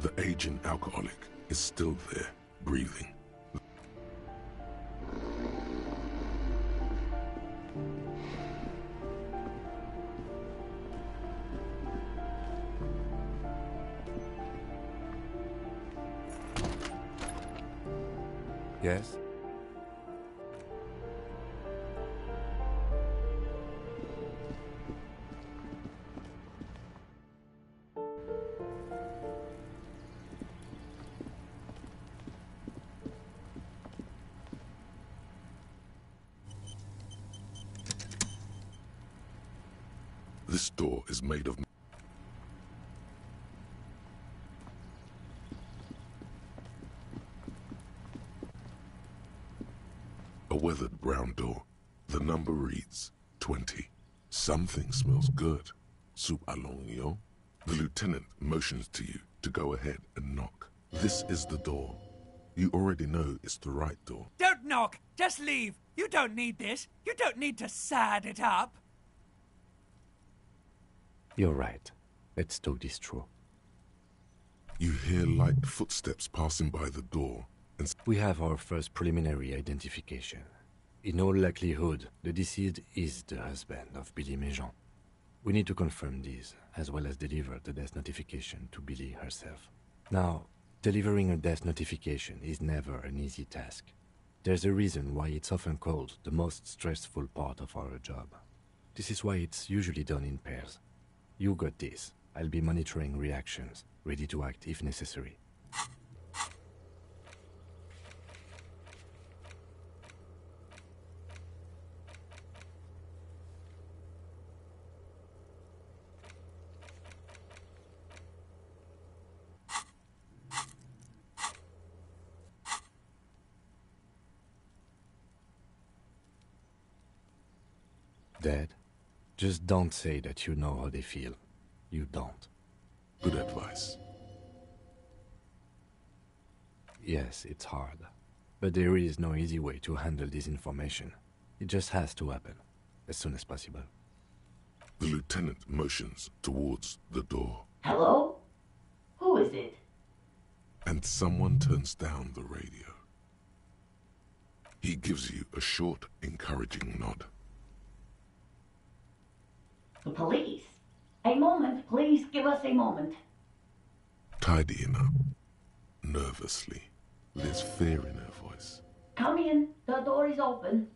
The aging alcoholic is still there, breathing. Yes? This door is made of... a weathered brown door. The number reads 20. Something smells good. Soup alongio. The lieutenant motions to you to go ahead and knock. This is the door. You already know it's the right door. Don't knock! Just leave! You don't need this! You don't need to sad it up! You're right. Let's talk this through. You hear light footsteps passing by the door, and We have our first preliminary identification. In all likelihood, the deceased is the husband of Billy Méjean. We need to confirm this, as well as deliver the death notification to Billy herself. Now, delivering a death notification is never an easy task. There's a reason why it's often called the most stressful part of our job. This is why it's usually done in pairs. You got this. I'll be monitoring reactions, ready to act if necessary. Dad, just don't say that you know how they feel. You don't. good advice. Yes, it's hard. But there is no easy way to handle this information. It just has to happen, as soon as possible. The lieutenant motions towards the door. Hello? Who is it? And someone turns down the radio. He gives you a short, encouraging nod. The police. A moment, please give us a moment. Tidying up, nervously. There's fear in her voice. Come in, the door is open.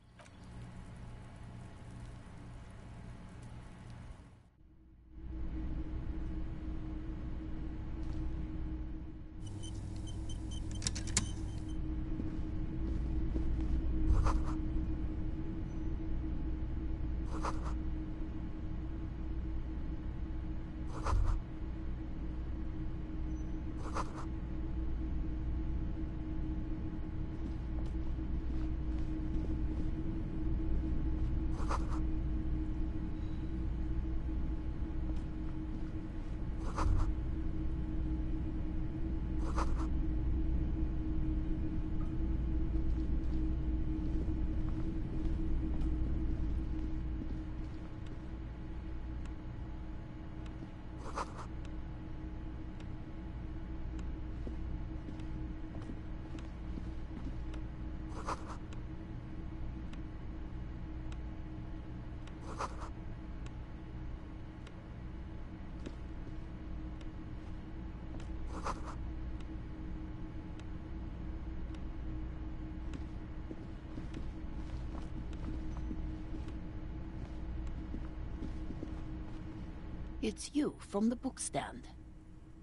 It's you, from the book stand.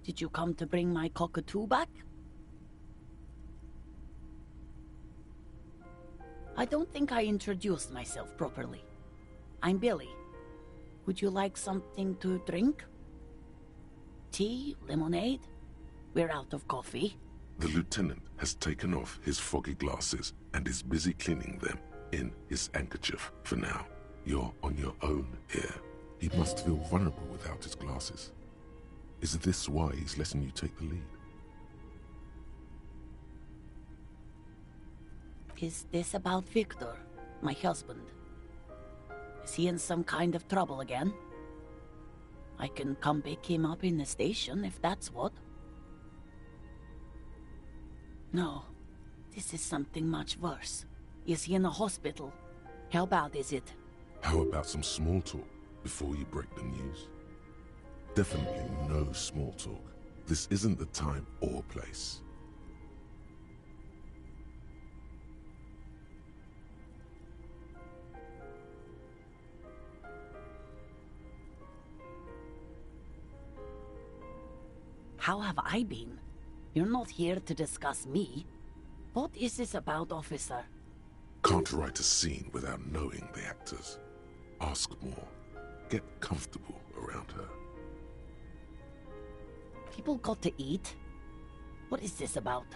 Did you come to bring my cockatoo back? I don't think I introduced myself properly. I'm Billy. Would you like something to drink? Tea? Lemonade? We're out of coffee. The lieutenant has taken off his foggy glasses and is busy cleaning them in his handkerchief for now. You're on your own here. He must feel vulnerable without his glasses. Is this why he's letting you take the lead? Is this about Victor, my husband? Is he in some kind of trouble again? I can come pick him up in the station if that's what. No, this is something much worse. Is he in a hospital? How bad is it? How about some small talk before you break the news? Definitely no small talk. This isn't the time or place. How have I been? You're not here to discuss me. What is this about, officer? Can't write a scene without knowing the actors. Ask more. Get comfortable around her. People got to eat? What is this about?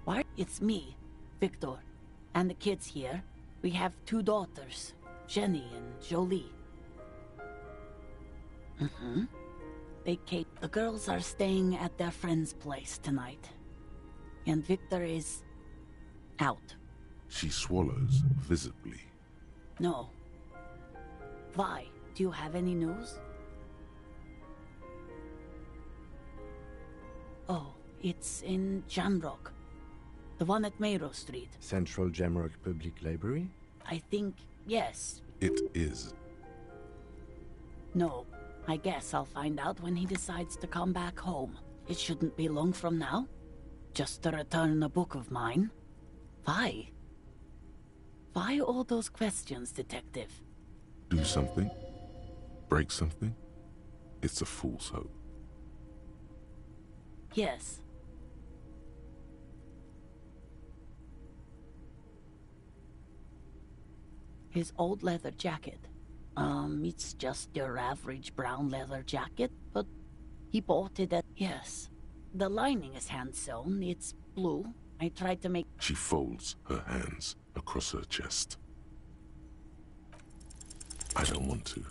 Why? It's me, Victor, and the kids here. We have 2 daughters, Jenny and Jolie. The girls are staying at their friend's place tonight. And Victor is out. She swallows visibly. No. Vi, do you have any news? Oh, it's in Jamrock. The one at Mayro Street. Central Jamrock Public Library? I think, yes. It is. No. I guess I'll find out when he decides to come back home. It shouldn't be long from now. Just to return a book of mine. Why? Why all those questions, Detective? Do something? Break something? It's a fool's hope. Yes. His old leather jacket. It's just your average brown leather jacket, but he bought it at... Yes. The lining is hand-sewn. It's blue. I tried to make... She folds her hands across her chest. I don't want to.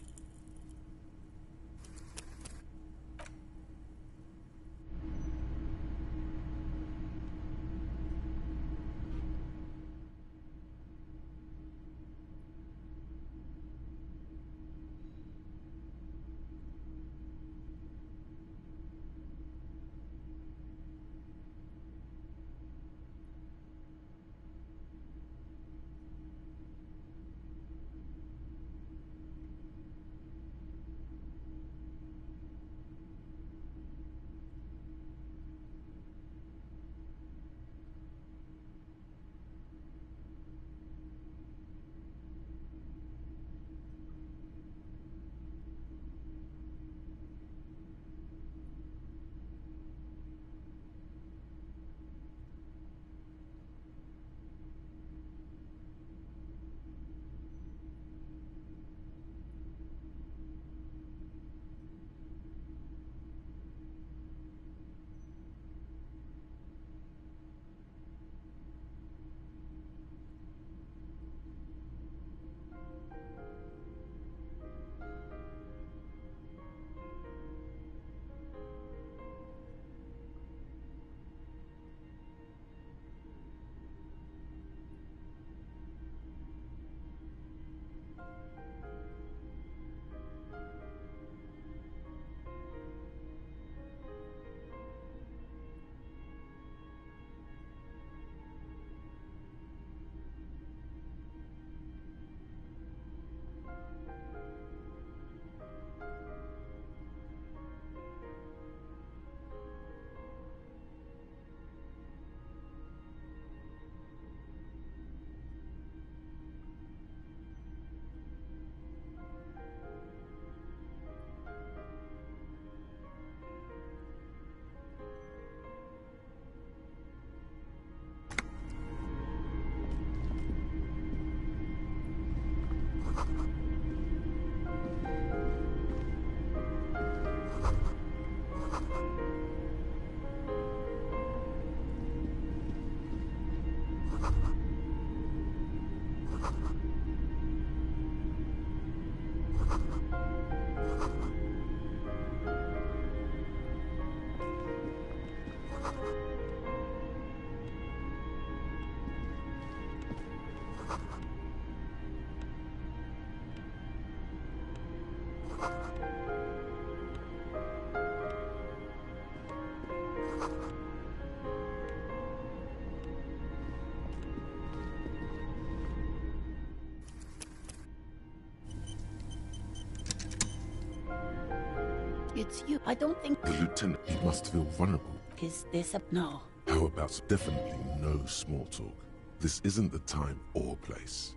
It's you. I don't think... The lieutenant, he must feel vulnerable. Is this a... No. How about definitely no small talk? This isn't the time or place.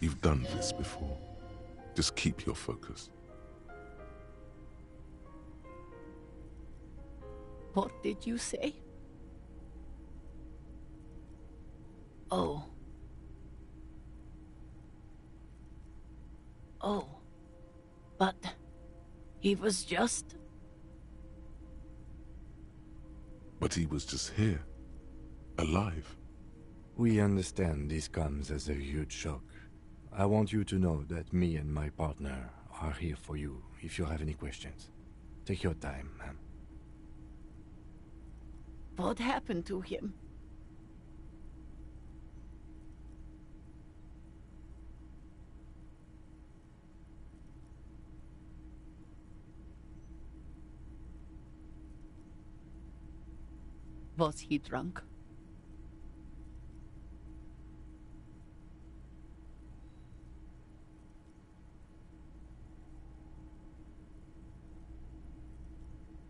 You've done this before. Just keep your focus. What did you say? Oh. Oh. But... he was just... But he was just here. Alive. We understand this comes as a huge shock. I want you to know that me and my partner are here for you if you have any questions. Take your time, ma'am. What happened to him? Was he drunk?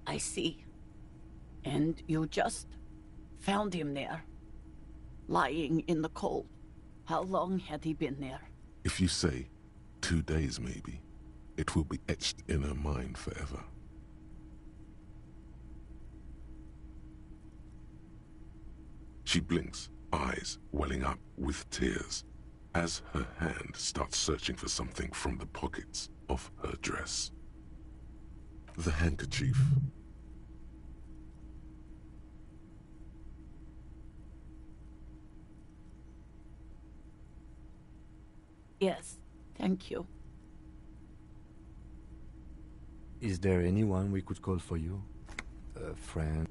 I see. And you just found him there, lying in the cold. How long had he been there? If you say 2 days maybe, it will be etched in her mind forever. She blinks, eyes welling up with tears, as her hand starts searching for something from the pockets of her dress. The handkerchief. Yes, thank you. Is there anyone we could call for you? A friend?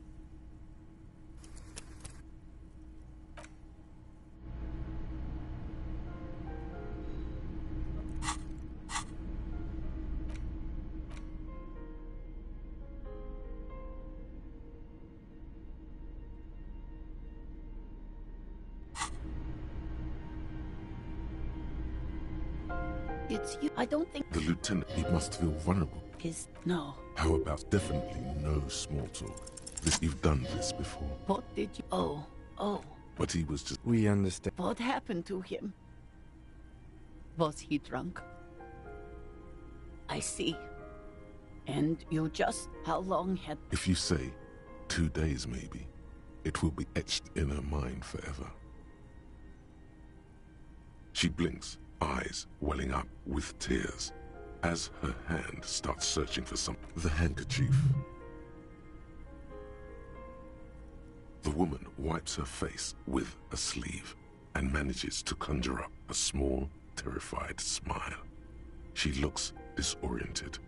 It's you. I don't think... The lieutenant, he must feel vulnerable. Is... No. How about definitely no small talk? You've done this before. What did you... Oh. Oh. But he was just... We understand. What happened to him? Was he drunk? I see. And you just... How long had... If you say 2 days maybe, it will be etched in her mind forever. She blinks, eyes welling up with tears, as her hand starts searching for something. The handkerchief. The woman wipes her face with a sleeve and manages to conjure up a small, terrified smile. She looks disoriented.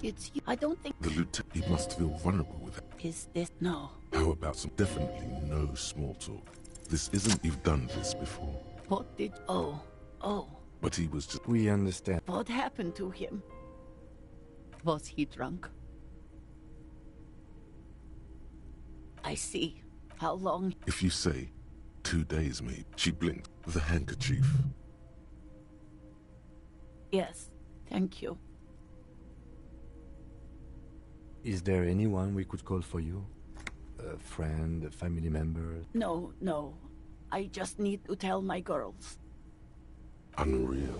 It's you. I don't think... The lieutenant, he must feel vulnerable with it. Is this... No. How about some... Definitely no small talk. This isn't... You've done this before. What did... Oh. Oh. But he was just... We understand. What happened to him? Was he drunk? I see. How long... If you say 2 days maybe, she blinked. The handkerchief. Yes, thank you. Is there anyone we could call for you? A friend, a family member? No, no. I just need to tell my girls. Unreal.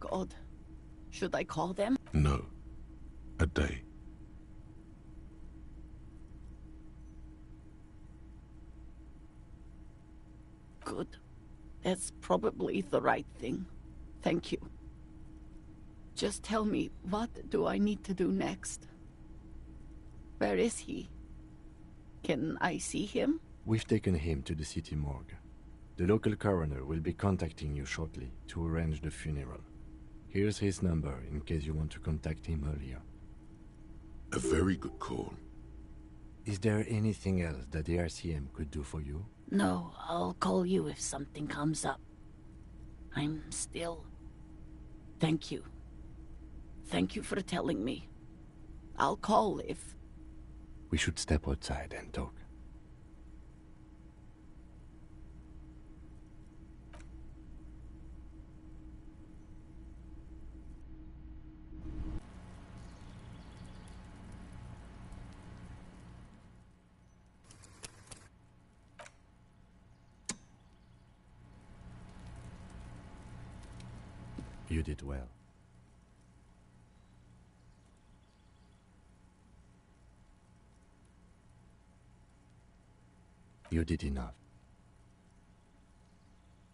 God. Should I call them? No. A day. That's probably the right thing. Thank you. Just tell me, what do I need to do next? Where is he? Can I see him? We've taken him to the city morgue. The local coroner will be contacting you shortly to arrange the funeral. Here's his number in case you want to contact him earlier. A very good call. Is there anything else that the RCM could do for you? No, I'll call you if something comes up. I'm still... Thank you. Thank you for telling me. I'll call if... We should step outside and talk. You did well. You did enough.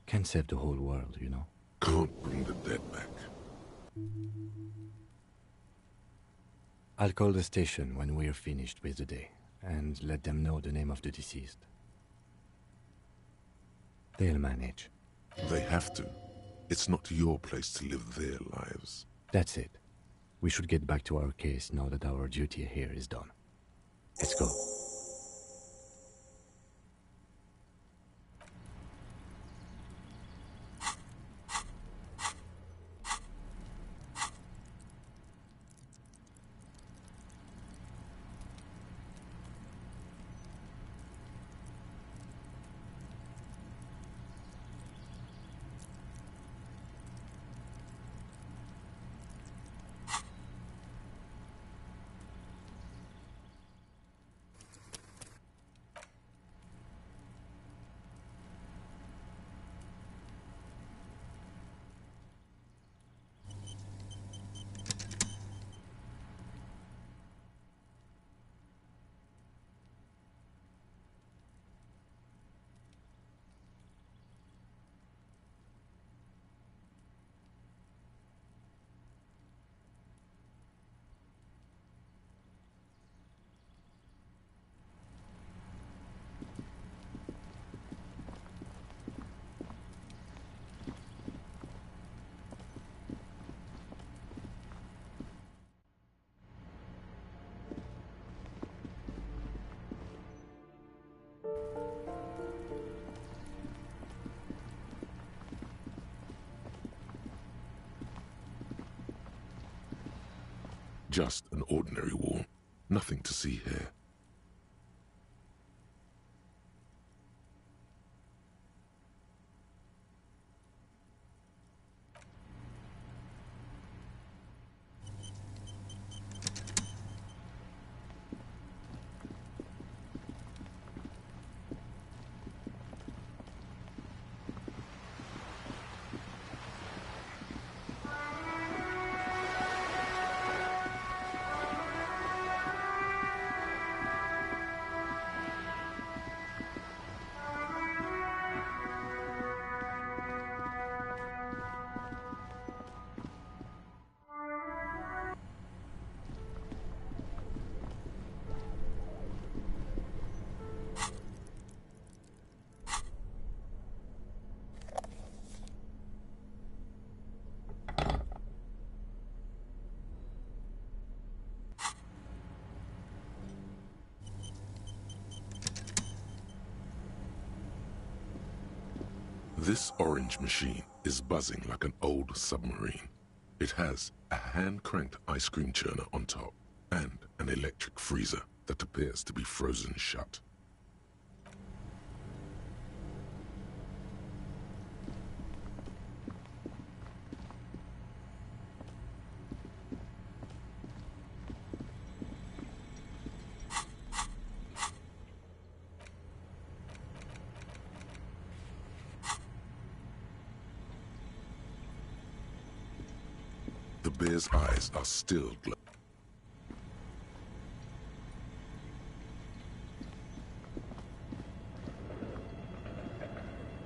Can't save the whole world, you know. Can't bring the dead back. I'll call the station when we're finished with the day, and let them know the name of the deceased. They'll manage. They have to. It's not your place to live their lives. That's it. We should get back to our case now that our duty here is done. Let's go. Just an ordinary wall. Nothing to see here. This orange machine is buzzing like an old submarine. It has a hand-cranked ice cream churner on top and an electric freezer that appears to be frozen shut. The bear's eyes are still glowing.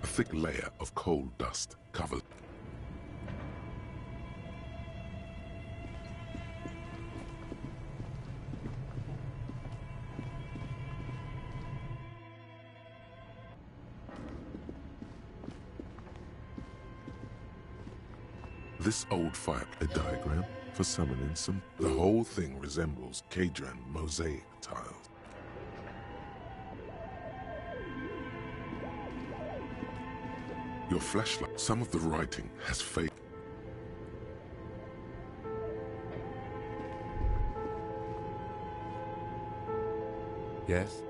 A thick layer of coal dust covers. This old fire, a diagram for summoning some. The whole thing resembles Kadran mosaic tiles. Your flashlight, some of the writing has faded. Yes?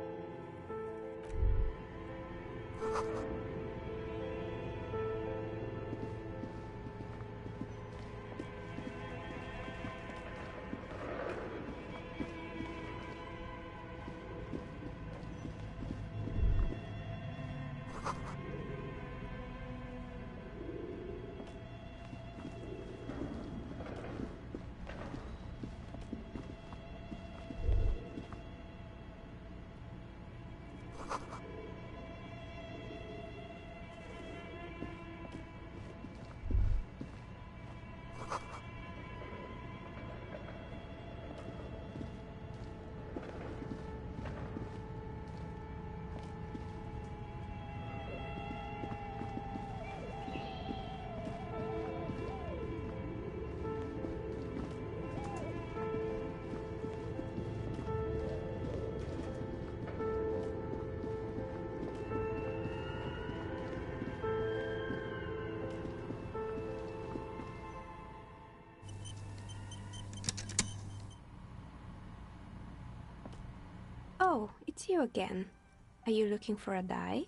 Oh, it's you again. Are you looking for a die?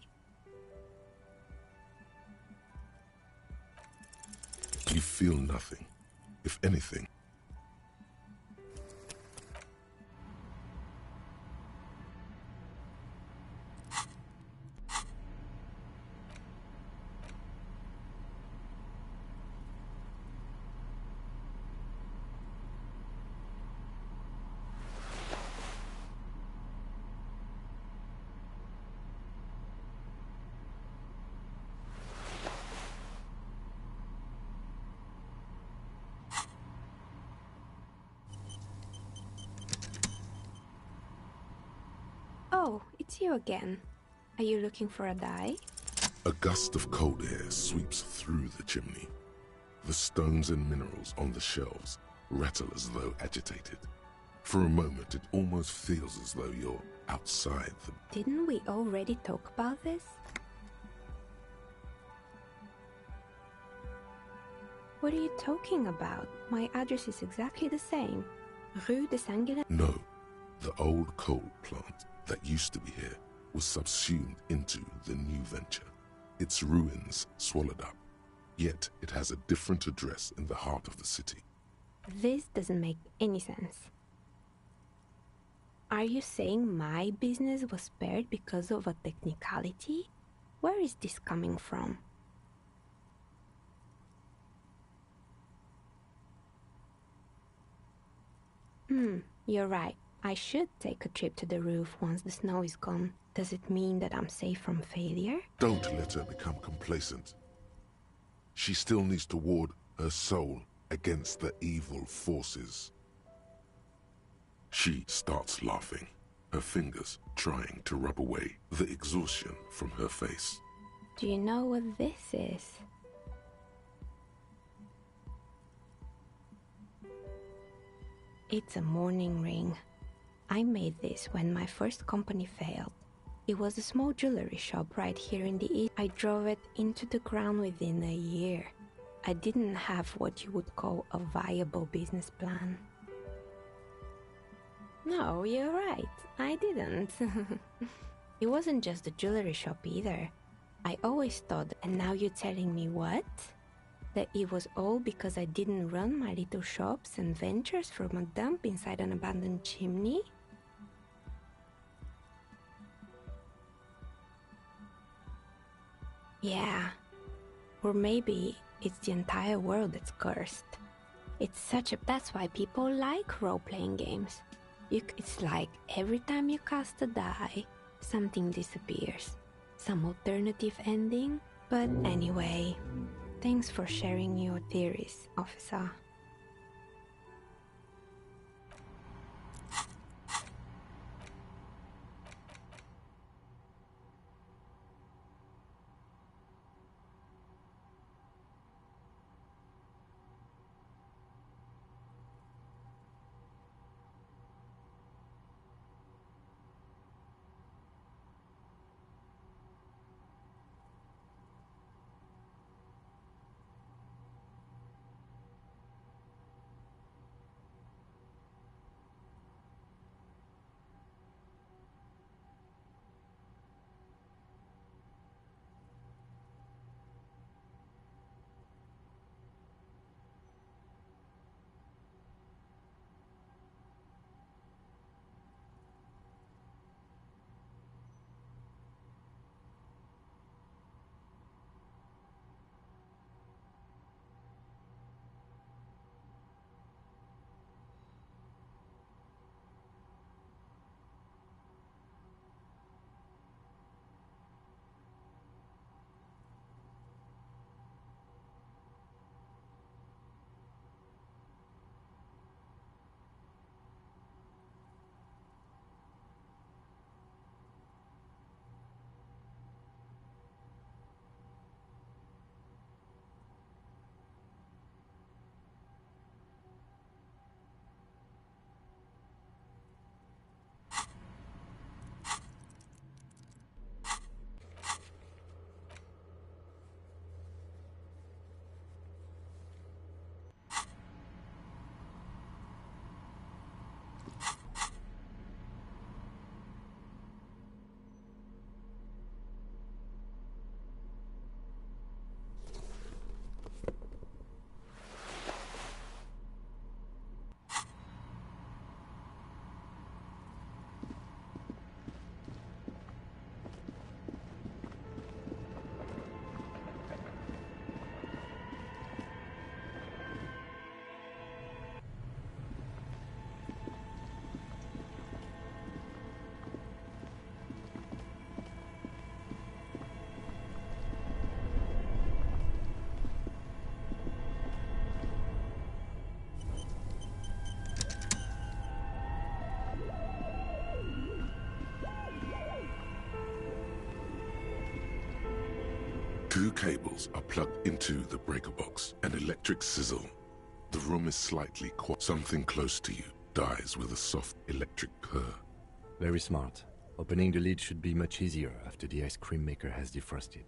You feel nothing. If anything, Oh, it's you again. Are you looking for a die? a gust of cold air sweeps through the chimney. The stones and minerals on the shelves rattle as though agitated. For a moment, it almost feels as though you're outside the... Didn't we already talk about this? What are you talking about? My address is exactly the same. Rue de Saint-Guelain. No, the old coal plant that used to be here was subsumed into the new venture. Its ruins swallowed up. Yet it has a different address in the heart of the city. This doesn't make any sense. Are you saying my business was spared because of a technicality? Where is this coming from? You're right. I should take a trip to the roof once the snow is gone. Does it mean that I'm safe from failure? Don't let her become complacent. She still needs to ward her soul against the evil forces. She starts laughing, her fingers trying to rub away the exhaustion from her face. Do you know what this is? It's a mourning ring. I made this when my first company failed. It was a small jewelry shop right here in the east. I drove it into the ground within a year. I didn't have what you would call a viable business plan. No, you're right. I didn't. It wasn't just a jewelry shop either. I always thought, and now you're telling me what? That it was all because I didn't run my little shops and ventures from a dump inside an abandoned chimney? Yeah. Or maybe it's the entire world that's cursed. That's why people like role-playing games. It's like every time you cast a die, something disappears. Some alternative ending, But anyway, thanks for sharing your theories, officer. Two cables are plugged into the breaker box. An electric sizzle. The room is slightly quiet. Something close to you dies with a soft electric purr. Very smart. Opening the lid should be much easier after the ice cream maker has defrosted.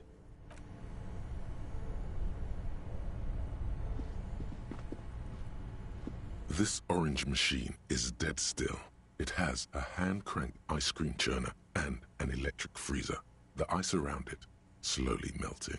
This orange machine is dead still. It has a hand-cranked ice cream churner and an electric freezer. The ice around it slowly melting.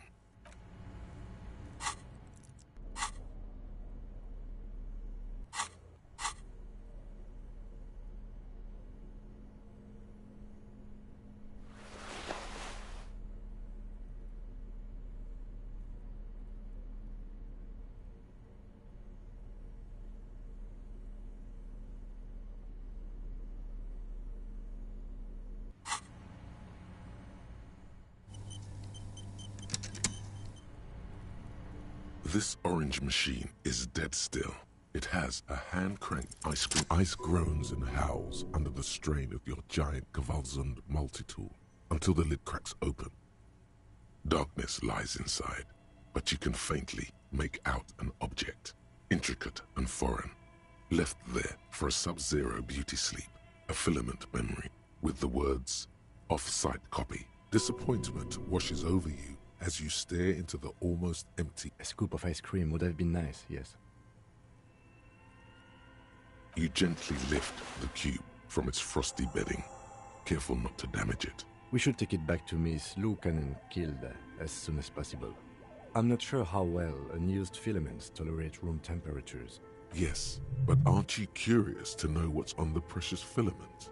This orange machine is dead still. It has a hand-cranked ice cream. Ice groans and howls under the strain of your giant Kvalsund multi-tool until the lid cracks open. Darkness lies inside, but you can faintly make out an object, intricate and foreign, left there for a sub-zero beauty sleep, a filament memory with the words, off-site copy. Disappointment washes over you as you stare into the almost empty. A scoop of ice cream would have been nice, yes. You gently lift the cube from its frosty bedding, careful not to damage it. We should take it back to Miss Lukanen killed as soon as possible. I'm not sure how well unused filaments tolerate room temperatures. Yes, but aren't you curious to know what's on the precious filament?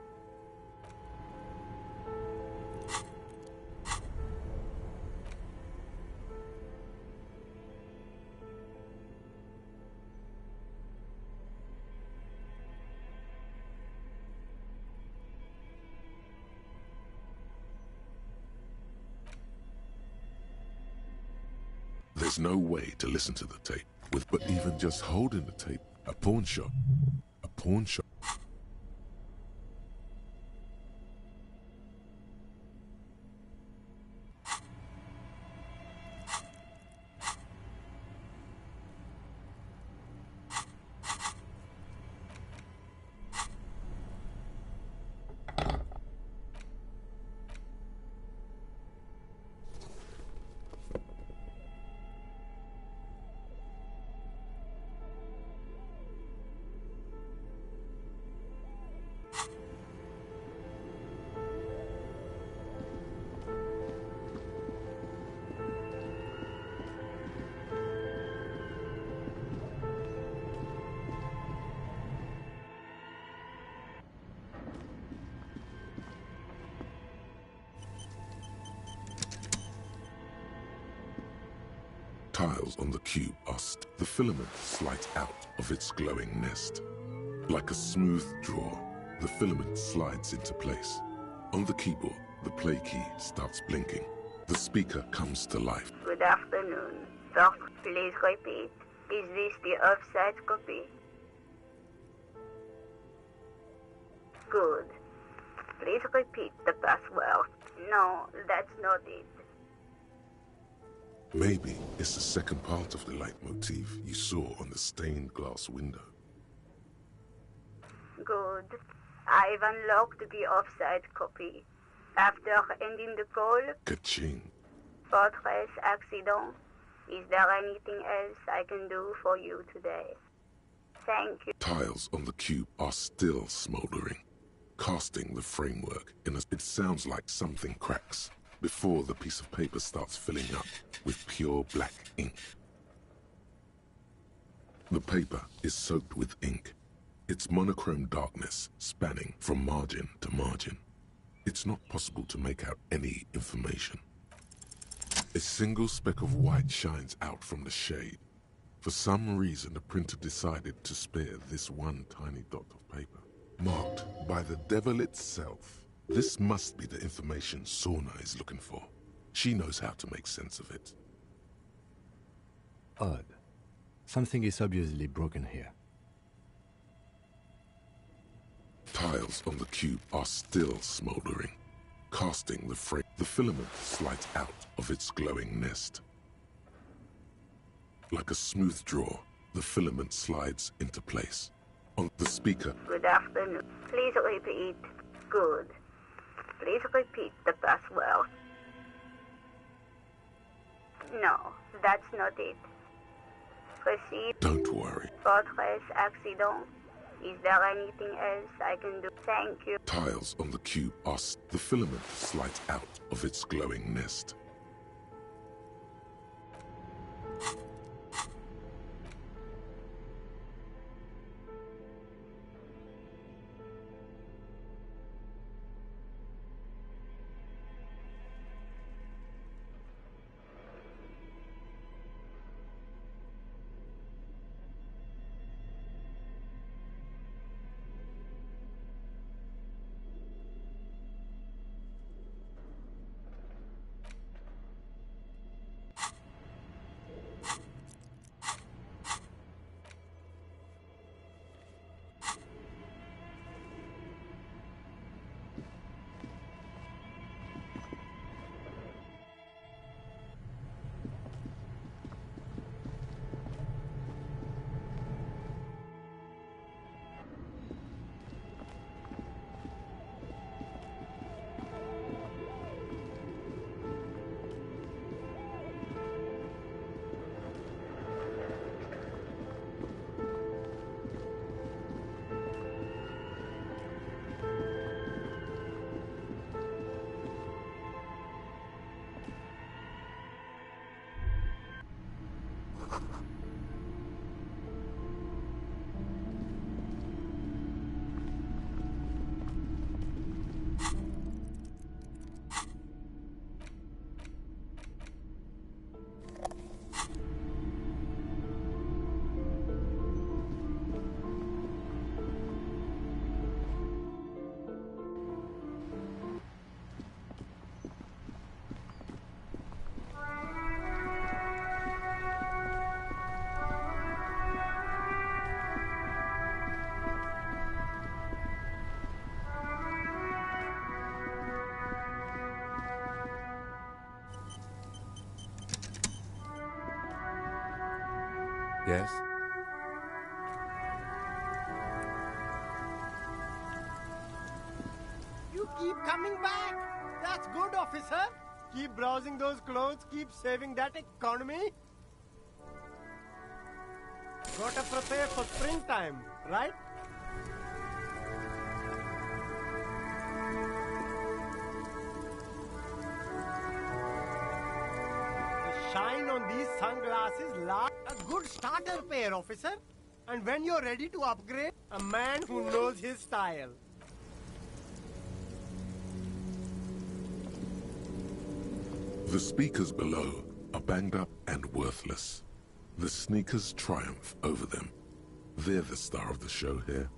There's no way to listen to the tape but even just holding the tape, a pawn shop. Tiles on the cube are the filament slides out of its glowing nest. Like a smooth draw, the filament slides into place. On the keyboard, the play key starts blinking. The speaker comes to life. Good afternoon. Doc, please repeat. Is this the offside copy? Good. Please repeat the password. No, that's not it. Maybe it's the second part of the leitmotif you saw on the stained glass window. Good. I've unlocked the offside copy. After ending the call, Ka-ching. Fortress accident. Is there anything else I can do for you today? Thank you. Tiles on the cube are still smoldering, casting the framework in a... It sounds like something cracks before the piece of paper starts filling up with pure black ink. The paper is soaked with ink, its monochrome darkness spanning from margin to margin. It's not possible to make out any information. A single speck of white shines out from the shade. For some reason, the printer decided to spare this one tiny dot of paper, marked by the devil itself. This must be the information Sorna is looking for. She knows how to make sense of it. Odd. Something is obviously broken here. Tiles on the cube are still smoldering, casting the frame. The filament slides out of its glowing nest. Like a smooth draw, the filament slides into place. On the speaker. Good afternoon. Please repeat. Good. Please repeat the password. No, that's not it. Proceed. Don't worry. Fortress accident. Is there anything else I can do? Thank you. Tiles on the cube are... The filament slides out of its glowing nest. Yes? You keep coming back. That's good, officer. Keep browsing those clothes, keep saving that economy. Gotta prepare for springtime, right? The shine on these sunglasses lasts a good starter pair, officer. And when you're ready to upgrade, a man who knows his style. The speakers below are banged up and worthless. The sneakers triumph over them. They're the star of the show here.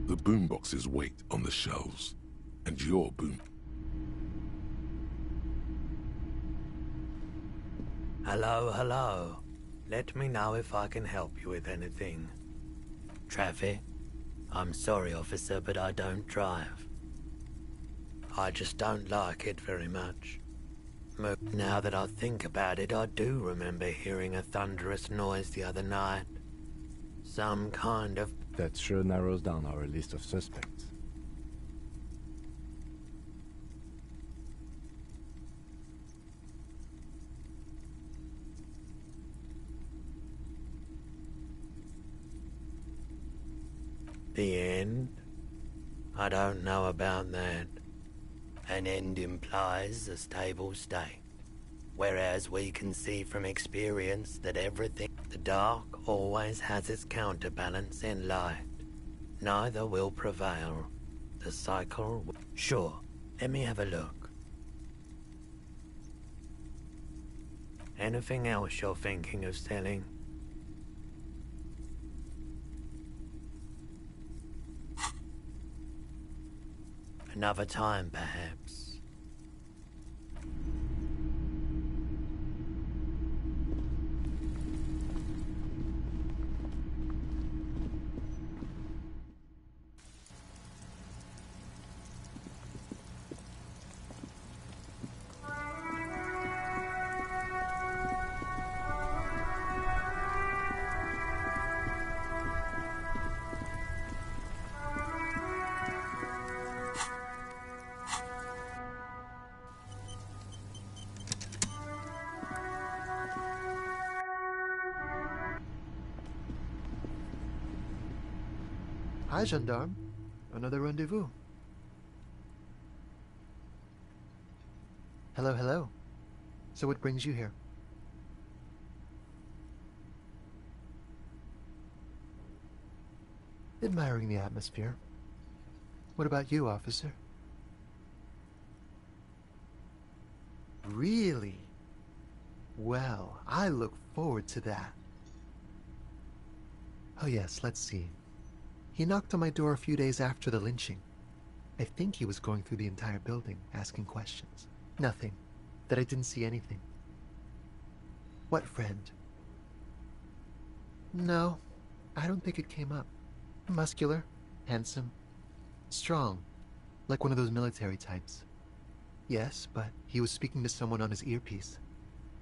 The boomboxes wait on the shelves, and your boom... Hello, hello. Let me know if I can help you with anything. Traffic? I'm sorry, officer, but I don't drive. I just don't like it very much. Now that I think about it, I do remember hearing a thunderous noise the other night. Some kind of... That sure narrows down our list of suspects. The end? I don't know about that. An end implies a stable state, whereas we can see from experience that everything, the dark always has its counterbalance in light. Neither will prevail. The cycle... Sure, let me have a look. Anything else you're thinking of selling? Another time, perhaps. Hi, gendarme. Another rendezvous. Hello, hello. So what brings you here? Admiring the atmosphere. What about you, officer? Really? Well, I look forward to that. Oh yes, let's see. He knocked on my door a few days after the lynching. I think he was going through the entire building, asking questions. Nothing. That I didn't see anything. What friend? No, I don't think it came up. Muscular, handsome, strong, like one of those military types. Yes, but he was speaking to someone on his earpiece.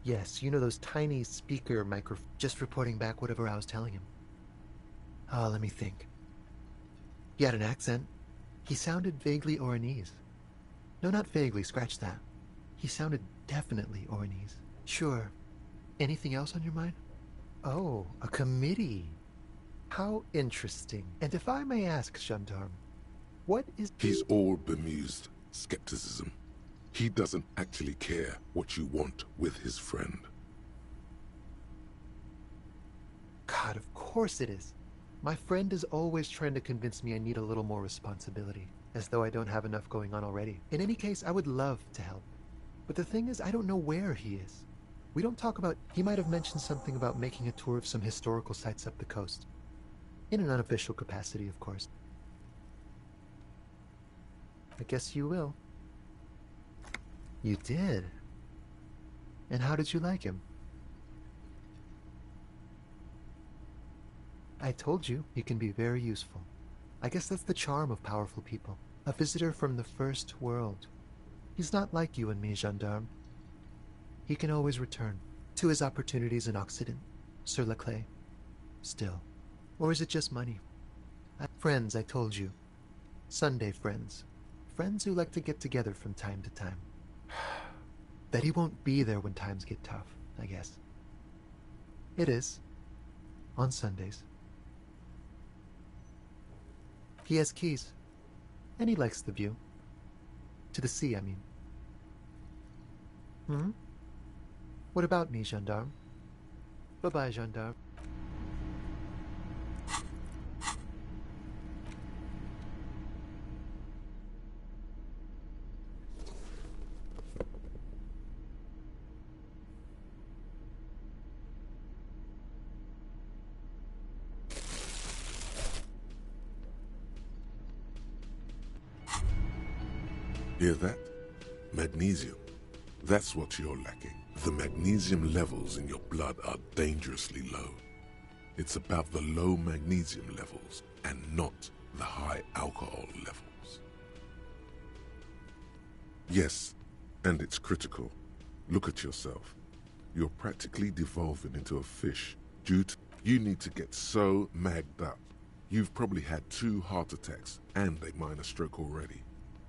Yes, you know those tiny speaker microphones, just reporting back whatever I was telling him. Oh, let me think. He had an accent. He sounded vaguely Oranese. No, not vaguely, scratch that. He sounded definitely Oranese. Sure. Anything else on your mind? Oh, a committee. How interesting. And if I may ask, gendarme, what is... He's all bemused skepticism. He doesn't actually care what you want with his friend. God, of course it is. My friend is always trying to convince me I need a little more responsibility, as though I don't have enough going on already. In any case, I would love to help. But the thing is, I don't know where he is. We don't talk about... He might have mentioned something about making a tour of some historical sites up the coast. In an unofficial capacity, of course. I guess you will. You did? And how did you like him? I told you, he can be very useful. I guess that's the charm of powerful people. A visitor from the first world. He's not like you and me, gendarme. He can always return to his opportunities in Occident, sur la clé. Still. Or is it just money? Friends, I told you. Sunday friends. Friends who like to get together from time to time. That he won't be there when times get tough, I guess. It is. On Sundays. He has keys. And he likes the view. To the sea, I mean. Hmm? What about me, gendarme? Bye-bye, gendarme. Hear that? Magnesium. That's what you're lacking. The magnesium levels in your blood are dangerously low. It's about the low magnesium levels and not the high alcohol levels. Yes, and it's critical. Look at yourself. You're practically devolving into a fish due to... You need to get so magged up. You've probably had 2 heart attacks and a minor stroke already.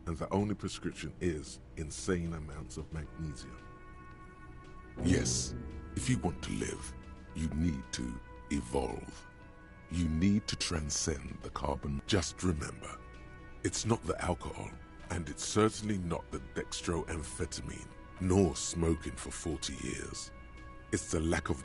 And the only prescription is insane amounts of magnesium. Yes, if you want to live, you need to evolve. You need to transcend the carbon. Just remember, it's not the alcohol, And it's certainly not the dextroamphetamine, nor smoking for 40 years. It's the lack of...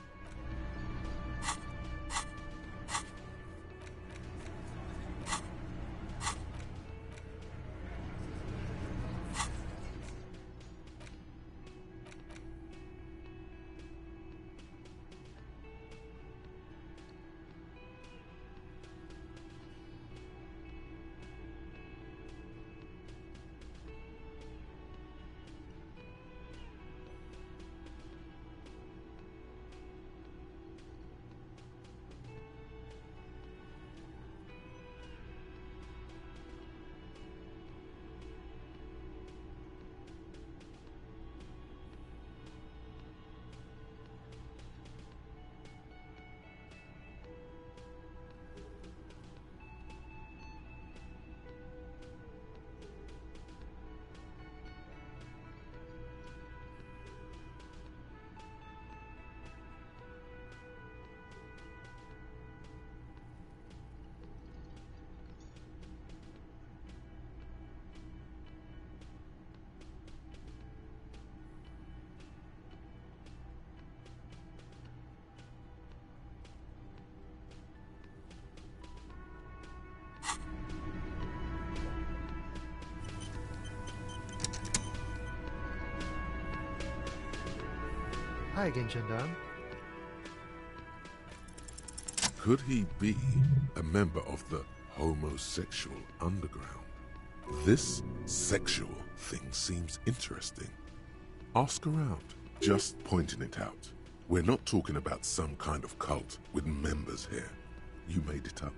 Hi again, Gendarme. Could he be a member of the homosexual underground? This sexual thing seems interesting. Ask around, just pointing it out. We're not talking about some kind of cult with members here. You made it up.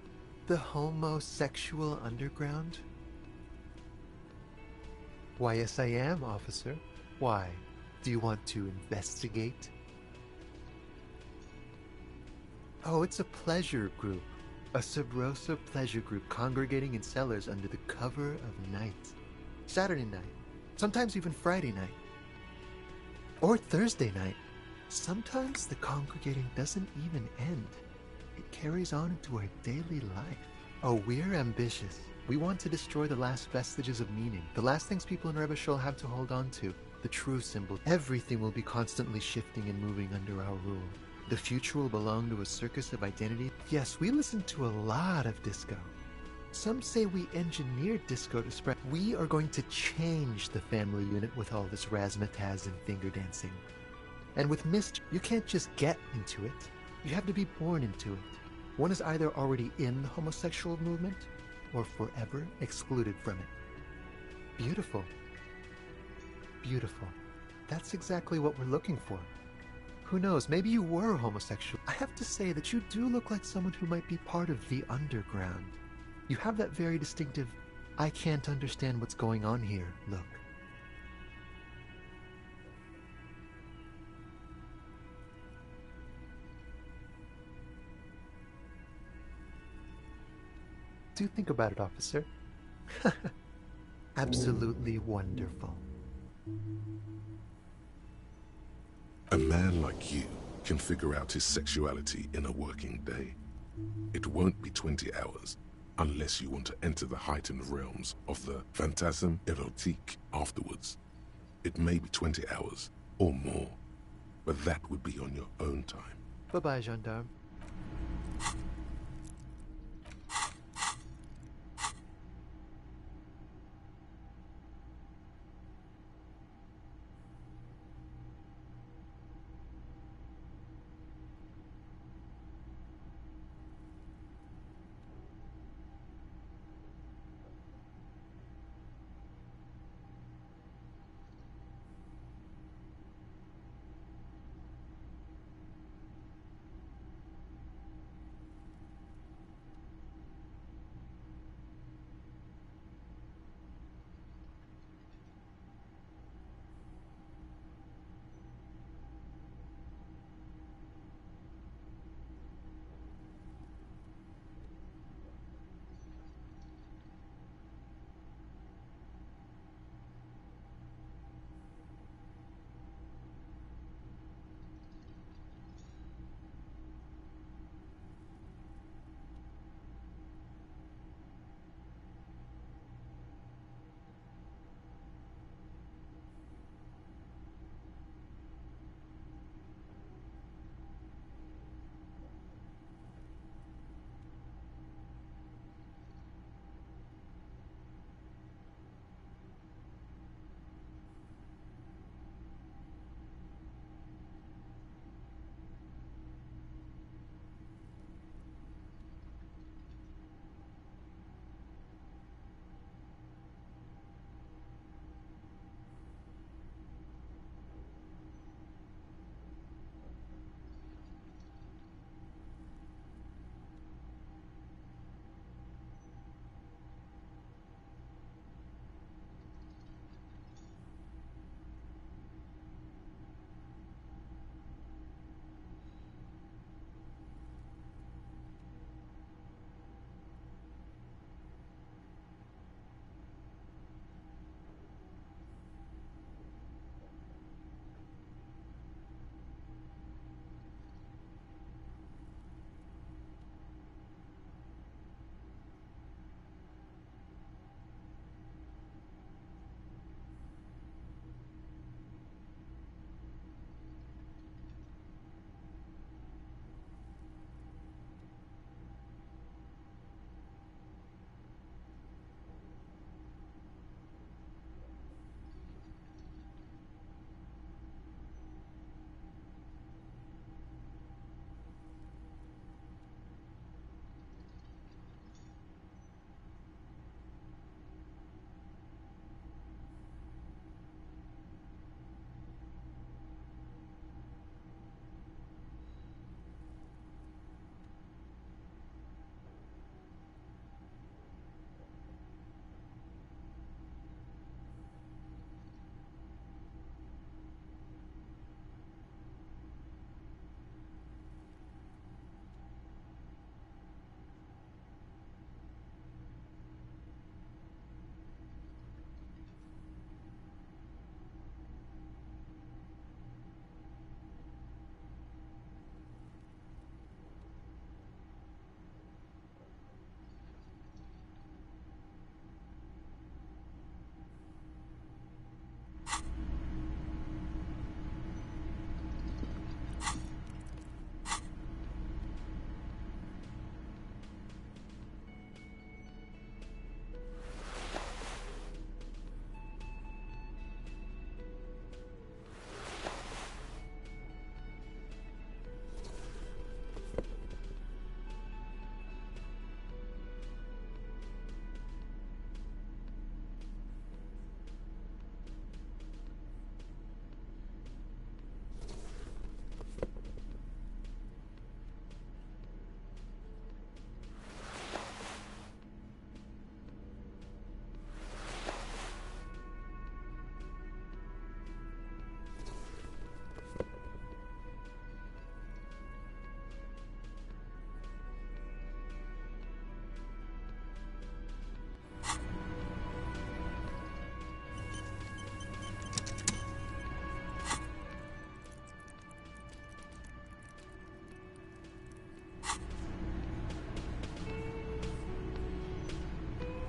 The homosexual underground? Why, yes I am, officer. Why? Do you want to investigate? Oh, it's a pleasure group. A Sub Rosa pleasure group congregating in cellars under the cover of night. Saturday night. Sometimes even Friday night. Or Thursday night. Sometimes the congregating doesn't even end. It carries on into our daily life. Oh, we're ambitious. We want to destroy the last vestiges of meaning. The last things people in Revachol have to hold on to. The true symbol. Everything will be constantly shifting and moving under our rule. The future will belong to a circus of identity. Yes, we listen to a lot of disco. Some say we engineered disco to spread. We are going to change the family unit with all this razzmatazz and finger dancing. And with Mist, you can't just get into it. You have to be born into it. One is either already in the homosexual movement or forever excluded from it. Beautiful. Beautiful. That's exactly what we're looking for. Who knows, maybe you were homosexual. I have to say that you do look like someone who might be part of the underground. You have that very distinctive, I can't understand what's going on here look. Do think about it, officer. Absolutely wonderful. A man like you can figure out his sexuality in a working day. It won't be 20 hours unless you want to enter the heightened realms of the phantasm erotique afterwards. It may be 20 hours or more, but that would be on your own time. Bye-bye, gendarme.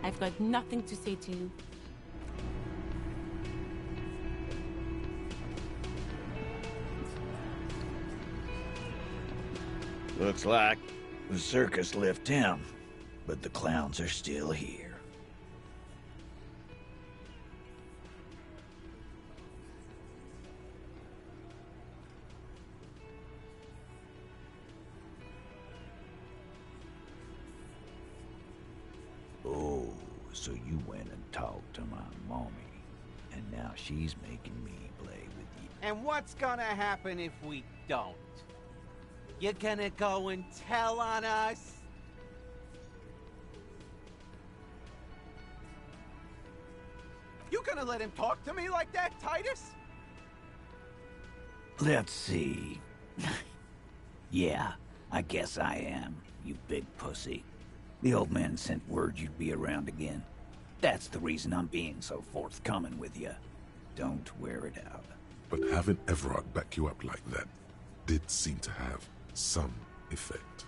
I've got nothing to say to you. Looks like the circus left town, but the clowns are still here. Oh, so you went and talked to my mommy, and now she's making me play with you. And what's gonna happen if we don't? You're gonna go and tell on us? You gonna let him talk to me like that, Titus? Let's see. Yeah, I guess I am, you big pussy. The old man sent word you'd be around again. That's the reason I'm being so forthcoming with you. Don't wear it out. But having Everard back you up like that did seem to have some effect.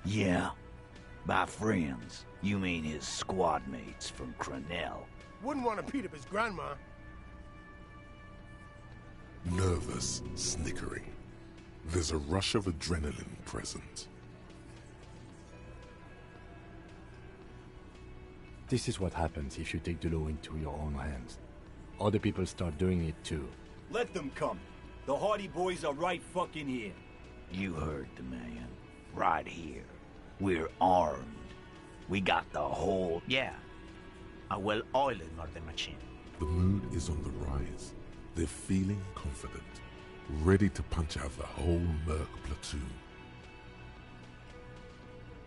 Yeah. By friends, you mean his squad mates from Crenell. Wouldn't want to beat up his grandma. Nervous, snickering. There's a rush of adrenaline present. This is what happens if you take the law into your own hands. Other people start doing it too. Let them come. The Hardy Boys are right fucking here. You heard the man. Right here. We're armed. We got the whole... Yeah. A well-oiled northern machine. The mood is on the rise. They're feeling confident, ready to punch out the whole Merc platoon.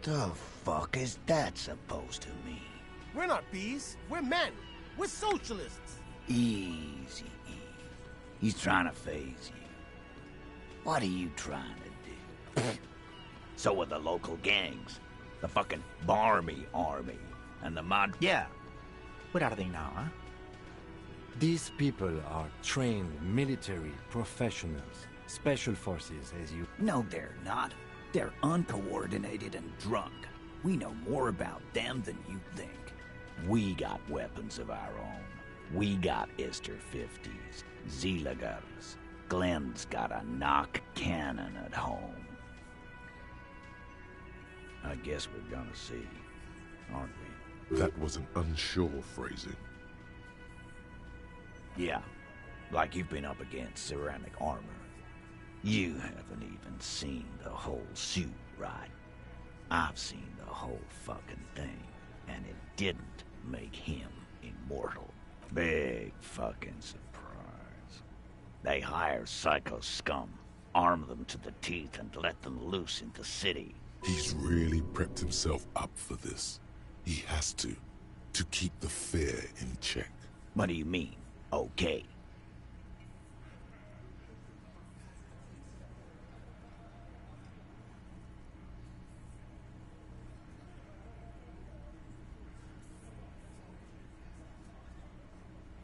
The fuck is that supposed to mean? We're not bees. We're men. We're socialists. Easy, E. He's trying to phase you. What are you trying to do? So are the local gangs. The fucking Barmy Army. And the mod... Yeah. Where are they now, huh? These people are trained military professionals, special forces as you... No, they're not. They're uncoordinated and drunk. We know more about them than you think. We got weapons of our own. We got Ister 50s, Zeelagers. Glenn's got a knock cannon at home. I guess we're gonna see, aren't we? That was an unsure phrasing. Yeah, like you've been up against ceramic armor. You haven't even seen the whole suit, right? I've seen the whole fucking thing, and it didn't make him immortal. Big fucking surprise. They hire psycho scum, arm them to the teeth, and let them loose in the city. He's really prepped himself up for this. He has to keep the fear in check. What do you mean, okay?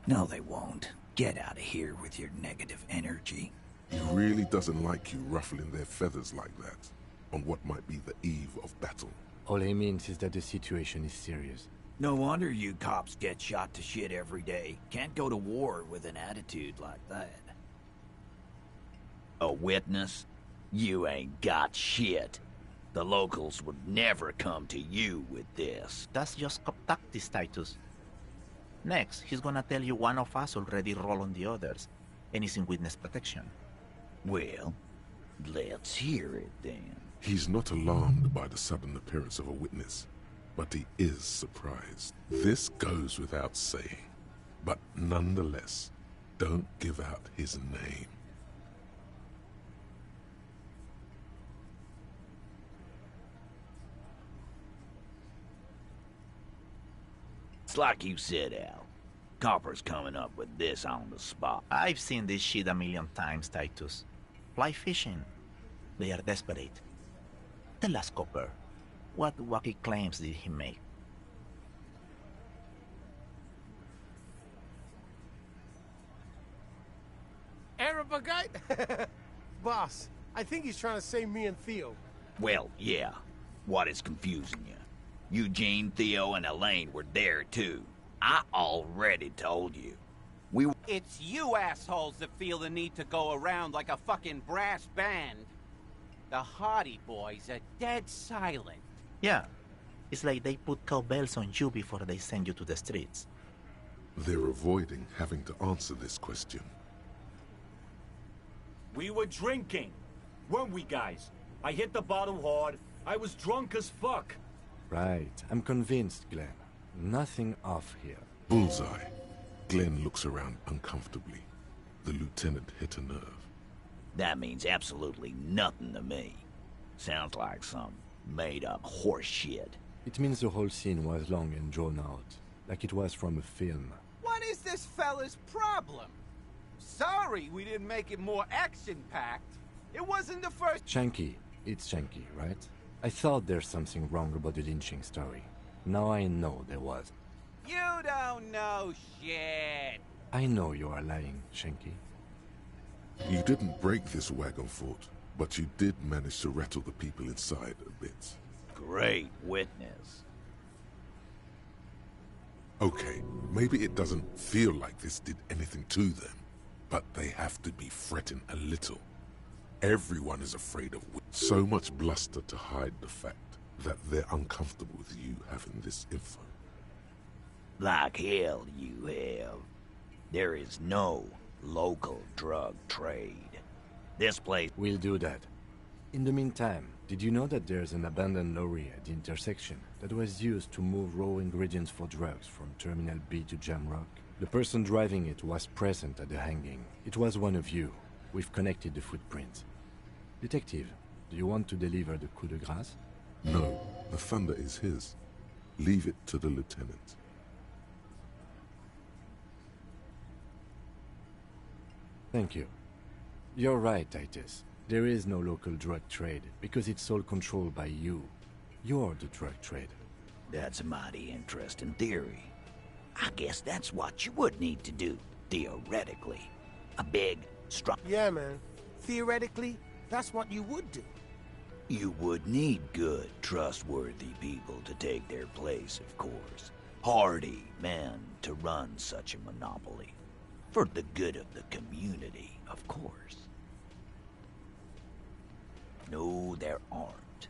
No, they won't. Get out of here with your negative energy. He really doesn't like you ruffling their feathers like that, on what might be the eve of battle. All he means is that the situation is serious. No wonder you cops get shot to shit every day. Can't go to war with an attitude like that. A witness? You ain't got shit. The locals would never come to you with this. That's just cop tactics, Titus. Next, he's gonna tell you one of us already roll on the others, and he's in witness protection. Well, let's hear it then. He's not alarmed by the sudden appearance of a witness, but he is surprised. This goes without saying, but nonetheless, don't give out his name. It's like you said, Al. Copper's coming up with this on the spot. I've seen this shit a million times, Titus. Fly fishing. They are desperate. Tell us, Copper, what wacky claims did he make? proper guy? Boss, I think he's trying to say me and Theo. Well, yeah. What is confusing you? Eugene, Theo, and Elaine were there, too. I already told you. It's you assholes that feel the need to go around like a fucking brass band. The Hardy Boys are dead silent. Yeah. It's like they put cowbells on you before they send you to the streets. They're avoiding having to answer this question. We were drinking, weren't we, guys? I hit the bottle hard. I was drunk as fuck. Right. I'm convinced, Glenn. Nothing off here. Bullseye. Glenn looks around uncomfortably. The lieutenant hit a nerve. That means absolutely nothing to me. Sounds like some made-up horse shit. It means the whole scene was long and drawn out, like it was from a film. What is this fella's problem? Sorry we didn't make it more action-packed. It wasn't the first... Shanky. It's Shanky, right? I thought there's something wrong about the lynching story. Now I know there was. You don't know shit. I know you are lying, Shanky. You didn't break this wagon fort, but you did manage to rattle the people inside a bit. Great witness. Okay, maybe it doesn't feel like this did anything to them, but they have to be fretting a little. Everyone is afraid of so much bluster to hide the fact that they're uncomfortable with you having this info. Like hell you have. There is no local drug trade. This place... We'll do that. In the meantime, did you know that there's an abandoned lorry at the intersection that was used to move raw ingredients for drugs from Terminal B to Jamrock? The person driving it was present at the hanging. It was one of you. We've connected the footprints. Detective, do you want to deliver the coup de grace? No, the thunder is his. Leave it to the lieutenant. Thank you. You're right, Titus. There is no local drug trade, because it's all controlled by you. You're the drug trade. That's a mighty interesting theory. I guess that's what you would need to do, theoretically. A big, strong... Yeah, man. Theoretically, that's what you would do. You would need good, trustworthy people to take their place, of course. Hardy men to run such a monopoly. For the good of the community, of course. No, there aren't.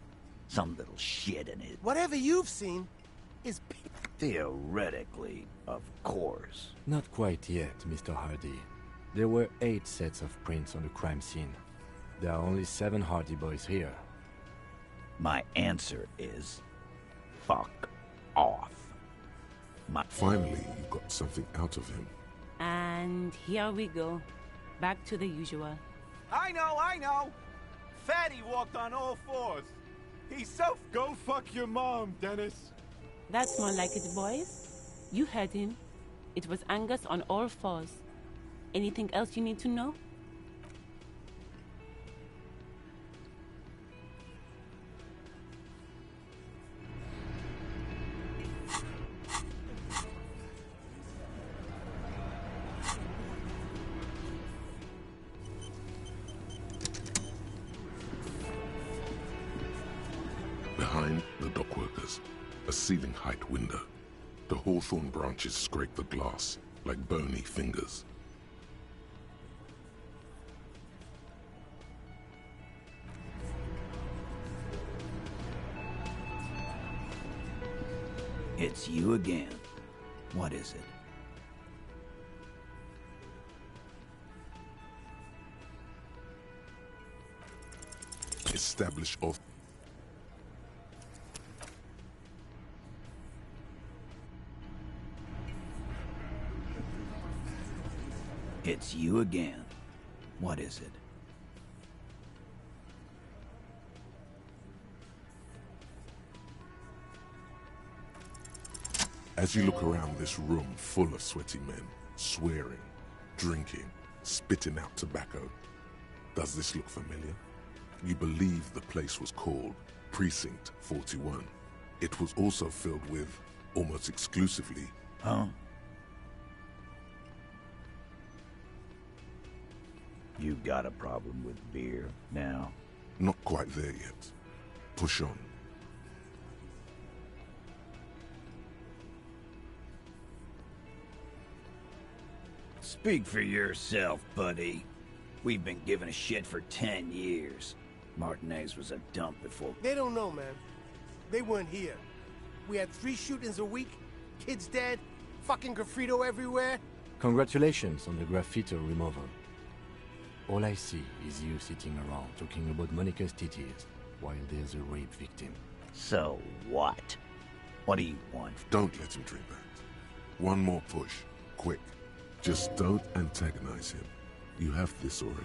Some little shit in it. Whatever you've seen is... Theoretically, of course. Not quite yet, Mr. Hardy. There were 8 sets of prints on the crime scene. There are only 7 Hardy Boys here. My answer is... fuck off. Finally, you got something out of him. And here we go. Back to the usual. I know! Fatty walked on all 4s. He's so... Go fuck your mom, Dennis. That's more like it, boys. You heard him. It was Angus on all 4s. Anything else you need to know? Behind the dockworkers, a ceiling-height window. The hawthorn branches scrape the glass like bony fingers. It's you again. What is it? Establish off. It's you again. What is it? As you look around this room full of sweaty men, swearing, drinking, spitting out tobacco, does this look familiar? You believe the place was called Precinct 41. It was also filled with, almost exclusively... Huh? You got a problem with beer now? Not quite there yet. Push on. Speak for yourself, buddy. We've been giving a shit for 10 years. Martinez was a dump before... They don't know, man. They weren't here. We had 3 shootings a week, kids dead, fucking graffito everywhere. Congratulations on the graffito removal. All I see is you sitting around talking about Monica's titties while there's a rape victim. So what? What do you want? Don't let him drink that. One more push. Quick. Just don't antagonize him. You have this already.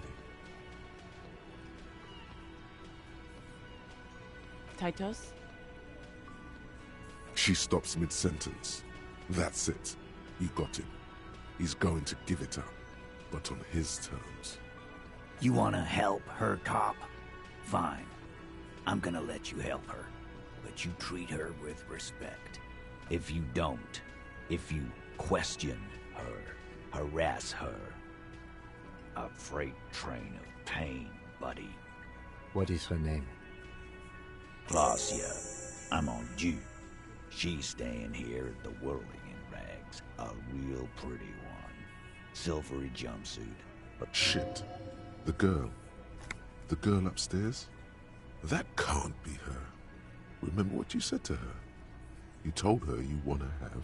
Titus? She stops mid-sentence. That's it. You got him. He's going to give it up, but on his terms. You wanna help her, cop? Fine. I'm gonna let you help her. But you treat her with respect. If you don't, if you question her, harass her, a freight train of pain, buddy. What is her name? Glacia. I'm on due. She's staying here at the Whirling in Rags. A real pretty one. Silvery jumpsuit. But shit. The girl. The girl upstairs? That can't be her. Remember what you said to her? You told her you want to have.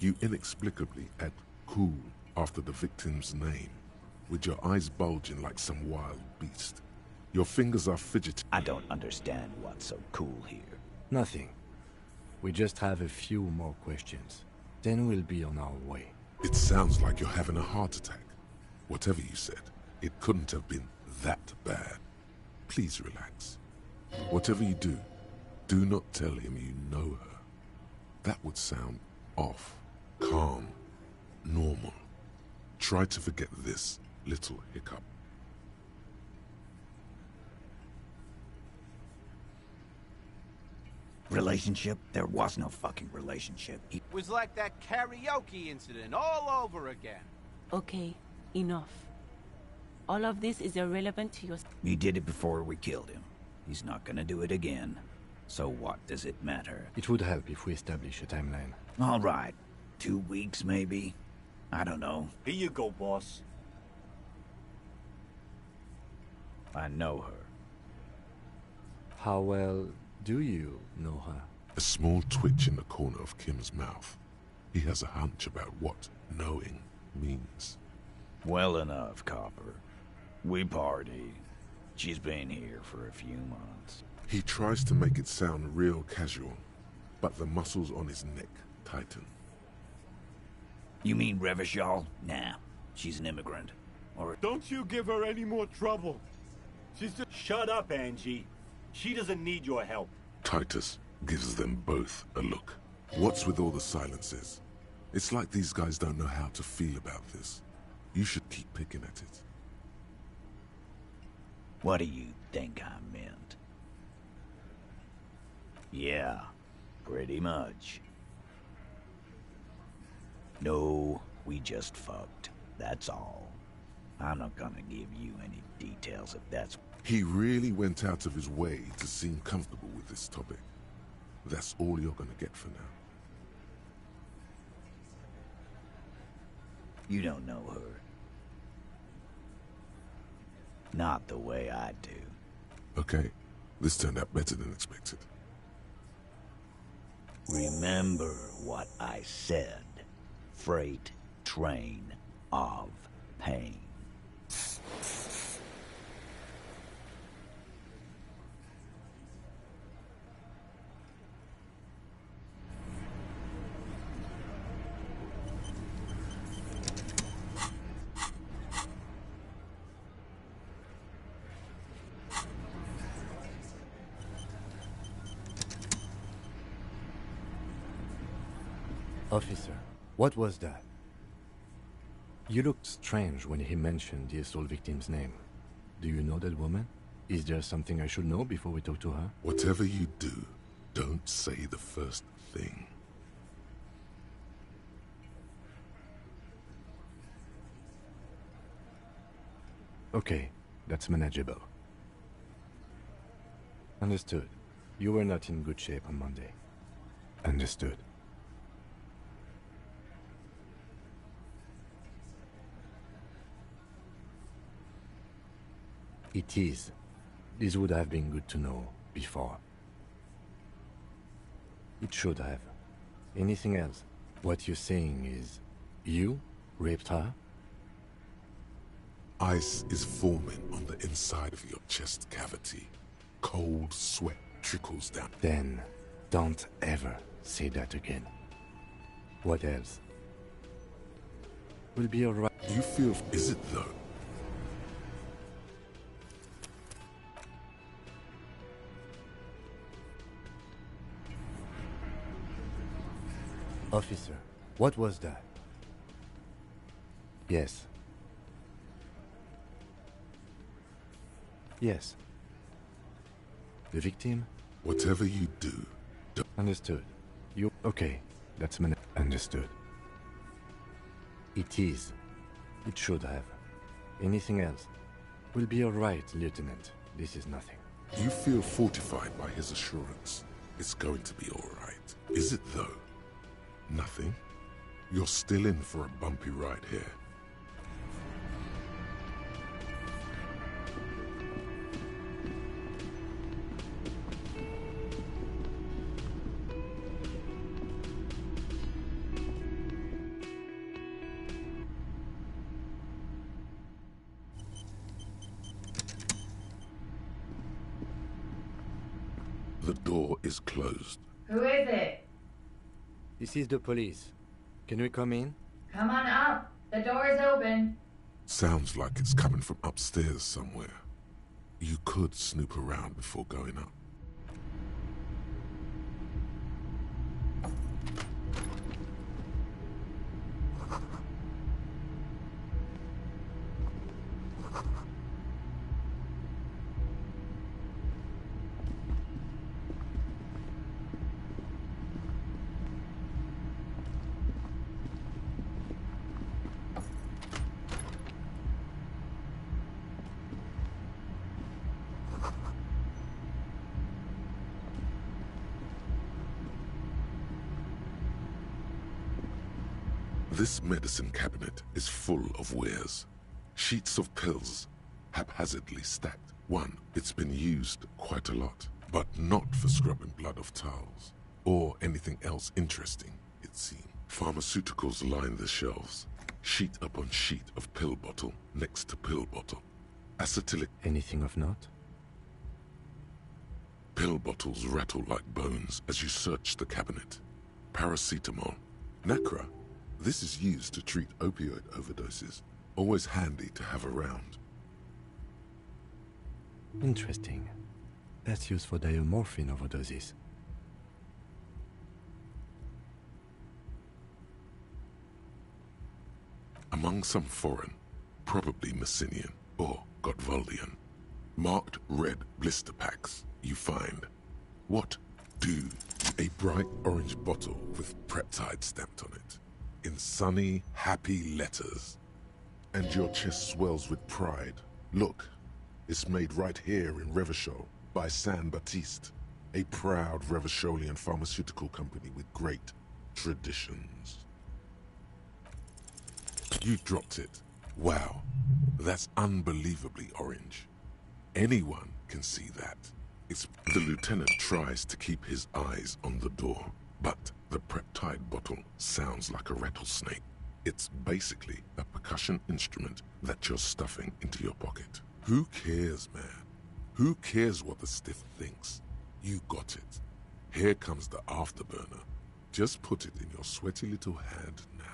You inexplicably add cool after the victim's name, with your eyes bulging like some wild beast. Your fingers are fidgeting. I don't understand what's so cool here. Nothing. We just have a few more questions. Then we'll be on our way. It sounds like you're having a heart attack. Whatever you said, it couldn't have been that bad. Please relax. Whatever you do, do not tell him you know her. That would sound off. Calm. Normal. Try to forget this little hiccup. Relationship? There was no fucking relationship. It was like that karaoke incident all over again. Okay, enough. All of this is irrelevant to your... He did it before we killed him. He's not gonna do it again. So what does it matter? It would help if we establish a timeline. All right. 2 weeks, maybe? I don't know. Here you go, boss. I know her. How well do you know her? A small twitch in the corner of Kim's mouth. He has a hunch about what knowing means. Well enough, Copper. We party. She's been here for a few months. He tries to make it sound real casual, but the muscles on his neck tighten. You mean Revachol? Nah, she's an immigrant. Or... Don't you give her any more trouble. She's just... Shut up, Angie. She doesn't need your help. Titus gives them both a look. What's with all the silences? It's like these guys don't know how to feel about this. You should keep picking at it. What do you think I meant? Yeah, pretty much. No, we just fucked. That's all. I'm not gonna give you any details if that's... He really went out of his way to seem comfortable with this topic. That's all you're gonna get for now. You don't know her. Not the way I do. Okay, this turned out better than expected. Remember what I said. Freight train of pain. Officer, what was that? You looked strange when he mentioned the assault victim's name. Do you know that woman? Is there something I should know before we talk to her? Whatever you do, don't say the first thing. Okay, that's manageable. Understood. You were not in good shape on Monday. Understood. It is. This would have been good to know before. It should have. Anything else? What you're saying is, you raped her? Ice is forming on the inside of your chest cavity. Cold sweat trickles down. Then, don't ever say that again. What else? We'll be alright. You feel... Is it though? Officer, what was that? Yes. Yes. The victim? Whatever you do, don't... Understood. You... Okay, that's understood. It is. It should have. Anything else? We'll be alright, Lieutenant. This is nothing. You feel fortified by his assurance. It's going to be alright. Is it though? Nothing? You're still in for a bumpy ride here. The door is closed. Who is it? This is the police. Can we come in? Come on up. The door is open. Sounds like it's coming from upstairs somewhere. You could snoop around before going up. This medicine cabinet is full of wares. Sheets of pills, haphazardly stacked. One, it's been used quite a lot, but not for scrubbing blood off towels, or anything else interesting, it seems. Pharmaceuticals line the shelves, sheet upon sheet of pill bottle next to pill bottle. Acetylic... Anything of note? Pill bottles rattle like bones as you search the cabinet. Paracetamol. Nacra. This is used to treat opioid overdoses. Always handy to have around. Interesting. That's used for diamorphine overdoses. Among some foreign, probably Messinian or Gotwaldian, marked red blister packs you find. What do? A bright orange bottle with Preptide stamped on it, in sunny, happy letters. And your chest swells with pride. Look, it's made right here in Revachol by San Baptiste, a proud Revacholian pharmaceutical company with great traditions. You dropped it. Wow, that's unbelievably orange. Anyone can see that. The lieutenant tries to keep his eyes on the door, but the Preptide bottle sounds like a rattlesnake. It's basically a percussion instrument that you're stuffing into your pocket. Who cares, man? Who cares what the stiff thinks? You got it. Here comes the afterburner. Just put it in your sweaty little hand now.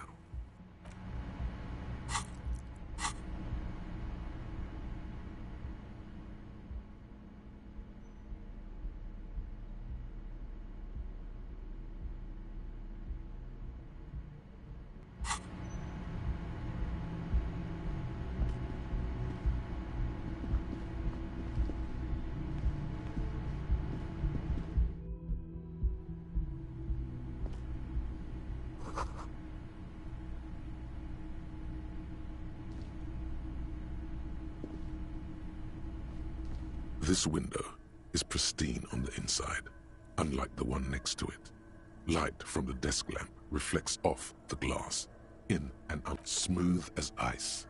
This window is pristine on the inside, unlike the one next to it. Light from the desk lamp reflects off the glass, in and out, smooth as ice.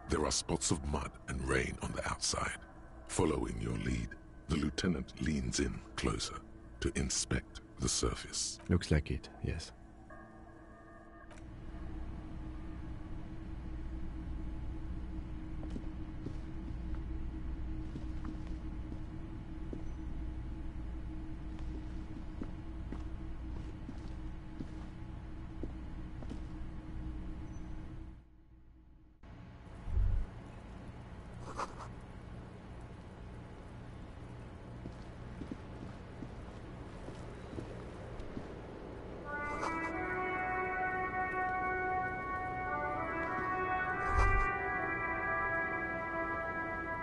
There are spots of mud and rain on the outside. Following your lead, the lieutenant leans in closer to inspect the surface. Looks like it, yes.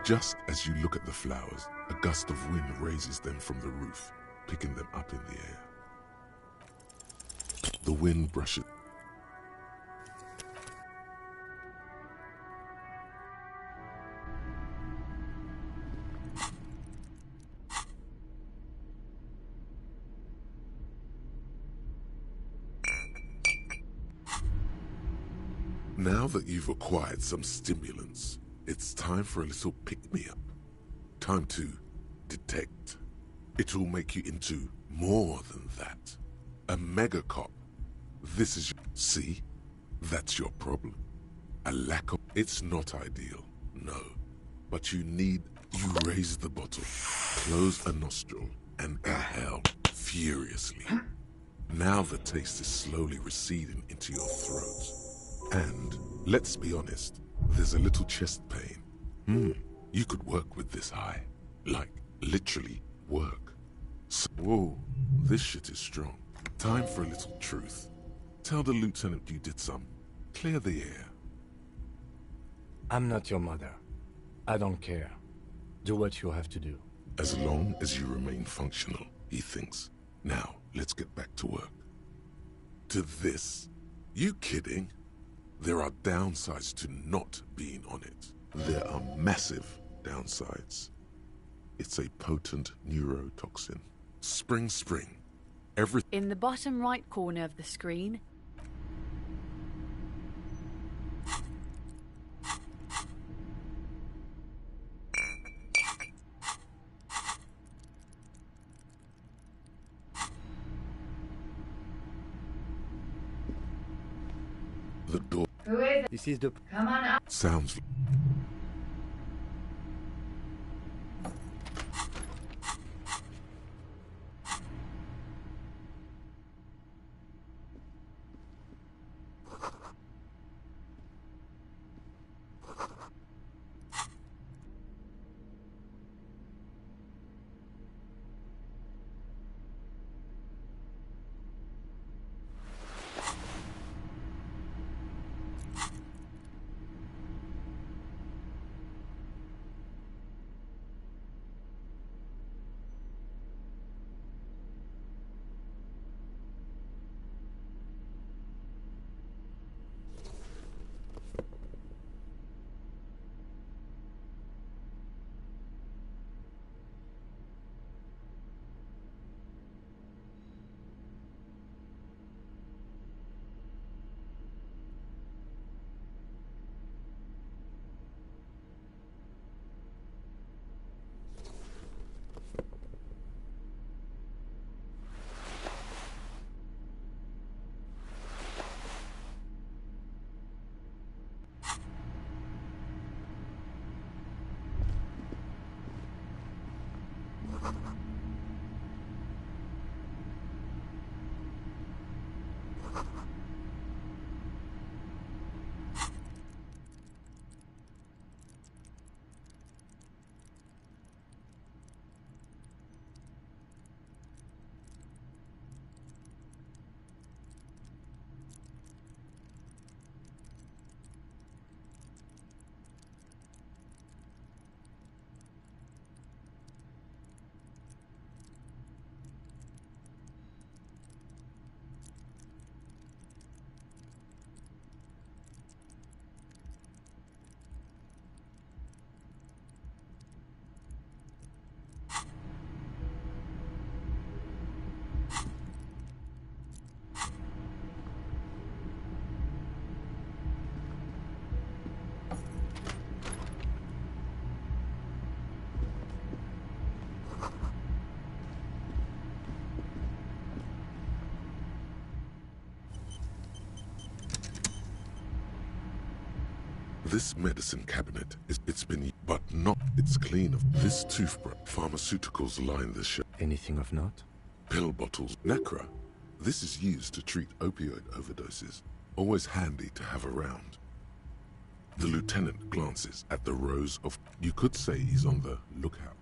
Just as you look at the flowers, a gust of wind raises them from the roof, picking them up in the air. The wind brushes. Now that you've acquired some stimulants, it's time for a little pick-me-up. Time to detect. It will make you into more than that. A mega cop. This is see? That's your problem. A lack of... It's not ideal, no. But you raise the bottle, close a nostril, and inhale furiously. Now the taste is slowly receding into your throat. And, let's be honest, there's a little chest pain. You could work with this high. Like, literally, work. So, whoa, this shit is strong. Time for a little truth. Tell the lieutenant you did some. Clear the air. I'm not your mother. I don't care. Do what you have to do. As long as you remain functional, he thinks. Now, let's get back to work. To this? You kidding? There are downsides to not being on it. There are massive downsides. It's a potent neurotoxin. Spring. In the bottom right corner of the screen, the door. Who is it? This is the... Come on up. Sounds... This medicine cabinet it's been, but not. It's clean of this toothbrush. Pharmaceuticals line the shelf. Anything of note? Pill bottles. Nacra. This is used to treat opioid overdoses. Always handy to have around. The lieutenant glances at the rows of... You could say he's on the lookout.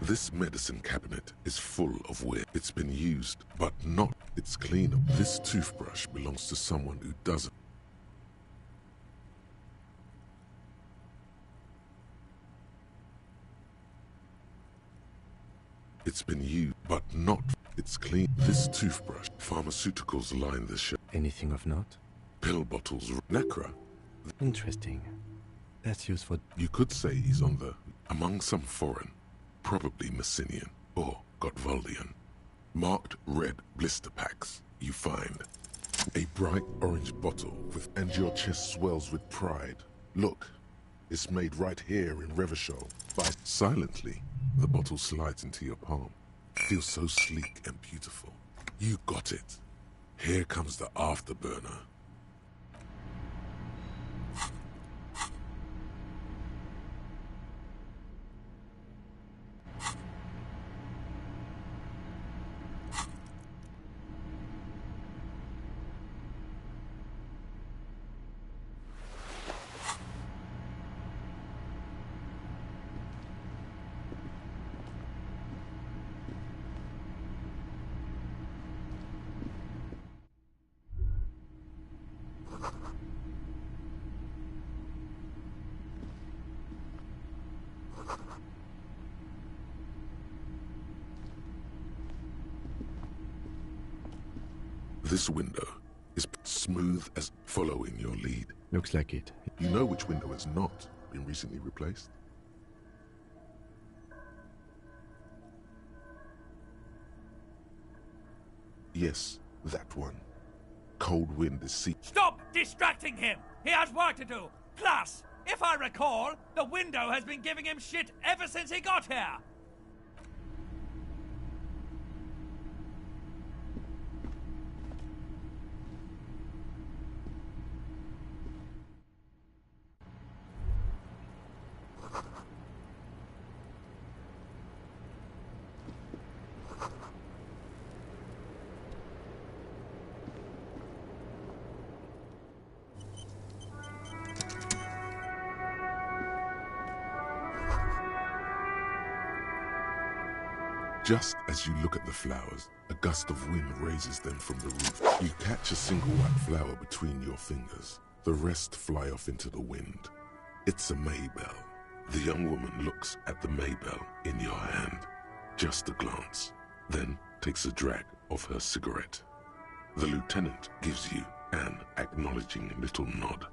This medicine cabinet is full of weird. It's been used, but not. It's clean. This toothbrush belongs to someone who doesn't. It's been used, but not. It's clean. This toothbrush. Pharmaceuticals line the shelf. Anything of note? Pill bottles. Nacra. Interesting. That's useful. You could say he's on the... Among some foreign. Probably Messinian or Gotvaldian. Marked red blister packs. You find a bright orange bottle with... And your chest swells with pride. Look. It's made right here in Revachol. But silently, the bottle slides into your palm. Feels so sleek and beautiful. You got it. Here comes the afterburner. This window is smooth as following your lead. Looks like it. You know which window has not been recently replaced? Yes, that one. Cold wind is sea. Stop distracting him! He has work to do! Plus, if I recall, the window has been giving him shit ever since he got here! Just as you look at the flowers, a gust of wind raises them from the roof. You catch a single white flower between your fingers. The rest fly off into the wind. It's a Maybell. The young woman looks at the Maybell in your hand. Just a glance, then takes a drag of her cigarette. The lieutenant gives you an acknowledging little nod.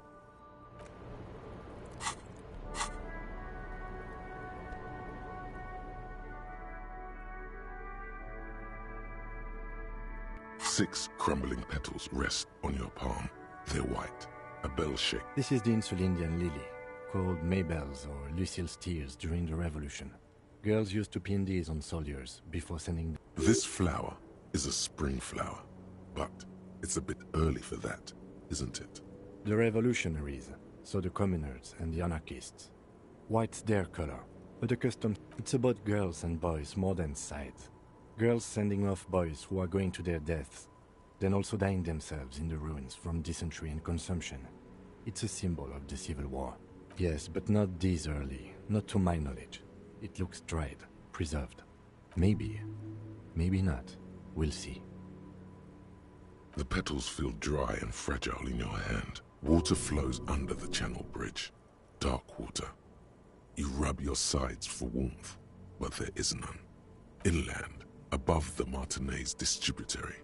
Six crumbling petals rest on your palm. They're white, a bell shape. This is the Insulindian lily, called Maybells or Lucille's tears during the Revolution. Girls used to pin these on soldiers before sending... This flower is a spring flower, but it's a bit early for that, isn't it? The revolutionaries, so the communards and the anarchists. White's their color, but a custom... It's about girls and boys more than sight. Girls sending off boys who are going to their deaths, then also dying themselves in the ruins from dysentery and consumption. It's a symbol of the Civil War. Yes, but not this early, not to my knowledge. It looks dried, preserved. Maybe, maybe not. We'll see. The petals feel dry and fragile in your hand. Water flows under the channel bridge. Dark water. You rub your sides for warmth, but there is none. Inland, above the Martinez distributary,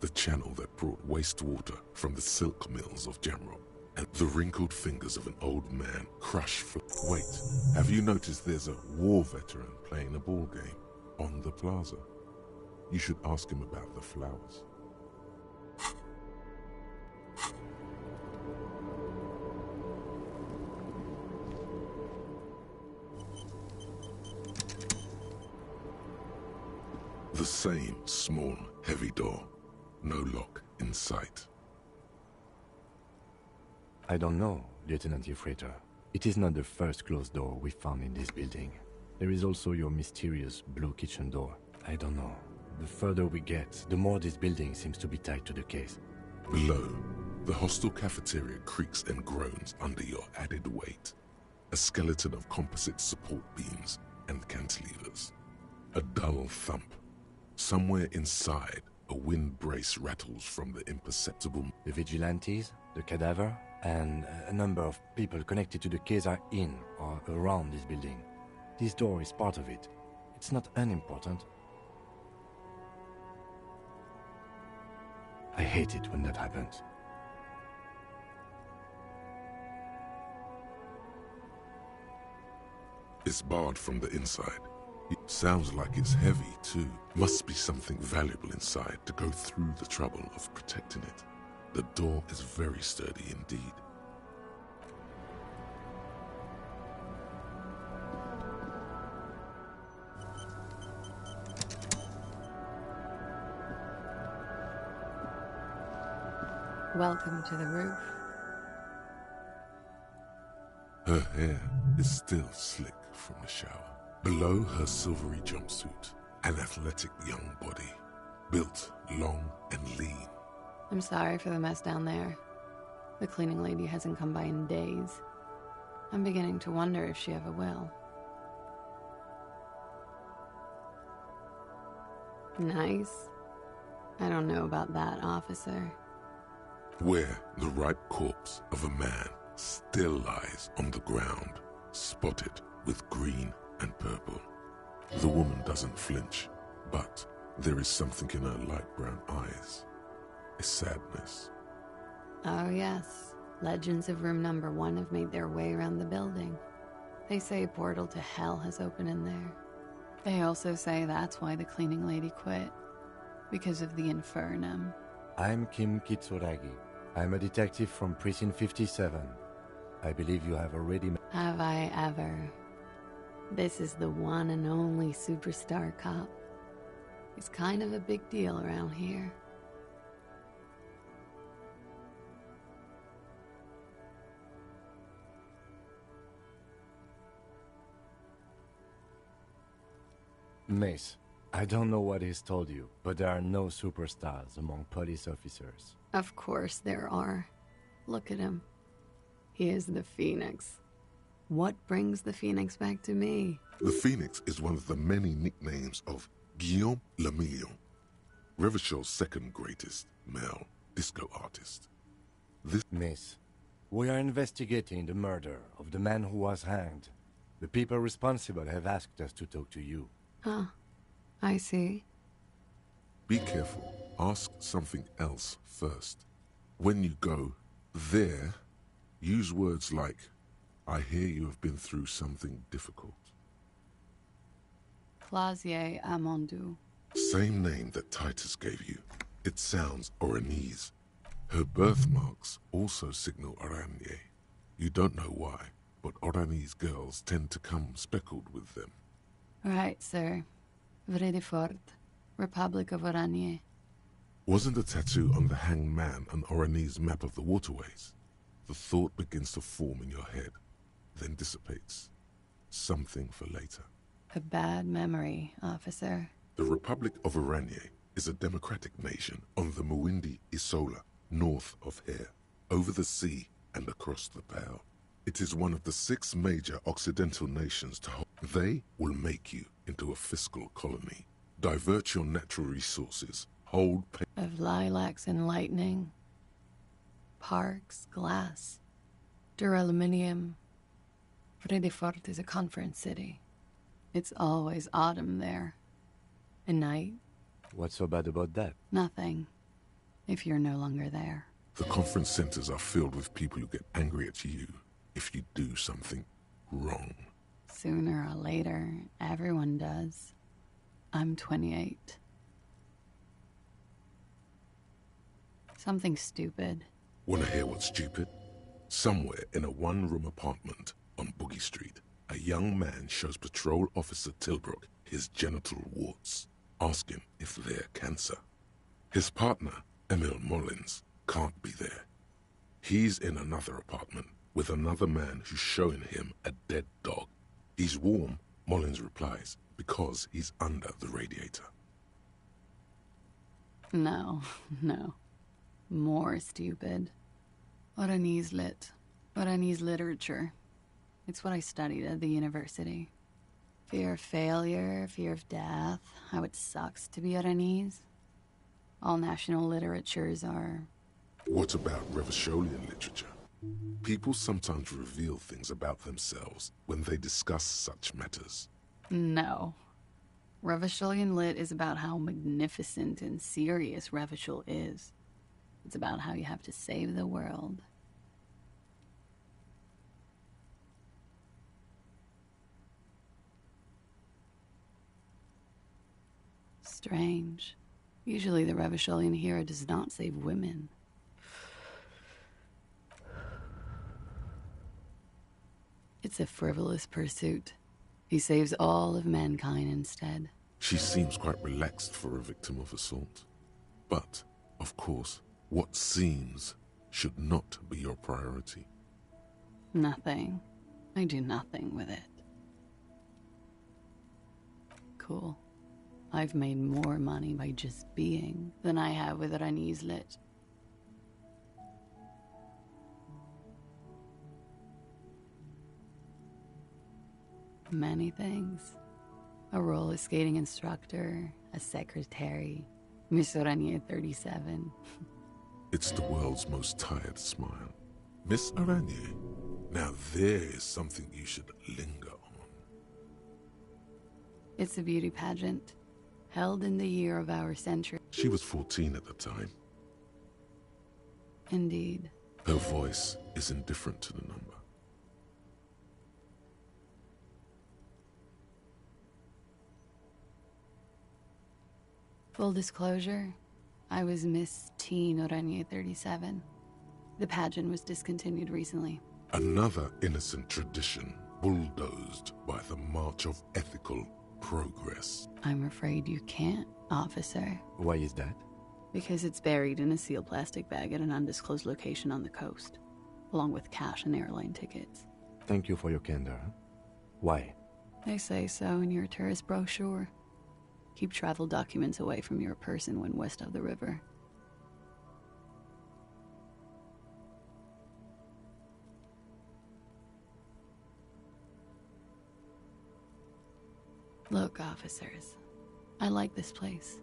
the channel that brought wastewater from the silk mills of Jamrock, and the wrinkled fingers of an old man crush. Wait, have you noticed there's a war veteran playing a ball game on the plaza? You should ask him about the flowers. The same small, heavy door. No lock in sight. I don't know, Lieutenant Euphrator. It is not the first closed door we found in this building. There is also your mysterious blue kitchen door. I don't know. The further we get, the more this building seems to be tied to the case. Below, the hostel cafeteria creaks and groans under your added weight. A skeleton of composite support beams and cantilevers. A dull thump. Somewhere inside, a wind brace rattles from the imperceptible... The vigilantes, the cadaver, and a number of people connected to the case are in or around this building. This door is part of it. It's not unimportant. I hate it when that happens. It's barred from the inside. It sounds like it's heavy, too. Must be something valuable inside to go through the trouble of protecting it. The door is very sturdy indeed. Welcome to the roof. Her hair is still slick from the shower. Below her silvery jumpsuit, an athletic young body, built long and lean. I'm sorry for the mess down there. The cleaning lady hasn't come by in days. I'm beginning to wonder if she ever will. Nice. I don't know about that, officer. Where the ripe corpse of a man still lies on the ground, spotted with green and purple. The woman doesn't flinch, but there is something in her light brown eyes. A sadness. Oh yes, legends of room number 1 have made their way around the building. They say a portal to hell has opened in there. They also say that's why the cleaning lady quit. Because of the infernum. I'm Kim Kitsuragi. I'm a detective from Precinct 57. I believe you have already met... Have I ever? This is the one and only superstar cop. He's kind of a big deal around here. Mace, I don't know what he's told you, but there are no superstars among police officers. Of course there are. Look at him. He is the Phoenix. What brings the Phoenix back to me? The Phoenix is one of the many nicknames of Guillaume Lemillion, Revachol's second greatest male disco artist. Miss, we are investigating the murder of the man who was hanged. The people responsible have asked us to talk to you. Huh. I see. Be careful. Ask something else first. When you go there, use words like, I hear you have been through something difficult. Clausier Amandu. Same name that Titus gave you. It sounds Oranese. Her birthmarks also signal Oranje. You don't know why, but Oranese girls tend to come speckled with them. Right, sir. Vredefort, Republic of Oranje. Wasn't the tattoo on the hanged man an Oranese map of the waterways? The thought begins to form in your head, then dissipates. Something for later. A bad memory, officer. The Republic of Oranje is a democratic nation on the Muindi Isola, north of here, over the sea and across the Pale. It is one of the 6 major Occidental nations to hold. They will make you into a fiscal colony, divert your natural resources, hold... Of lilacs and lightning, parks, glass, duraluminium. Vredefort is a conference city. It's always autumn there. And night. What's so bad about that? Nothing. If you're no longer there. The conference centers are filled with people who get angry at you if you do something wrong. Sooner or later, everyone does. I'm 28. Something stupid. Wanna hear what's stupid? Somewhere in a one-room apartment on Boogie Street, a young man shows Patrol Officer Tilbrook his genital warts. Ask him if they're cancer. His partner, Emil Mullins, can't be there. He's in another apartment with another man who's showing him a dead dog. He's warm, Mullins replies, because he's under the radiator. No, no. More stupid. Oranese lit. Oranese literature. It's what I studied at the university. Fear of failure, fear of death, how it sucks to be Oranese. All national literatures are... What about Revacholian literature? People sometimes reveal things about themselves when they discuss such matters. No. Revacholian lit is about how magnificent and serious Revachol is. It's about how you have to save the world. Strange. Usually the Revacholian hero does not save women. It's a frivolous pursuit. He saves all of mankind instead. She seems quite relaxed for a victim of assault. But, of course, what seems should not be your priority. Nothing. I do nothing with it. Cool. I've made more money by just being than I have with Oranese lit. Many things. A roller skating instructor, a secretary, Miss Aranya 37. It's the world's most tired smile. Miss Aranya, now there is something you should linger on. It's a beauty pageant, held in the year of our century. She was 14 at the time. Indeed. Her voice is indifferent to the number. Full disclosure, I was Miss Teen Oranje 37. The pageant was discontinued recently. Another innocent tradition bulldozed by the march of ethical progress. I'm afraid you can't, officer. Why is that? Because it's buried in a sealed plastic bag at an undisclosed location on the coast, along with cash and airline tickets. Thank you for your candor. Why? They say so in your tourist brochure. Keep travel documents away from your person when west of the river. Look, officers, I like this place,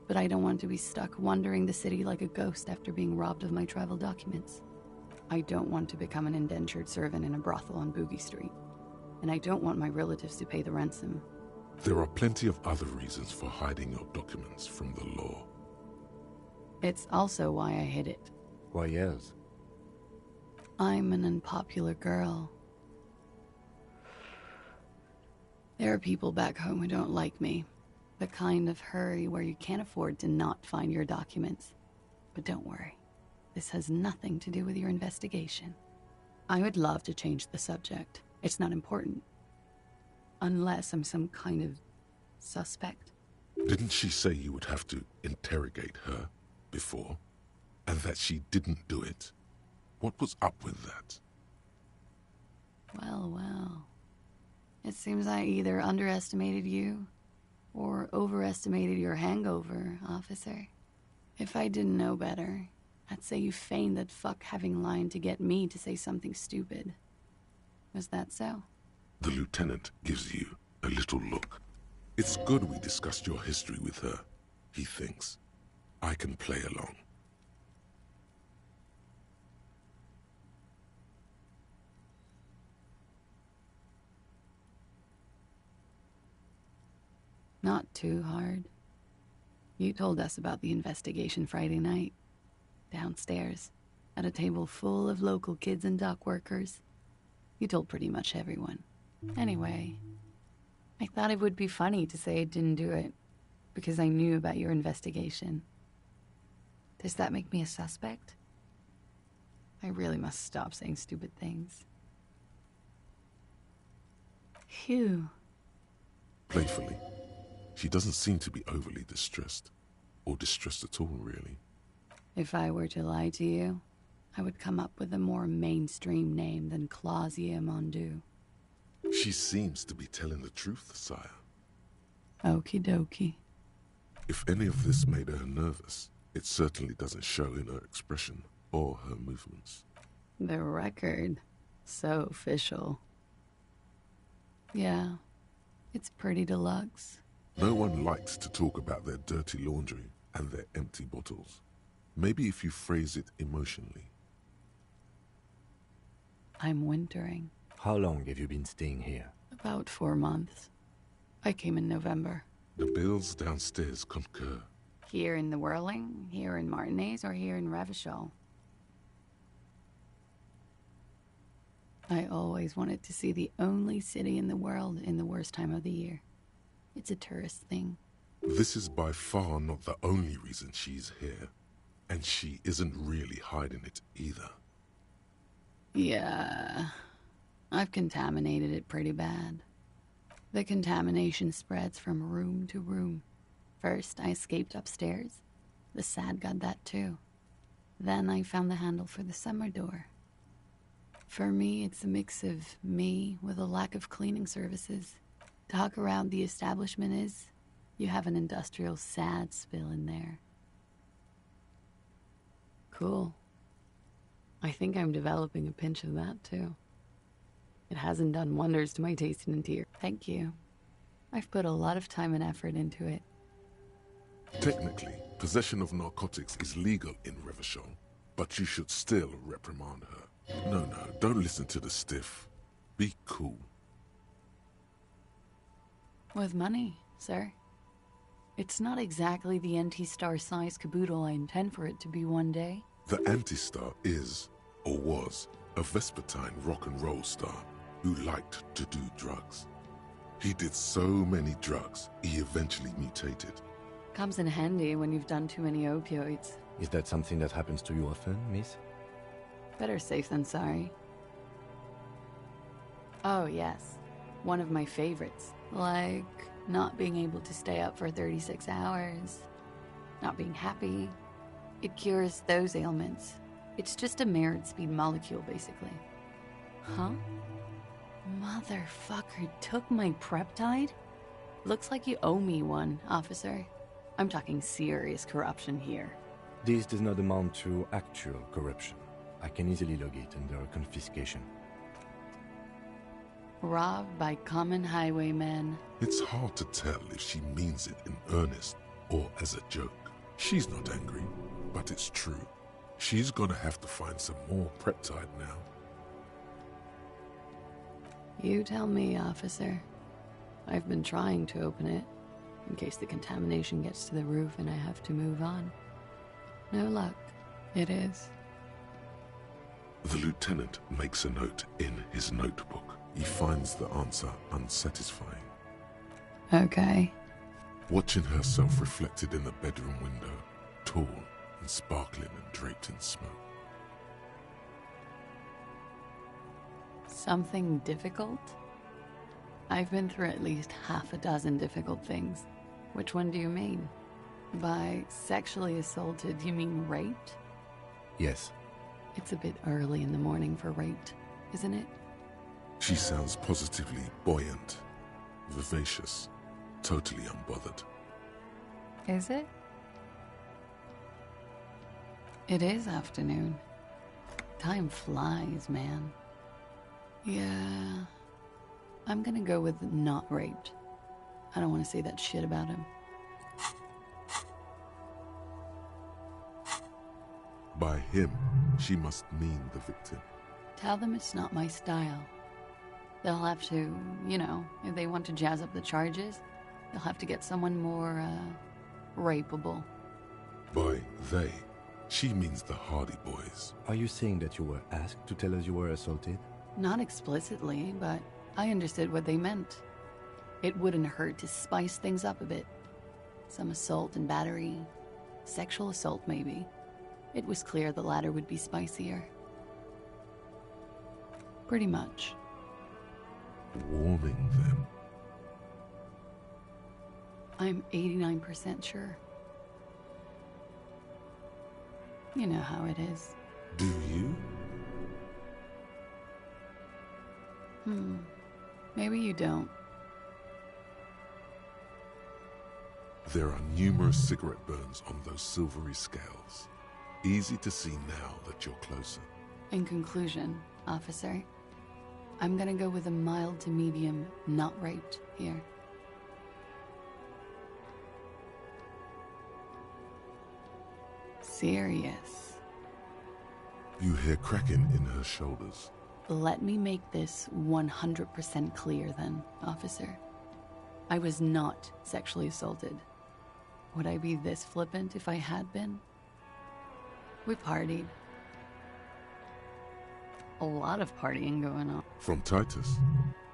but I don't want to be stuck wandering the city like a ghost after being robbed of my travel documents. I don't want to become an indentured servant in a brothel on Boogie Street, and I don't want my relatives to pay the ransom. There are plenty of other reasons for hiding your documents from the law. It's also why I hid it. Why else? I'm an unpopular girl. There are people back home who don't like me. The kind of hurry where you can't afford to not find your documents. But don't worry. This has nothing to do with your investigation. I would love to change the subject. It's not important. Unless I'm some kind of suspect. Didn't she say you would have to interrogate her before? And that she didn't do it? What was up with that? Well, well. It seems I either underestimated you or overestimated your hangover, officer. If I didn't know better, I'd say you feigned that fuck having lied to get me to say something stupid. Was that so? The lieutenant gives you a little look. It's good we discussed your history with her, he thinks. I can play along. Not too hard. You told us about the investigation Friday night. Downstairs, at a table full of local kids and dock workers. You told pretty much everyone. Anyway, I thought it would be funny to say I didn't do it, because I knew about your investigation. Does that make me a suspect? I really must stop saying stupid things. Phew. Playfully, She doesn't seem to be overly distressed. Or distressed at all, really. If I were to lie to you, I would come up with a more mainstream name than Claudia Mondu. She seems to be telling the truth, sire. Okie dokie. If any of this made her nervous, it certainly doesn't show in her expression or her movements. The record. So official. Yeah, it's pretty deluxe. No one likes to talk about their dirty laundry and their empty bottles. Maybe if you phrase it emotionally. I'm wintering. How long have you been staying here? About 4 months. I came in November. The bills downstairs concur. Here in the Whirling, here in Martinez, or here in Revachol. I always wanted to see the only city in the world in the worst time of the year. It's a tourist thing. This is by far not the only reason she's here. And she isn't really hiding it either. Yeah, I've contaminated it pretty bad. The contamination spreads from room to room. First, I escaped upstairs. The SAD got that too. Then I found the handle for the summer door. For me, it's a mix of me with a lack of cleaning services. Talk around the establishment is, you have an industrial SAD spill in there. Cool. I think I'm developing a pinch of that too. It hasn't done wonders to my taste and interior. Thank you. I've put a lot of time and effort into it. Technically, possession of narcotics is legal in Revachol, but you should still reprimand her. No, don't listen to the stiff. Be cool. With money, sir. It's not exactly the anti-star-sized caboodle I intend for it to be one day. The Anti-Star is, or was, a Vespertine rock and roll star who liked to do drugs. He did so many drugs, he eventually mutated. Comes in handy when you've done too many opioids. Is that something that happens to you often, miss? Better safe than sorry. Oh, yes. One of my favorites. Like, not being able to stay up for 36 hours. Not being happy. It cures those ailments. It's just a mirrored speed molecule, basically. Huh? Motherfucker took my Preptide? Looks like you owe me one, officer. I'm talking serious corruption here. This does not amount to actual corruption. I can easily log it under confiscation. Robbed by common highwaymen. It's hard to tell if she means it in earnest or as a joke. She's not angry, but it's true. She's gonna have to find some more Preptide now. You tell me, officer. I've been trying to open it, in case the contamination gets to the roof and I have to move on. No luck. It is. The lieutenant makes a note in his notebook. He finds the answer unsatisfying. Okay. Watching herself reflected in the bedroom window, tall and sparkling and draped in smoke. Something difficult? I've been through at least half a dozen difficult things. Which one do you mean? By sexually assaulted, you mean raped? Yes. It's a bit early in the morning for raped, isn't it? She sounds positively buoyant, vivacious, totally unbothered. Is it? It is afternoon. Time flies, man. Yeah, I'm gonna go with not raped. I don't want to say that shit about him. By him, she must mean the victim. Tell them it's not my style. They'll have to, you know, if they want to jazz up the charges, they'll have to get someone more, rapeable. By they, she means the Hardy Boys. Are you saying that you were asked to tell us you were assaulted? Not explicitly, but I understood what they meant. It wouldn't hurt to spice things up a bit. Some assault and battery. Sexual assault, maybe. It was clear the latter would be spicier. Pretty much. Warning them. I'm 89% sure. You know how it is. Do you? Maybe you don't. There are numerous cigarette burns on those silvery scales. Easy to see now that you're closer. In conclusion, officer, I'm gonna go with a mild to medium not raped here. Serious. You hear cracking in her shoulders. Let me make this 100% clear then, officer. I was not sexually assaulted. Would I be this flippant if I had been? We partied. A lot of partying going on. From Titus.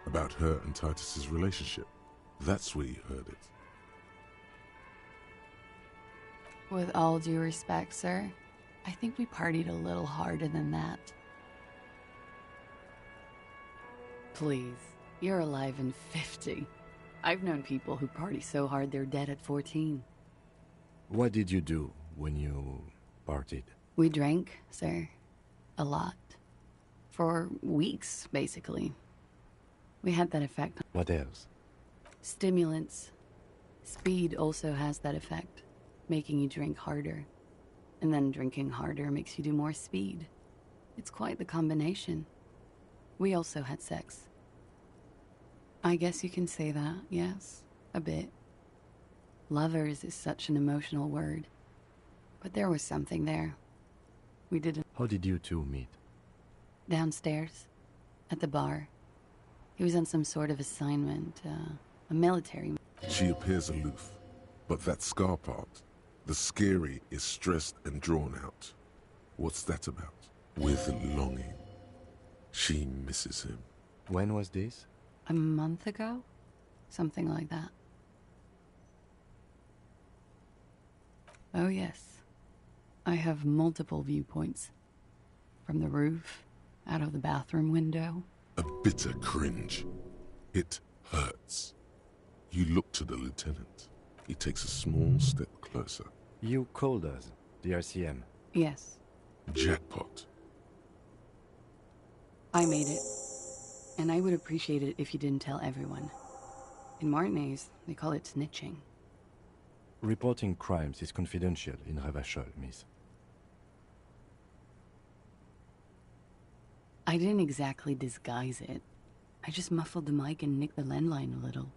About her and Titus's relationship. That's where you heard it. With all due respect, sir, I think we partied a little harder than that. Please, you're alive and 50. I've known people who party so hard they're dead at 14. What did you do when you partied? We drank, sir. A lot. For weeks, basically. We had that effect. What else? Stimulants. Speed also has that effect, making you drink harder. And then drinking harder makes you do more speed. It's quite the combination. We also had sex. I guess you can say that, yes, a bit. Lovers is such an emotional word. But there was something there. We didn't. How did you two meet? Downstairs, at the bar. He was on some sort of assignment, a military. She appears aloof, but that scar part, the scary, is stressed and drawn out. What's that about? With longing. She misses him. When was this? A month ago? Something like that. Oh yes. I have multiple viewpoints. From the roof, out of the bathroom window. A bitter cringe. It hurts. You look to the lieutenant. He takes a small step closer. You called us, the RCM. Yes. Jackpot. I made it. And I would appreciate it if you didn't tell everyone. In Martinaise, they call it snitching. Reporting crimes is confidential in Revachol, miss. I didn't exactly disguise it. I just muffled the mic and nicked the landline a little.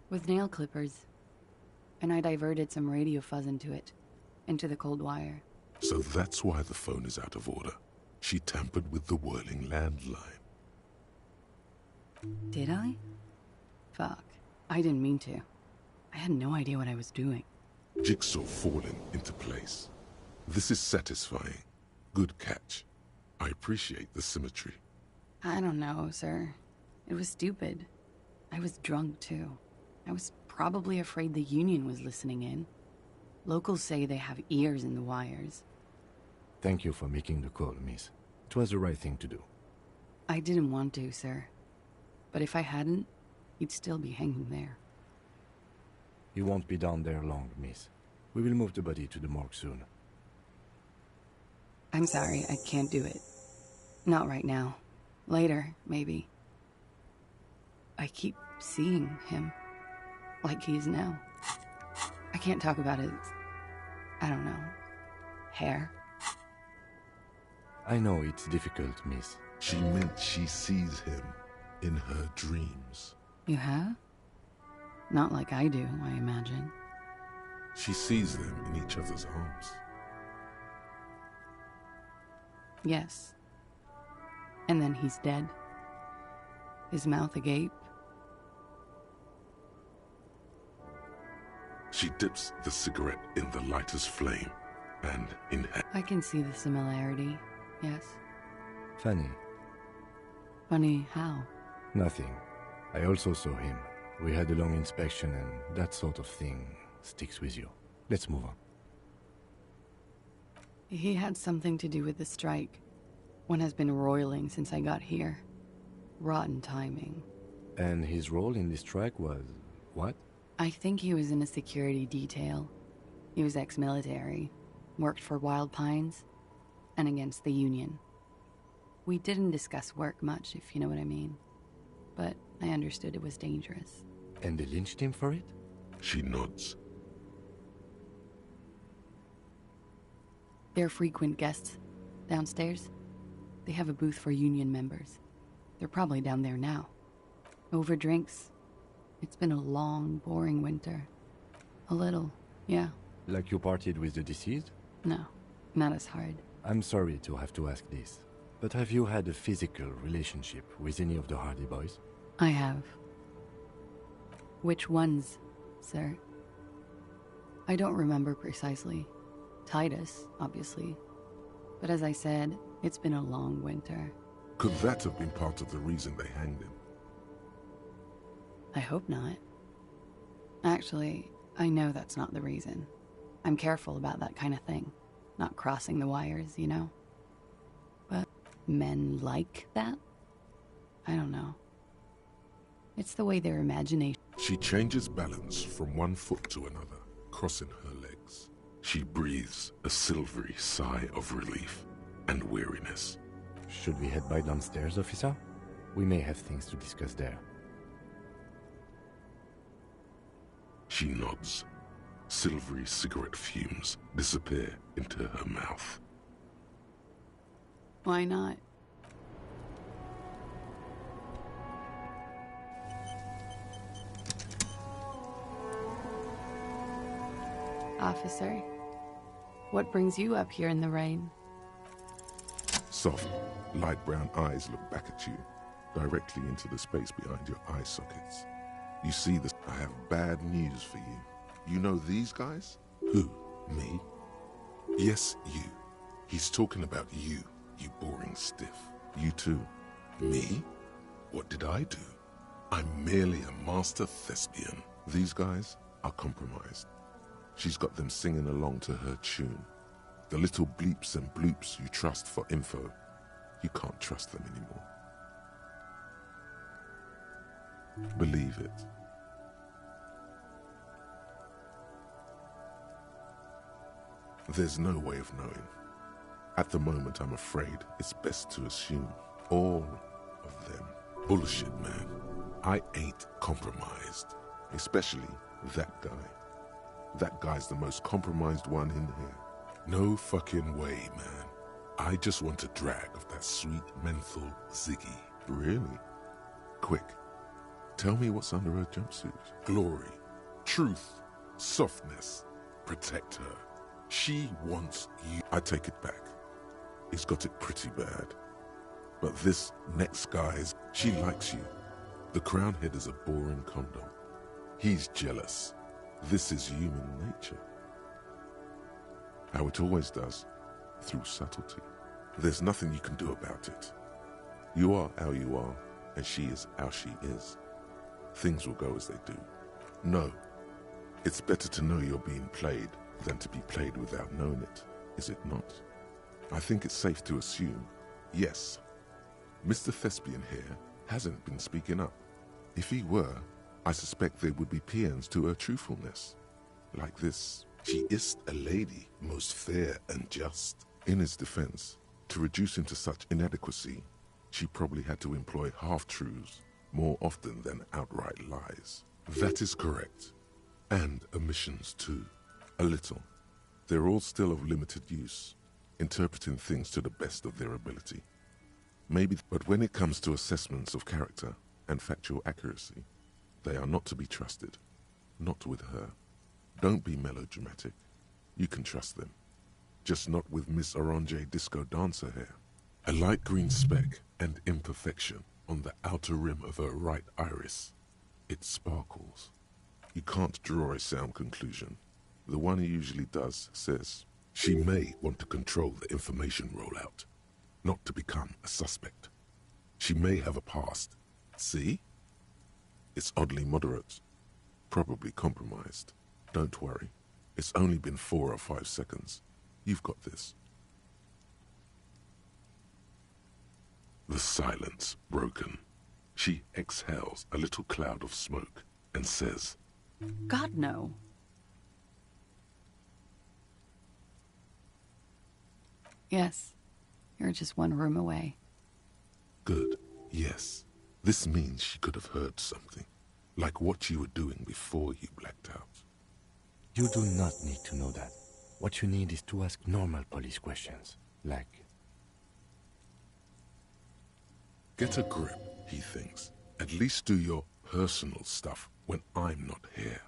With nail clippers. And I diverted some radio fuzz into it. Into the cold wire. So that's why the phone is out of order. She tampered with the whirling landline. Did I? Fuck. I didn't mean to. I had no idea what I was doing. Jigsaw falling into place. This is satisfying. Good catch. I appreciate the symmetry. I don't know, sir. It was stupid. I was drunk, too. I was probably afraid the Union was listening in. Locals say they have ears in the wires. Thank you for making the call, miss. It was the right thing to do. I didn't want to, sir. But if I hadn't, he'd still be hanging there. He won't be down there long, miss. We will move the body to the morgue soon. I'm sorry, I can't do it. Not right now. Later, maybe. I keep seeing him. Like he is now. I can't talk about his... I don't know... hair. I know it's difficult, miss. She meant she sees him in her dreams. You have? Not like I do, I imagine. She sees them in each other's arms. Yes. And then he's dead. His mouth agape. She dips the cigarette in the lighter's flame and inhales. I can see the similarity, yes. Funny. Funny how? Nothing. I also saw him. We had a long inspection and that sort of thing sticks with you. Let's move on. He had something to do with the strike. One has been roiling since I got here. Rotten timing. And his role in this strike was... what? I think he was in a security detail. He was ex-military, worked for Wild Pines, and against the Union. We didn't discuss work much, if you know what I mean. But I understood it was dangerous. And they lynched him for it? She nods. They're frequent guests downstairs. They have a booth for Union members. They're probably down there now. Over drinks. It's been a long, boring winter. A little, yeah. Like you partied with the deceased? No, not as hard. I'm sorry to have to ask this, but have you had a physical relationship with any of the Hardy Boys? I have. Which ones, sir? I don't remember precisely. Titus, obviously. But as I said, it's been a long winter. Could that have been part of the reason they hanged him? I hope not. Actually, I know that's not the reason. I'm careful about that kind of thing. Not crossing the wires, you know? But men like that? I don't know. It's the way their imagination... She changes balance from one foot to another, crossing her legs. She breathes a silvery sigh of relief and weariness. Should we head by downstairs, officer? We may have things to discuss there. She nods. Silvery cigarette fumes disappear into her mouth. Why not? Officer, what brings you up here in the rain? Soft, light brown eyes look back at you, directly into the space behind your eye sockets. You see this. I have bad news for you. You know these guys? Who? Me? Yes, you. He's talking about you, you boring stiff. You too. Me? What did I do? I'm merely a master thespian. These guys are compromised. She's got them singing along to her tune. The little bleeps and bloops you trust for info, you can't trust them anymore. Believe it. There's no way of knowing. At the moment, I'm afraid it's best to assume all of them. Bullshit, man. I ain't compromised. Especially that guy. That guy's the most compromised one in here. No fucking way, man. I just want a drag of that sweet menthol Ziggy. Really? Quick. Tell me what's under her jumpsuit. Glory. Truth. Softness. Protect her. She wants you. I take it back. He's got it pretty bad. But this next guy's... She likes you. The crown head is a boring condom. He's jealous. This is human nature. How it always does, through subtlety. There's nothing you can do about it. You are how you are, and she is how she is. Things will go as they do. No, it's better to know you're being played than to be played without knowing it, is it not? I think it's safe to assume, yes, Mr. Thespian here hasn't been speaking up. If he were, I suspect there would be paeans to her truthfulness. Like this, she is a lady, most fair and just. In his defense, to reduce him to such inadequacy, she probably had to employ half-truths more often than outright lies. That is correct. And omissions too. A little. They're all still of limited use, interpreting things to the best of their ability. Maybe, but when it comes to assessments of character and factual accuracy, they are not to be trusted. Not with her. Don't be melodramatic. You can trust them. Just not with Miss Oronje Disco Dancer here. A light green speck and imperfection on the outer rim of her right iris. It sparkles. You can't draw a sound conclusion. The one he usually does says, she may want to control the information rollout, not to become a suspect. She may have a past. See? It's oddly moderate. Probably compromised. Don't worry. It's only been 4 or 5 seconds. You've got this. The silence broken. She exhales a little cloud of smoke and says, God, no. Yes, you're just one room away. Good. Yes. This means she could have heard something. Like what you were doing before you blacked out. You do not need to know that. What you need is to ask normal police questions, like... Get a grip, he thinks. At least do your personal stuff when I'm not here.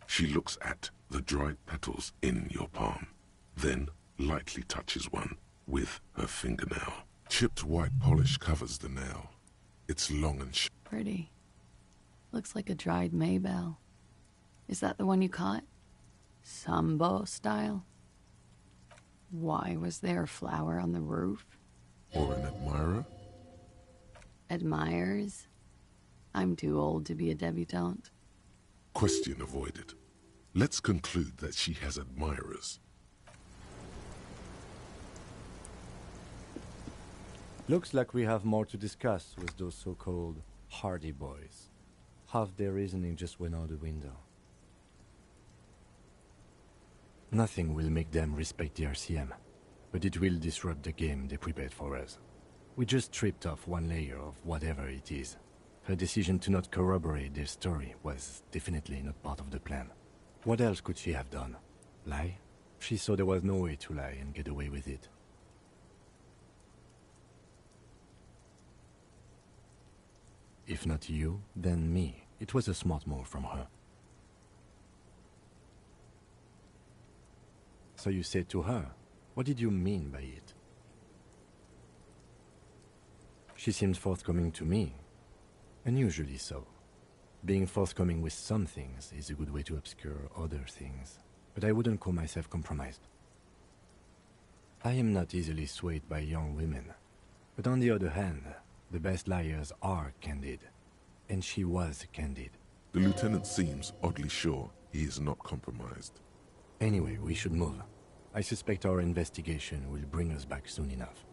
She looks at the dried petals in your palm, then lightly touches one with her fingernail. Chipped white polish covers the nail. It's long and Pretty. Looks like a dried maybell. Is that the one you caught? Sambo style? Why was there a flower on the roof? Or an admirer? Admirers? I'm too old to be a debutante. Question avoided. Let's conclude that she has admirers. Looks like we have more to discuss with those so-called Hardy Boys. Half their reasoning just went out the window. Nothing will make them respect the RCM, but it will disrupt the game they prepared for us. We just stripped off one layer of whatever it is. Her decision to not corroborate their story was definitely not part of the plan. What else could she have done? Lie? She saw there was no way to lie and get away with it. If not you, then me. It was a smart move from her. So you said to her, what did you mean by it? She seemed forthcoming to me. Unusually so. Being forthcoming with some things is a good way to obscure other things. But I wouldn't call myself compromised. I am not easily swayed by young women. But on the other hand, the best liars are candid. And she was candid. The lieutenant seems oddly sure he is not compromised. Anyway, we should move. I suspect our investigation will bring us back soon enough.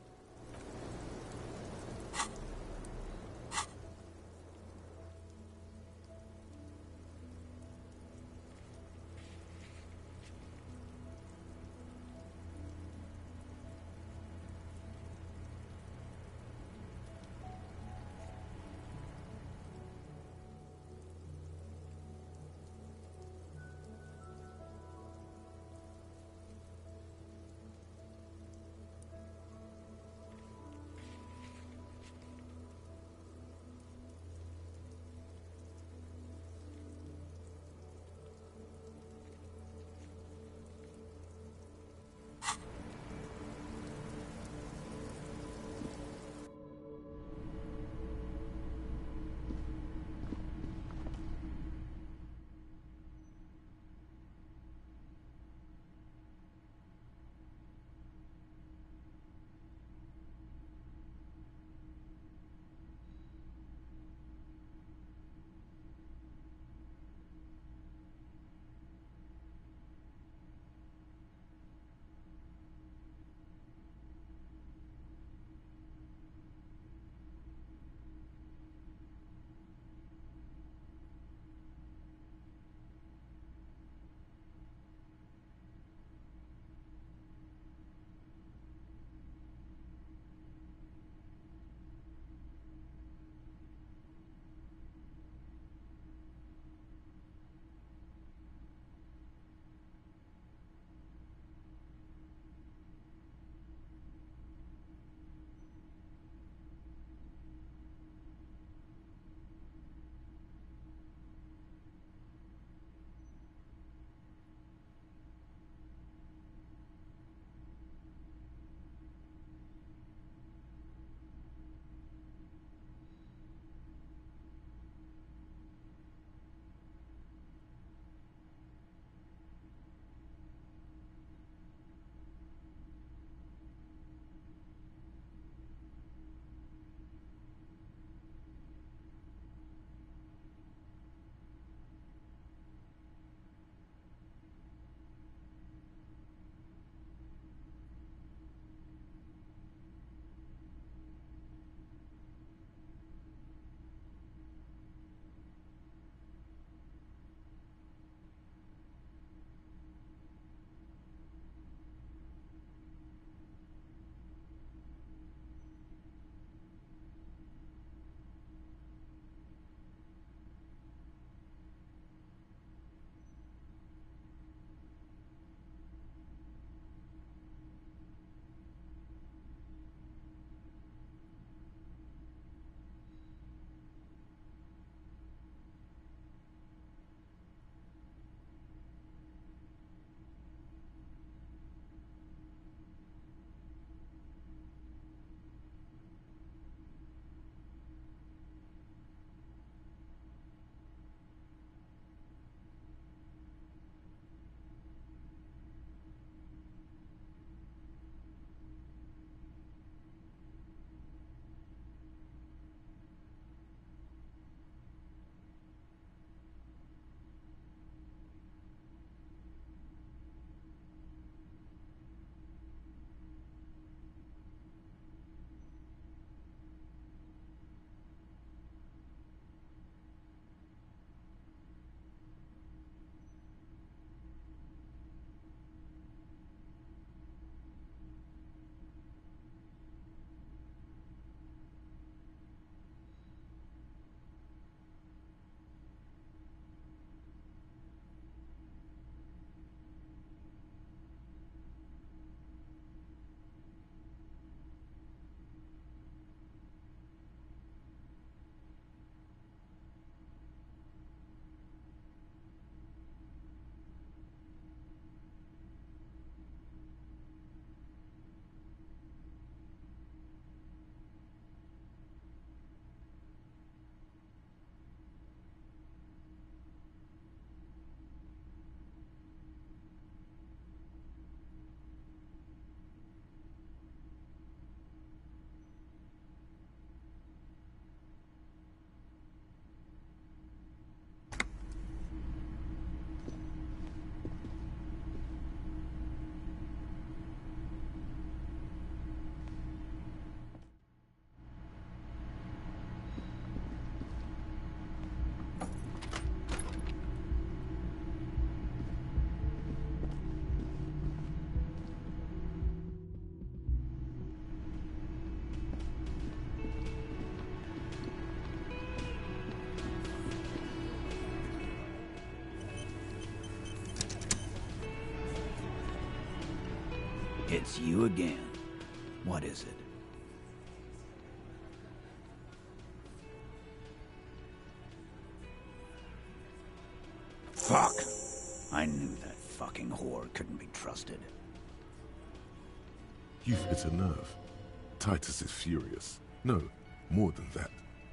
It's you again. What is it? Fuck! I knew that fucking whore couldn't be trusted. You've hit a nerve. Titus is furious. No, more than that.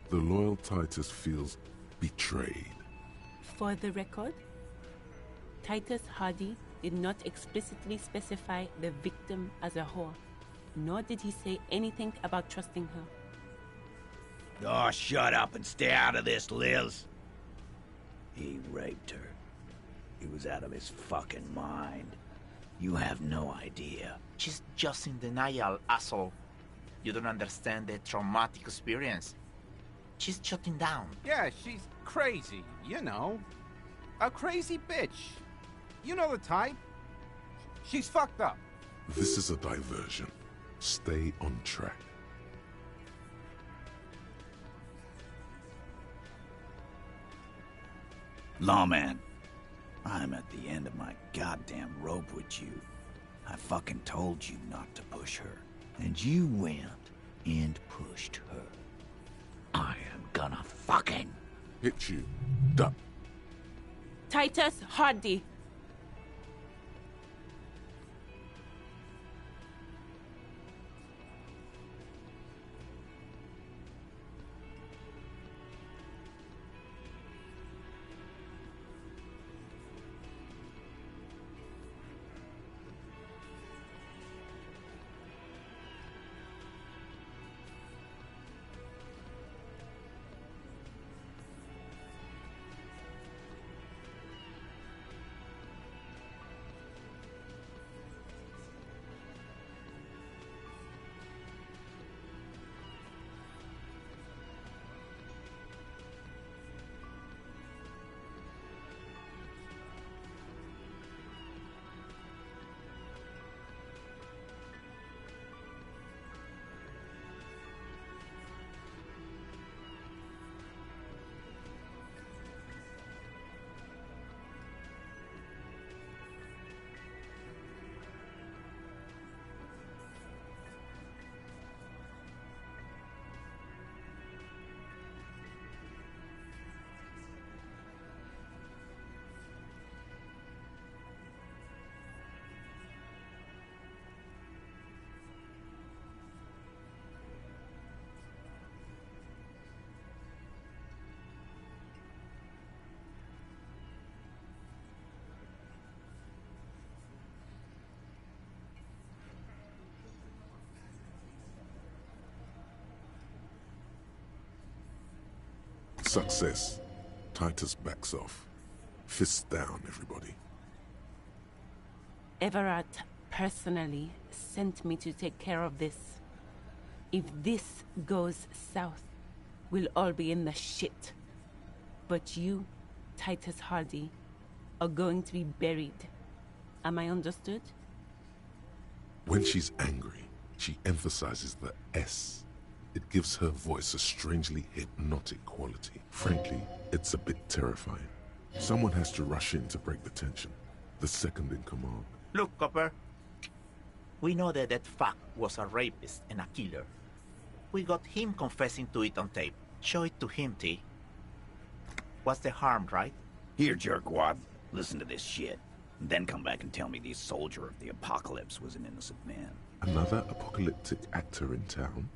The loyal Titus feels betrayed. For the record, Titus Hardy did not explicitly specify the victim as a whore, nor did he say anything about trusting her. Oh, shut up and stay out of this, Liz. He raped her. He was out of his fucking mind. You have no idea. She's just in denial, asshole. You don't understand the traumatic experience. She's shutting down. Yeah, she's crazy, you know. A crazy bitch. You know the type. She's fucked up. This is a diversion. Stay on track. Lawman, I'm at the end of my goddamn rope with you. I fucking told you not to push her. And you went and pushed her. I am gonna fucking... Hit you. Duck. Titus Hardy. Success. Titus backs off. Fists down, everybody. Everard personally sent me to take care of this. If this goes south, we'll all be in the shit. But you, Titus Hardy, are going to be buried. Am I understood? When she's angry, she emphasizes the S. It gives her voice a strangely hypnotic quality. Frankly, it's a bit terrifying. Someone has to rush in to break the tension. The second in command. Look, Copper. We know that that fuck was a rapist and a killer. We got him confessing to it on tape. Show it to him, T. What's the harm, right? Here, jerkwad. Listen to this shit. And then come back and tell me the soldier of the apocalypse was an innocent man. Another apocalyptic actor in town?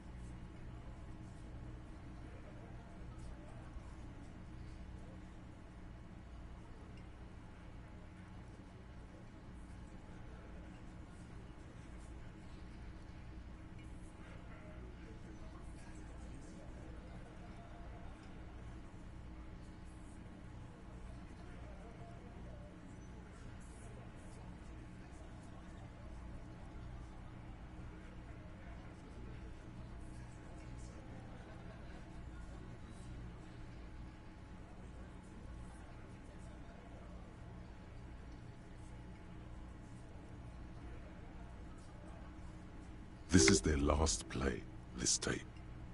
This is their last play, this tape.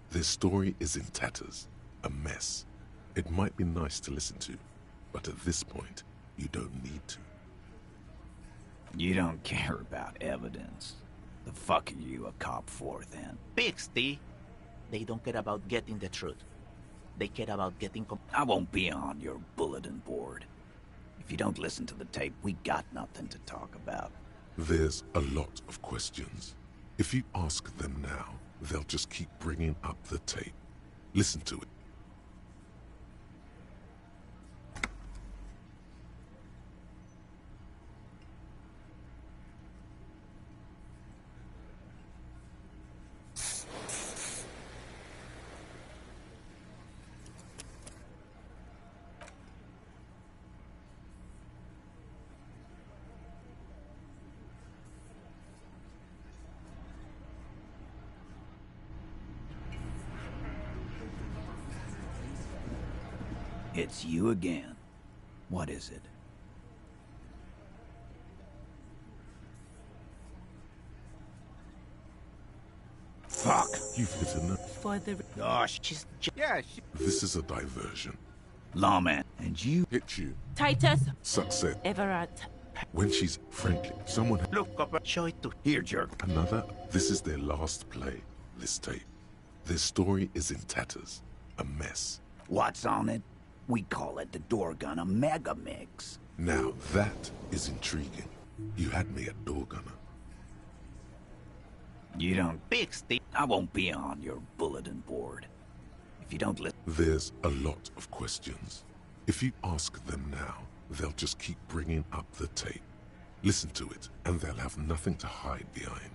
Their story is in tatters, a mess. It might be nice to listen to, but at this point, you don't need to. You don't care about evidence. The fuck are you a cop for, then? Pigs, T. They don't care about getting the truth. They care about getting... I won't be on your bulletin board. If you don't listen to the tape, we got nothing to talk about. There's a lot of questions. If you ask them now, they'll just keep bringing up the tape. Listen to it. It's you again. What is it? Fuck! You've hit enough. For the... Gosh, she's... Yeah, This is a diversion. Lawman, and you... Hit you. Titus. Success. Everett. When she's friendly, someone... Look, Copper, show it to... Here, jerk. Another... This is their last play. This tape. Their story is in tatters. A mess. What's on it? We call it the door gun a mega mix. Now that is intriguing. You had me at door gunner. You don't... Pigs, T. I won't be on your bulletin board. If you don't listen... There's a lot of questions. If you ask them now, they'll just keep bringing up the tape. Listen to it, and they'll have nothing to hide behind.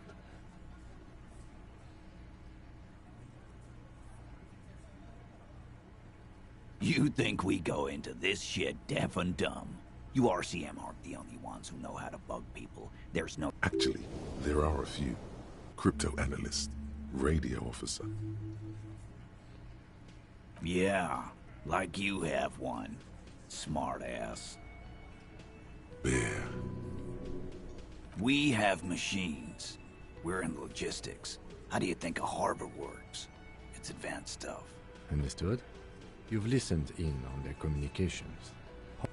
You think we go into this shit deaf and dumb? You RCM aren't the only ones who know how to bug people. There's no... Actually, there are a few. Crypto analyst, radio officer. Yeah, like you have one. Smart ass. Bear. We have machines. We're in logistics. How do you think a harbor works? It's advanced stuff. Understood? You've listened in on their communications.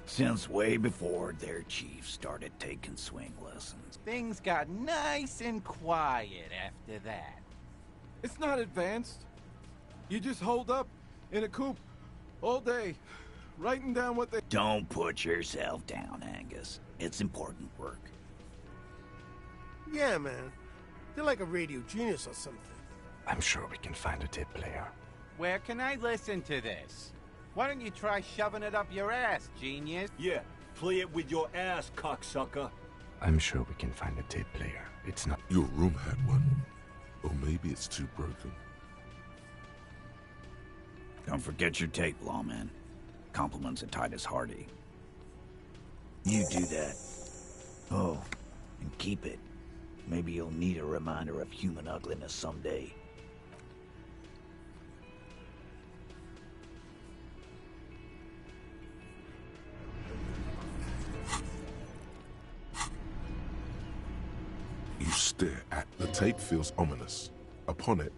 Since way before their chief started taking swing lessons. Things got nice and quiet after that. It's not advanced. You just hold up in a coop all day, writing down what they... Don't put yourself down, Angus. It's important work. Yeah, man. They're like a radio genius or something. I'm sure we can find a tape player. Where can I listen to this? Why don't you try shoving it up your ass, genius? Yeah, play it with your ass, cocksucker. I'm sure we can find a tape player. It's not... Your room had one. Or maybe it's too broken. Don't forget your tape, lawman. Compliments of Titus Hardy. You do that. Oh, and keep it. Maybe you'll need a reminder of human ugliness someday. You stare at the tape feels ominous. Upon it,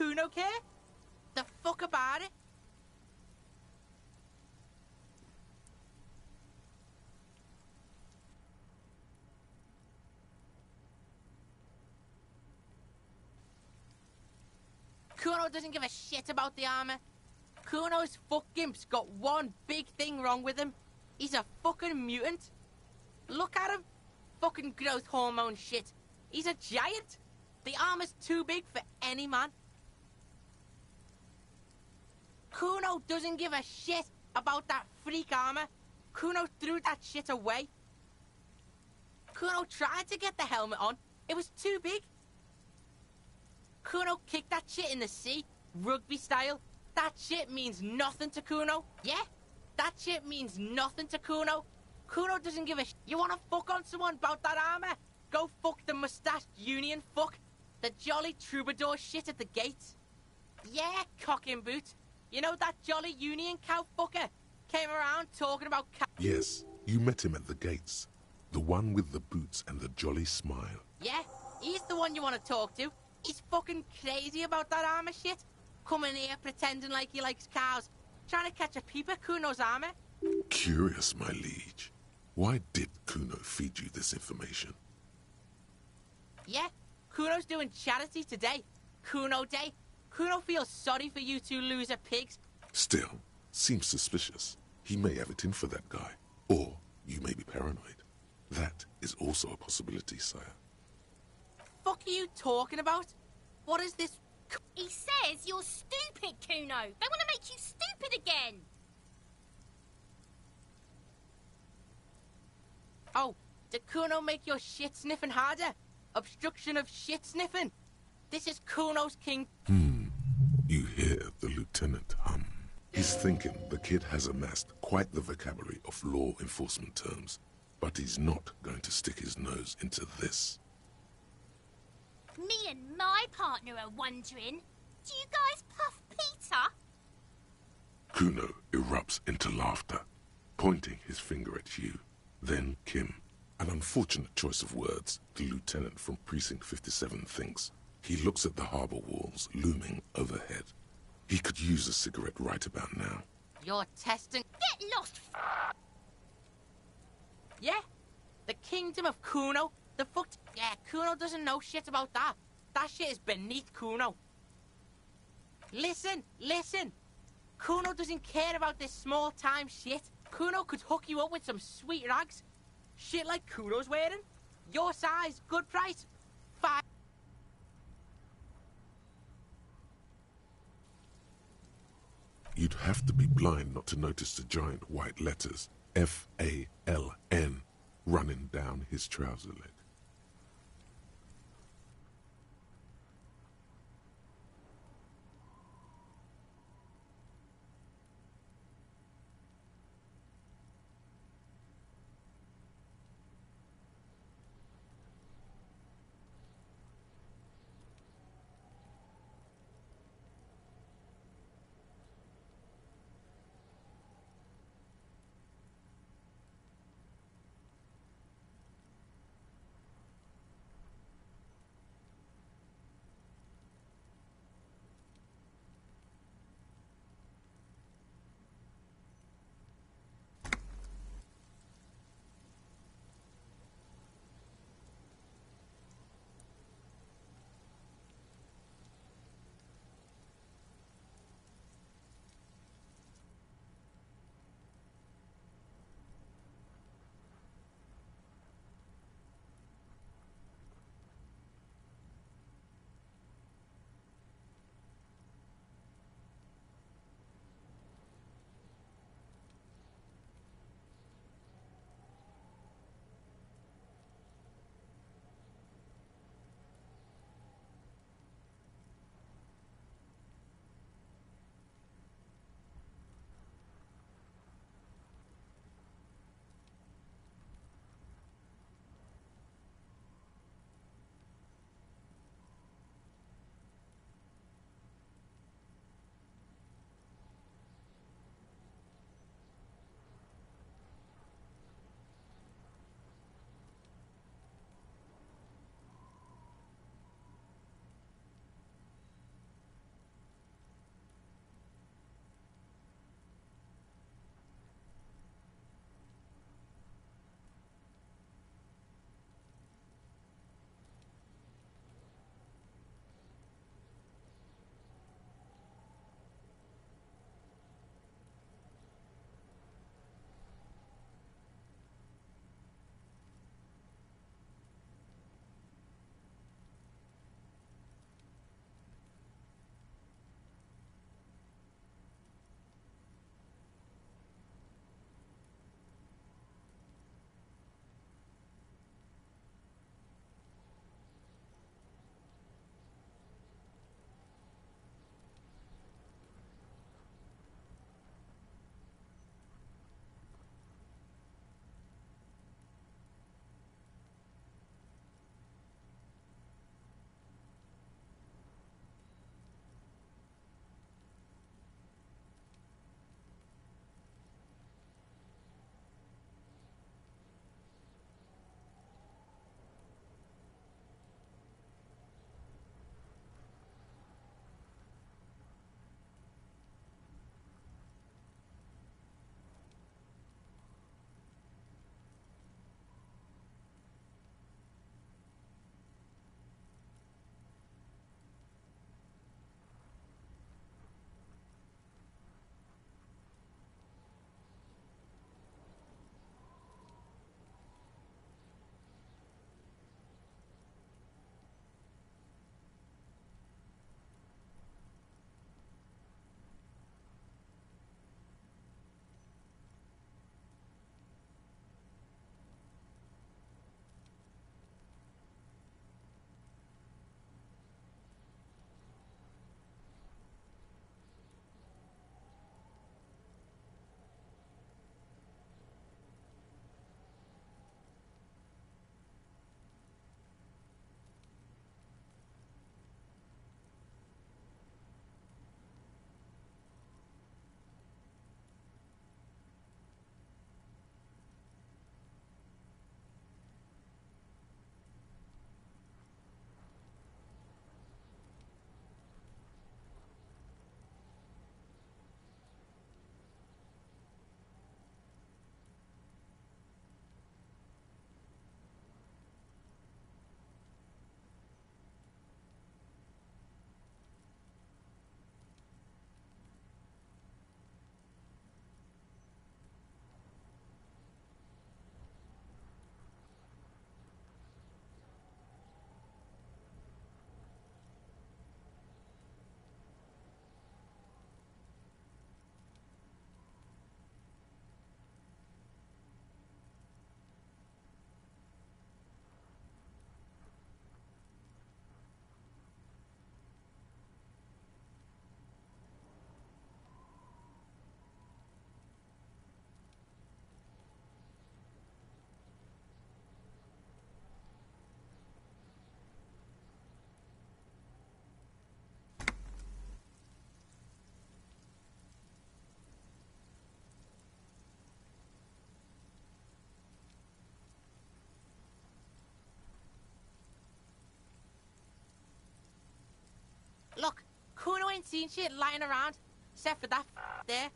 Kuno care? The fuck about it? Kuno doesn't give a shit about the armor. Kuno's fuck gimp's got one big thing wrong with him. He's a fucking mutant. Look at him. Fucking growth hormone shit. He's a giant. The armor's too big for any man. Kuno doesn't give a shit about that freak armor. Kuno threw that shit away. Kuno tried to get the helmet on. It was too big. Kuno kicked that shit in the sea, rugby style. That shit means nothing to Kuno. Yeah? That shit means nothing to Kuno. Kuno doesn't give a sh. You wanna fuck on someone about that armor? Go fuck the mustached union fuck. The jolly troubadour shit at the gates. Yeah, cock and boot. You know that jolly union cow fucker? Came around talking about Yes, you met him at the gates. The one with the boots and the jolly smile. Yeah, he's the one you want to talk to. He's fucking crazy about that armor shit. Coming here pretending like he likes cows. Trying to catch a peep at Kuno's armor. Curious, my liege. Why did Kuno feed you this information? Yeah, Kuno's doing charity today. Kuno Day. Kuno feels sorry for you two loser pigs. Still, seems suspicious. He may have it in for that guy. Or you may be paranoid. That is also a possibility, sire. Fuck are you talking about? What is this? He says you're stupid, Kuno. They want to make you stupid again. Oh, did Kuno make your shit sniffing harder? Obstruction of shit sniffing? This is Kuno's king. You hear the lieutenant hum. He's thinking the kid has amassed quite the vocabulary of law enforcement terms, but he's not going to stick his nose into this. Me and my partner are wondering, do you guys puff Peter? Kuno erupts into laughter, pointing his finger at you, then Kim. An unfortunate choice of words, the lieutenant from Precinct 57 thinks. He looks at the harbor walls looming overhead. He could use a cigarette right about now. You're testing. Get lost. Yeah, the kingdom of Kuno. The fuck. Yeah, Kuno doesn't know shit about that. That shit is beneath Kuno. Listen, listen. Kuno doesn't care about this small-time shit. Kuno could hook you up with some sweet rags. Shit like Kuno's wearing. Your size, good price. 5. You'd have to be blind not to notice the giant white letters, F-A-L-N, running down his trouser leg. Look, Kuno ain't seen shit lying around, except for that there.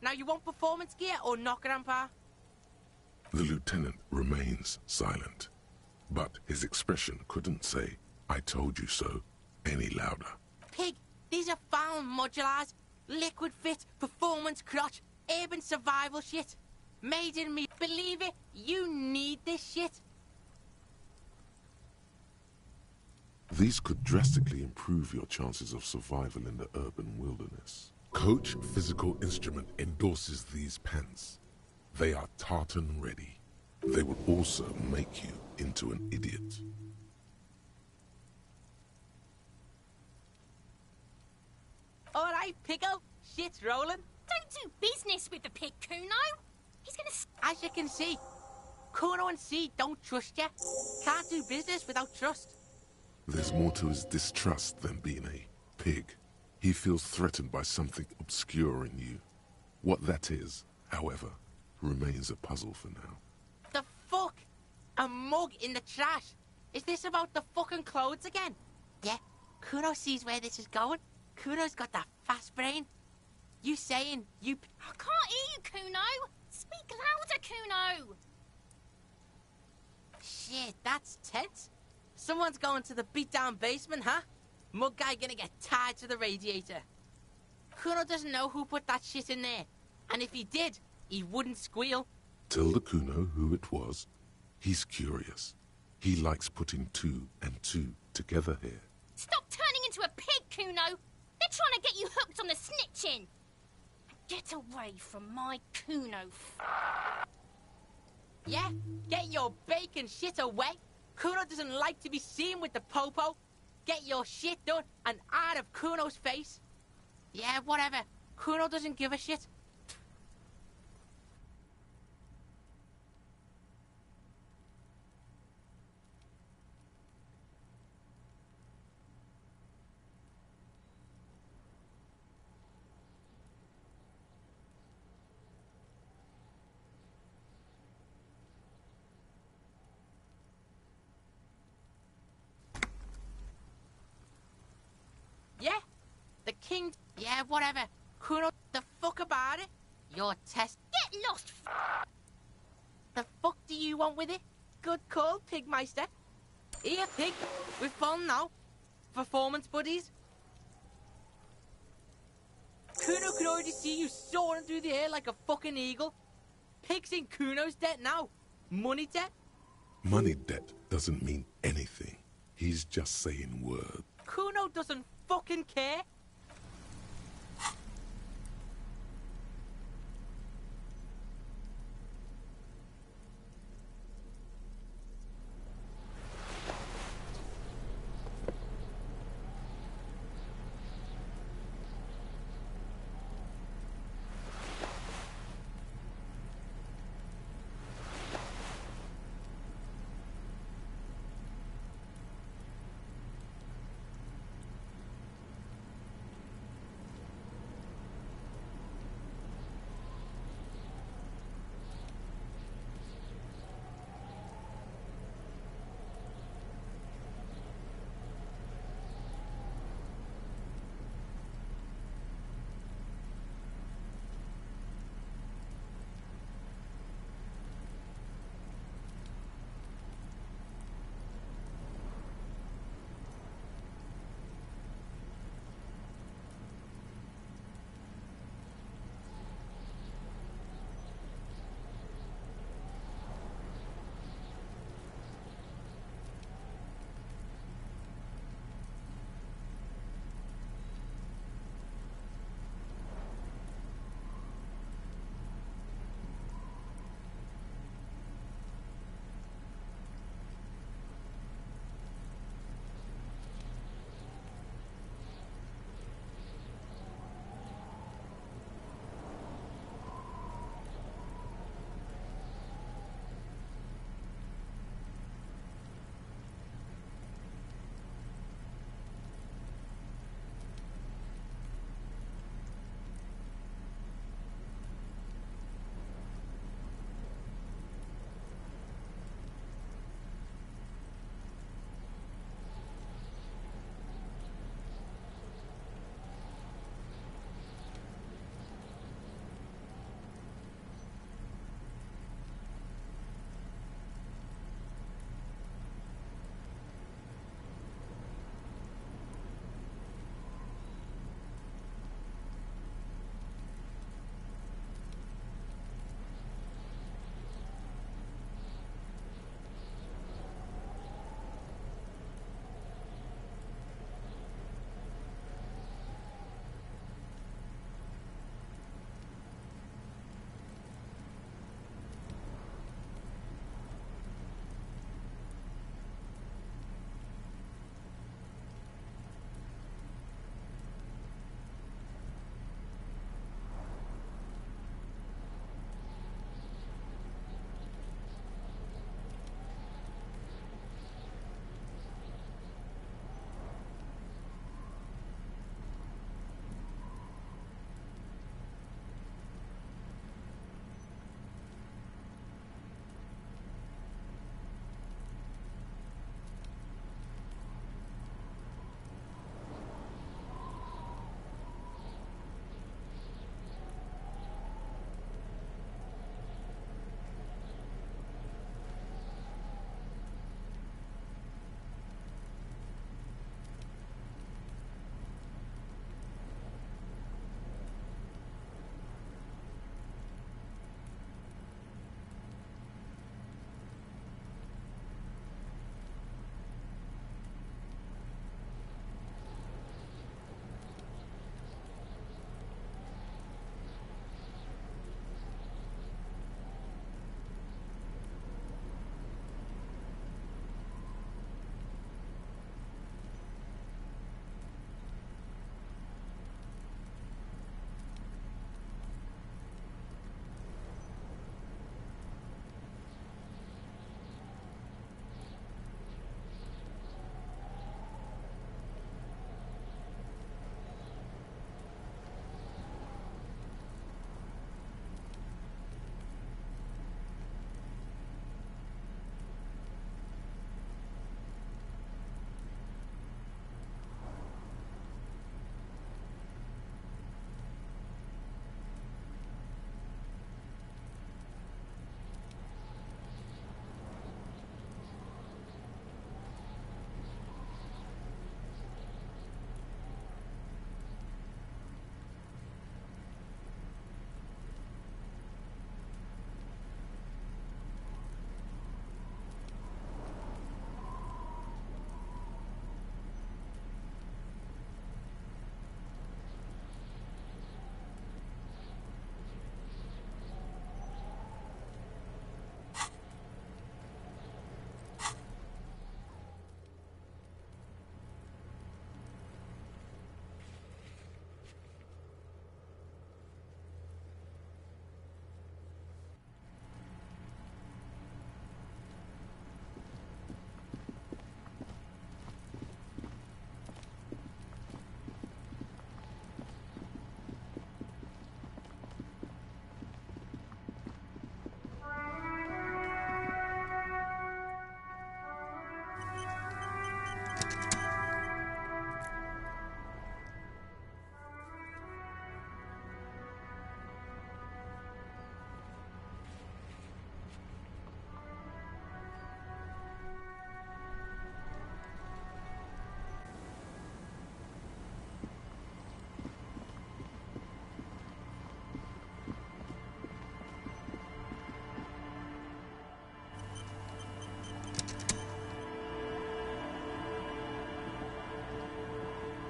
Now you want performance gear or not, Grandpa? The lieutenant remains silent, but his expression couldn't say, "I told you so," any louder. Pig, these are foul modulars. Liquid fit, performance crotch, urban survival shit. Made in me. Believe it, you need this shit. These could drastically improve your chances of survival in the urban wilderness. Coach Physical Instrument endorses these pants. They are tartan ready. They will also make you into an idiot. Alright, Pico. Shit's rolling. Don't do business with the pig, Kuno. He's gonna... As you can see, Kuno and C don't trust you. Can't do business without trust. There's more to his distrust than being a pig. He feels threatened by something obscure in you. What that is, however, remains a puzzle for now. The fuck? A mug in the trash? Is this about the fucking clothes again? Yeah, Kuno sees where this is going. Kuno's got that fast brain. You saying you... I can't hear you, Kuno. Speak louder, Kuno. Shit, that's tense. Someone's going to the beat-down basement, huh? Mug guy gonna get tied to the radiator. Kuno doesn't know who put that shit in there. And if he did, he wouldn't squeal. Tell the Kuno who it was. He's curious. He likes putting 2 and 2 together here. Stop turning into a pig, Kuno. They're trying to get you hooked on the snitching. Get away from my Kuno. Yeah? Get your bacon shit away. Kuno doesn't like to be seen with the popo. Get your shit done and out of Kuno's face. Yeah, whatever. Kuno doesn't give a shit. Yeah? The king... Yeah, whatever. Kuno, the fuck about it? Your test... Get lost! The fuck do you want with it? Good call, Pigmeister. Here, Pig. We're fun now. Performance buddies. Kuno could already see you soaring through the air like a fucking eagle. Pig's in Kuno's debt now. Money debt? Money debt doesn't mean anything. He's just saying words. Kuno doesn't fucking care.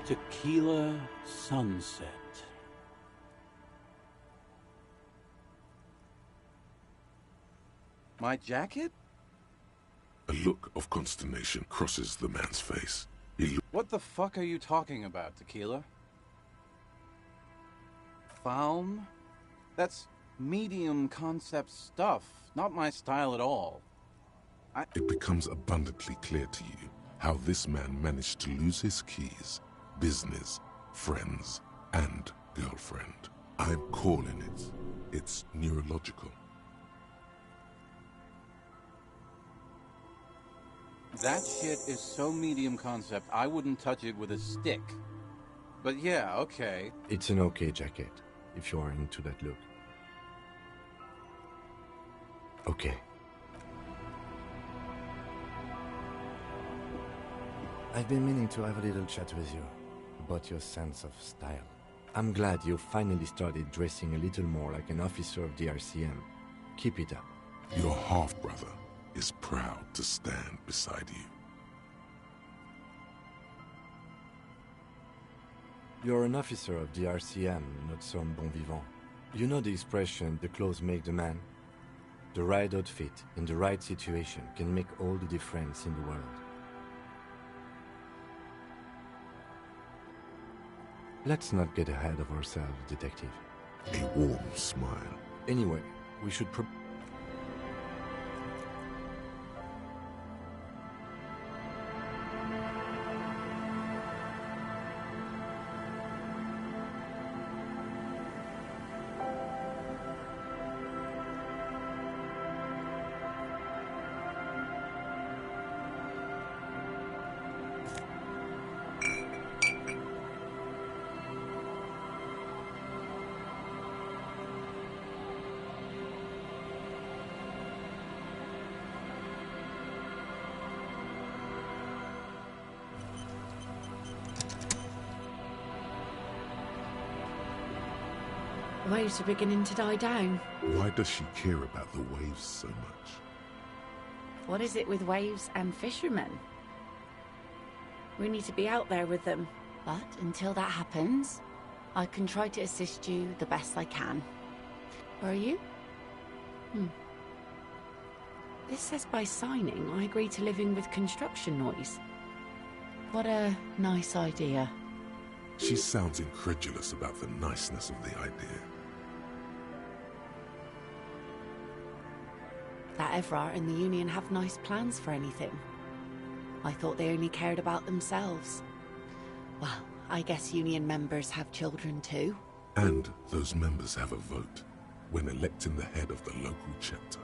Tequila Sunset. My jacket? A look of consternation crosses the man's face. What the fuck are you talking about, Tequila? Faum? That's medium concept stuff, not my style at all. It becomes abundantly clear to you how this man managed to lose his keys, business, friends, and girlfriend. I'm calling it. It's neurological. That shit is so medium concept, I wouldn't touch it with a stick. But yeah, okay. It's an okay jacket, if you are into that look. Okay. I've been meaning to have a little chat with you about your sense of style. I'm glad you finally started dressing a little more like an officer of the RCM. Keep it up. Your half-brother is proud to stand beside you. You're an officer of the RCM, not some bon vivant. You know the expression, the clothes make the man? The right outfit in the right situation can make all the difference in the world. Let's not get ahead of ourselves, Detective. A warm smile. Anyway, we should The waves are beginning to die down. Why does she care about the waves so much? What is it with waves and fishermen? We need to be out there with them. But until that happens, I can try to assist you the best I can. Are you? This says by signing, I agree to living with construction noise. What a nice idea. She sounds incredulous about the niceness of the idea. That Evrart and the Union have nice plans for anything. I thought they only cared about themselves. Well, I guess Union members have children too. And those members have a vote when electing the head of the local chapter.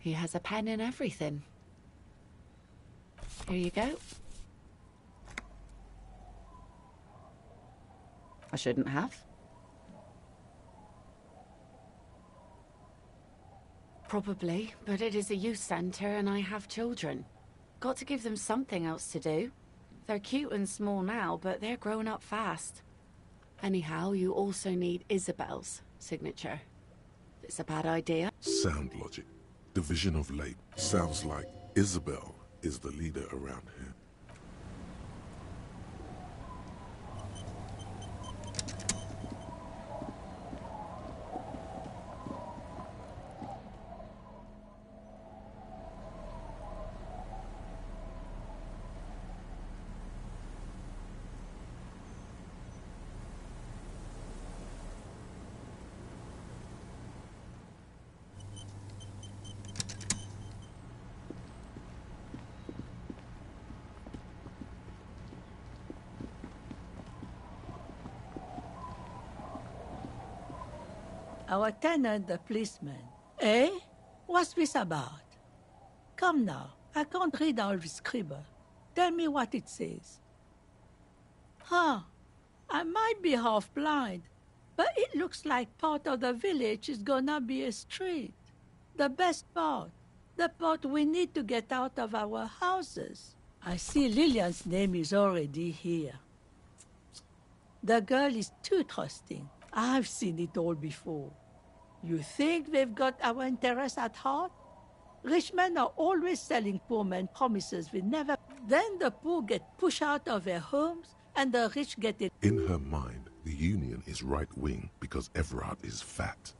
He has a pen and everything. Here you go. I shouldn't have. Probably, but it is a youth centre and I have children. Got to give them something else to do. They're cute and small now, but they're growing up fast. Anyhow, you also need Isabel's signature. It's a bad idea. Sound logic. Division of labor. Sounds like Isabel is the leader around here. Our tenant, the policeman. Eh? What's this about? Come now, I can't read all this scribble. Tell me what it says. Huh, I might be half blind, but it looks like part of the village is gonna be a street. The best part. The part we need to get out of our houses. I see Lillian's name is already here. The girl is too trusting. I've seen it all before. You think they've got our interests at heart? Rich men are always selling poor men promises we never... Then the poor get pushed out of their homes, and the rich get it. In her mind, the Union is right-wing because Everard is fat.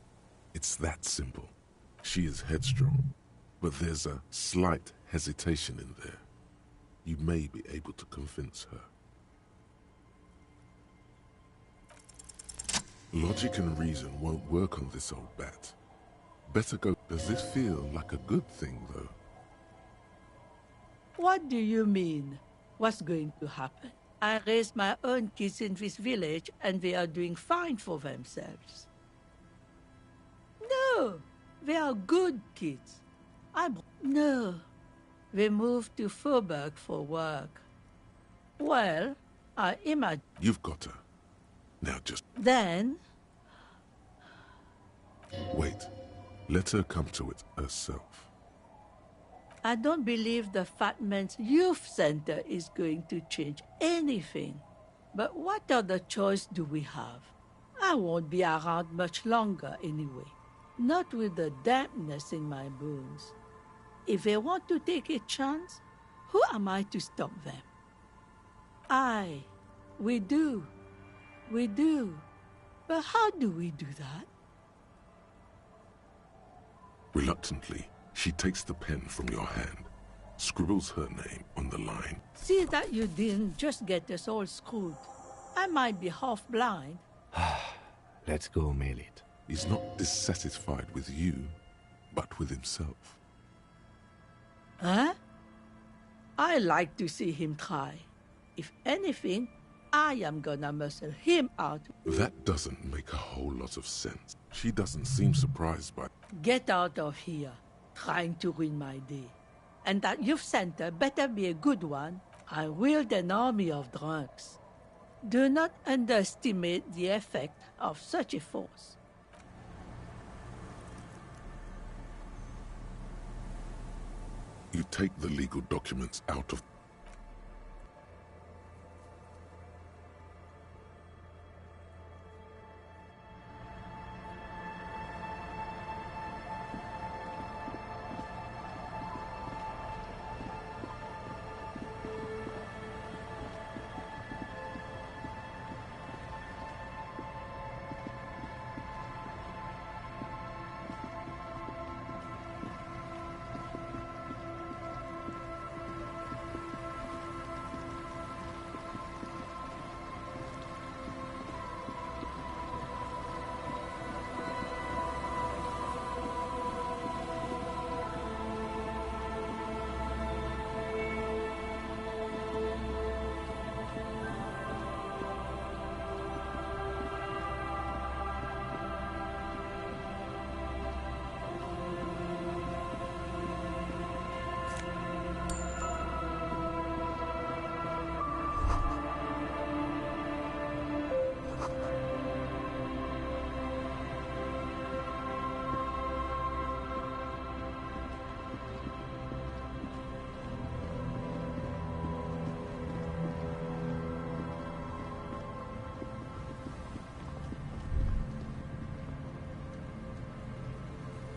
It's that simple. She is headstrong, but there's a slight hesitation in there. You may be able to convince her. Logic and reason won't work on this old bat. Better go. Does this feel like a good thing, though? What do you mean? What's going to happen? I raised my own kids in this village, and they are doing fine for themselves. No, they are good kids. No, they moved to Faubourg for work. Well, I imagine... You've got her. Now just... Then... Wait. Let her come to it herself. I don't believe the Fat Man's Youth Center is going to change anything. But what other choice do we have? I won't be around much longer anyway. Not with the dampness in my bones. If they want to take a chance, who am I to stop them? Aye, we do. We do. But how do we do that? Reluctantly, she takes the pen from your hand, scribbles her name on the line. See that you didn't just get us all screwed. I might be half blind. Let's go, Melit. He's not dissatisfied with you, but with himself. Huh? I like to see him try. If anything, I am gonna muscle him out. That doesn't make a whole lot of sense. She doesn't seem surprised by... Get out of here, trying to ruin my day. And that youth center better be a good one. I wield an army of drunks. Do not underestimate the effect of such a force. You take the legal documents out of...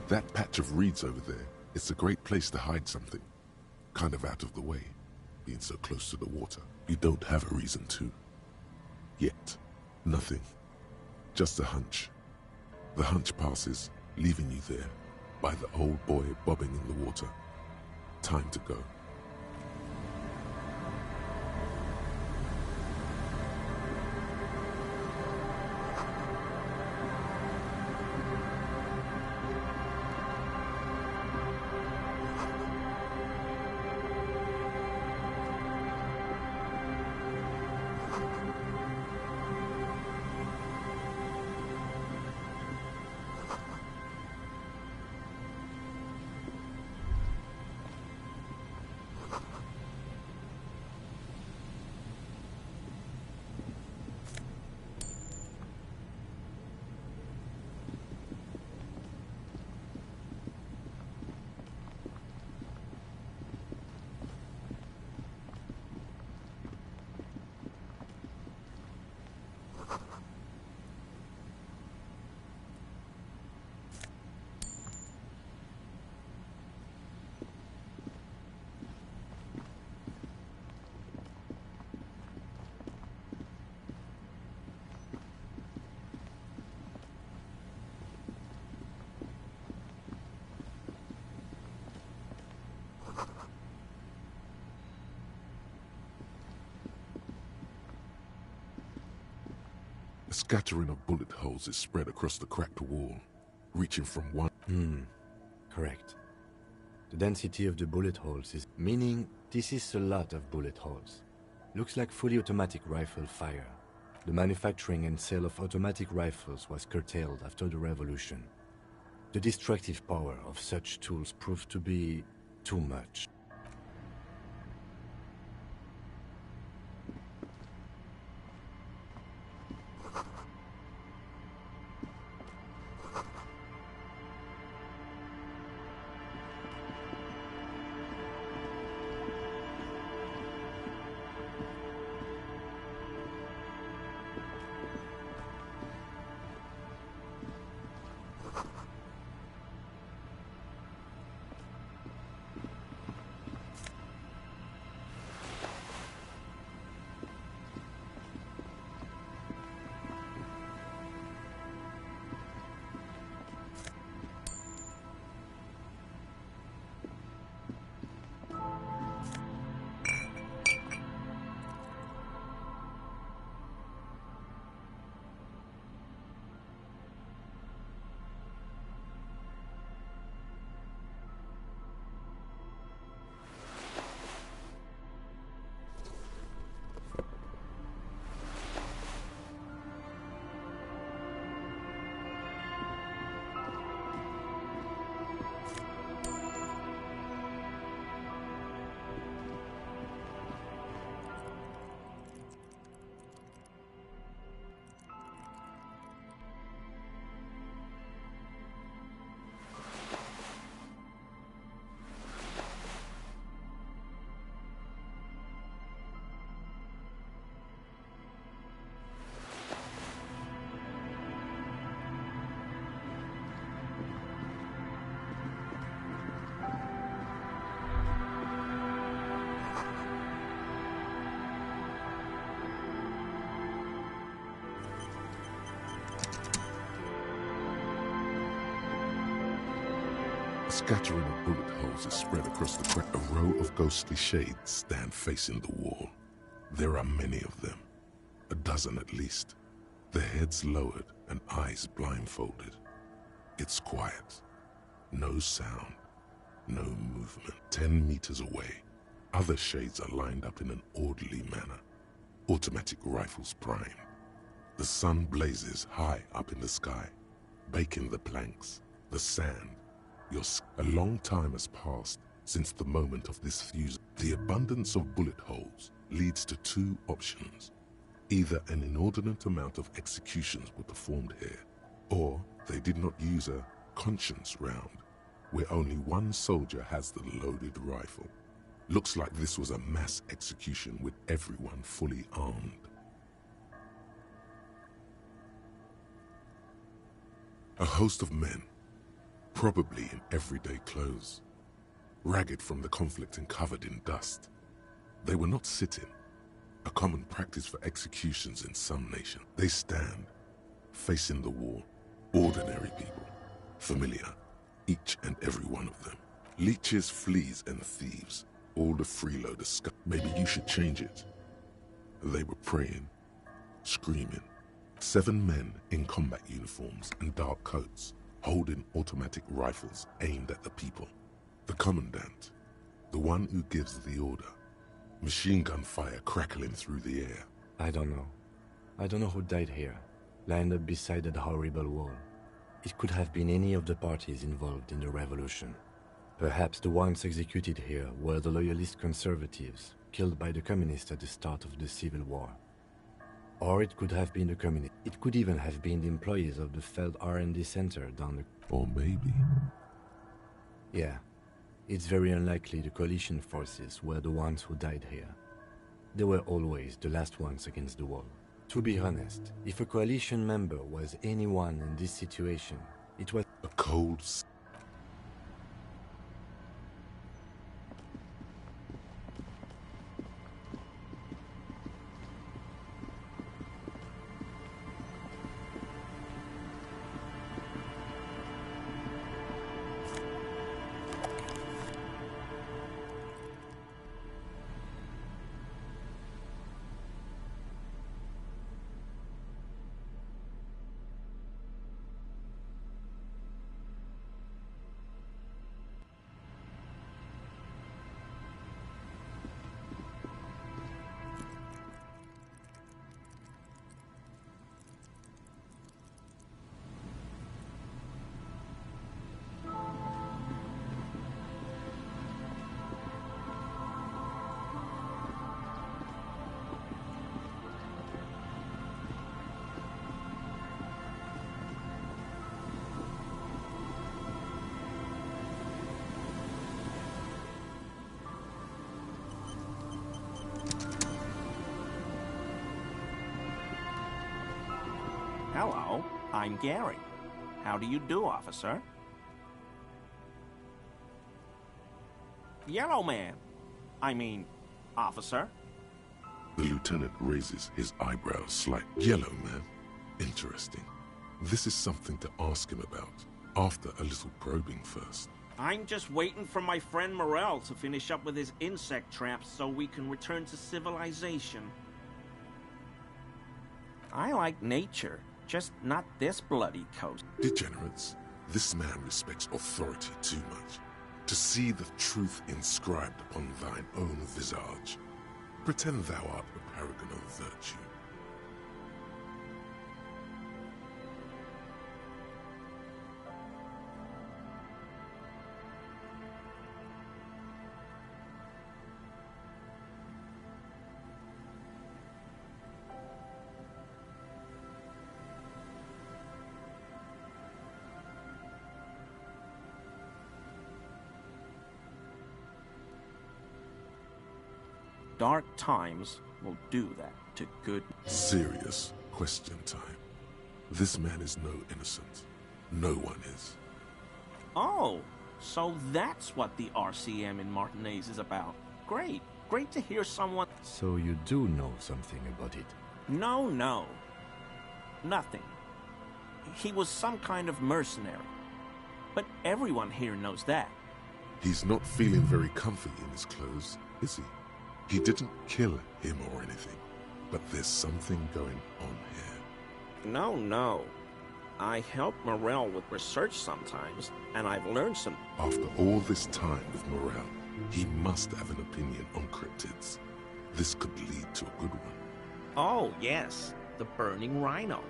That patch of reeds over there, it's a great place to hide something. Kind of out of the way, being so close to the water. You don't have a reason to. Yet. Nothing. Just a hunch. The hunch passes, leaving you there, by the old boy bobbing in the water. Time to go. A scattering of bullet holes is spread across the cracked wall, reaching from one... Correct. The density of the bullet holes is... Meaning, this is a lot of bullet holes. Looks like fully automatic rifle fire. The manufacturing and sale of automatic rifles was curtailed after the revolution. The destructive power of such tools proved to be too much. A scattering of bullet holes is spread across the crack. A row of ghostly shades stand facing the wall. There are many of them. A dozen at least. Their heads lowered and eyes blindfolded. It's quiet. No sound. No movement. 10 meters away, other shades are lined up in an orderly manner. Automatic rifles primed. The sun blazes high up in the sky, baking the planks, the sand. A long time has passed since the moment of this fusion. The abundance of bullet holes leads to two options. Either an inordinate amount of executions were performed here, or they did not use a conscience round, where only one soldier has the loaded rifle. Looks like this was a mass execution with everyone fully armed. A host of men, probably in everyday clothes, ragged from the conflict and covered in dust. They were not sitting, a common practice for executions in some nations. They stand, facing the wall, ordinary people, familiar, each and every one of them. Leeches, fleas, and thieves, all the freeloader scum. Maybe you should change it. They were praying, screaming. 7 men in combat uniforms and dark coats, holding automatic rifles aimed at the people. The commandant, the one who gives the order. Machine gun fire crackling through the air. I don't know. I don't know who died here, lined up beside that horrible wall. It could have been any of the parties involved in the revolution. Perhaps the ones executed here were the loyalist conservatives, killed by the communists at the start of the Civil War. Or it could have been the communists. It could even have been the employees of the failed R&D center down the... Or maybe... Yeah. It's very unlikely the coalition forces were the ones who died here. They were always the last ones against the wall. To be honest, if a coalition member was anyone in this situation, it was... A cold... Hello, I'm Gary. How do you do, officer? Yellow man. I mean, officer. The lieutenant raises his eyebrows slightly. Yellow man. Interesting. This is something to ask him about, after a little probing first. I'm just waiting for my friend Morell to finish up with his insect traps so we can return to civilization. I like nature, just not this bloody coast. Degenerates, this man respects authority too much. To see the truth inscribed upon thine own visage, pretend thou art a paragon of virtue. Dark times will do that to good... Serious question time. This man is no innocent. No one is. Oh, so that's what the RCM in Martinez is about. Great. Great to hear someone... So you do know something about it? No. Nothing. He was some kind of mercenary. But everyone here knows that. He's not feeling very comfy in his clothes, is he? He didn't kill him or anything, but there's something going on here. No. I help Morell with research sometimes, and I've learned some... After all this time with Morell, he must have an opinion on cryptids. This could lead to a good one. Oh, yes, the burning rhino.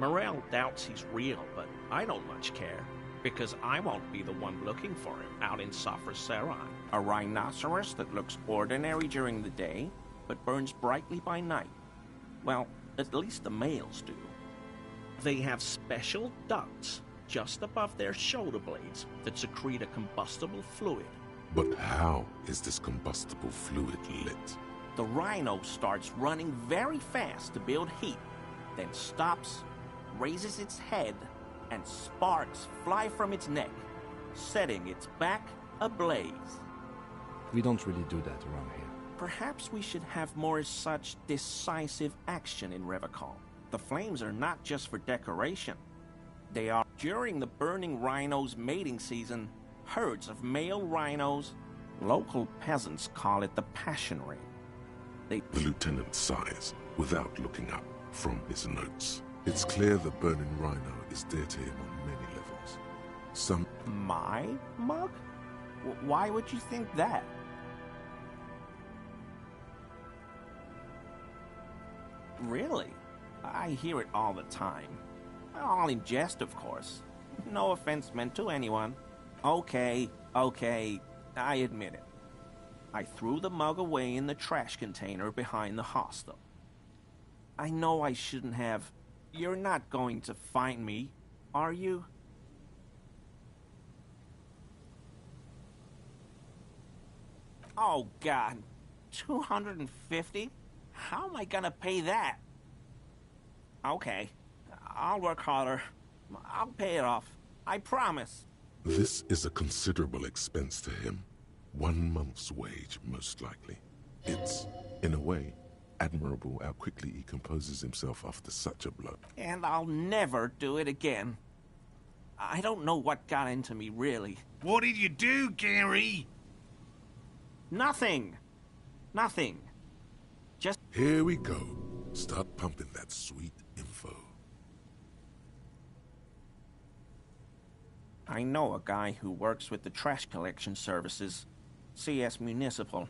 Morell doubts he's real, but I don't much care, because I won't be the one looking for him out in Safra Serai. A rhinoceros that looks ordinary during the day, but burns brightly by night. Well, at least the males do. They have special ducts just above their shoulder blades that secrete a combustible fluid. But how is this combustible fluid lit? The rhino starts running very fast to build heat, then stops, raises its head, and sparks fly from its neck, setting its back ablaze. We don't really do that around here. Perhaps we should have more such decisive action in Revachol. The flames are not just for decoration. They are. During the burning rhino's mating season, herds of male rhinos, local peasants call it the passion ring. The lieutenant sighs, without looking up from his notes. It's clear the burning rhino is dear to him on many levels. My mug? Why would you think that? Really? I hear it all the time. All in jest, of course. No offense meant to anyone. Okay, I admit it. I threw the mug away in the trash container behind the hostel. I know I shouldn't have. You're not going to find me, are you? Oh, God. 250? How am I gonna pay that? Okay. I'll work harder. I'll pay it off. I promise. This is a considerable expense to him. 1 month's wage, most likely. It's, in a way, admirable how quickly he composes himself after such a blow. And I'll never do it again. I don't know what got into me, really. What did you do, Gary? Nothing. Nothing. Just... Here we go. Start pumping that sweet info. I know a guy who works with the trash collection services, CS Municipal,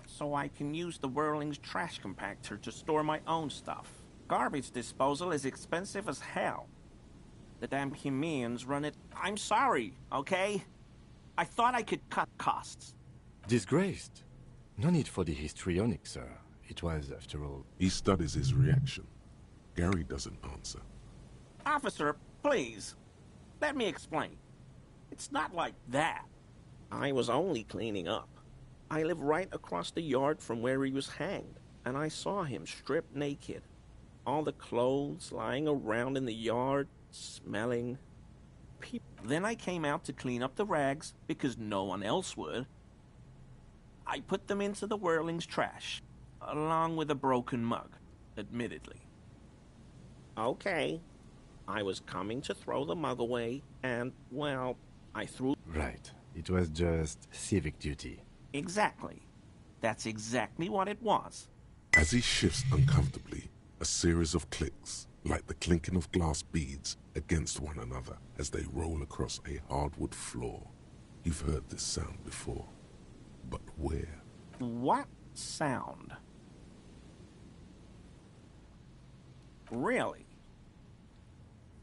so I can use the Whirling's trash compactor to store my own stuff. Garbage disposal is expensive as hell. The damn Hemians run it. I'm sorry, okay? I thought I could cut costs. Disgraced. No need for the histrionic, sir. It was, after all... He studies his reaction. Gary doesn't answer. Officer, please. Let me explain. It's not like that. I was only cleaning up. I live right across the yard from where he was hanged, and I saw him stripped naked. All the clothes lying around in the yard, smelling. Then I came out to clean up the rags, because no one else would. I put them into the Whirling's trash, along with a broken mug, admittedly. Okay. I was coming to throw the mug away, and, well, I threw... Right. It was just civic duty. Exactly. That's exactly what it was. As he shifts uncomfortably, a series of clicks, like the clinking of glass beads against one another as they roll across a hardwood floor. You've heard this sound before. But where? What sound? Really?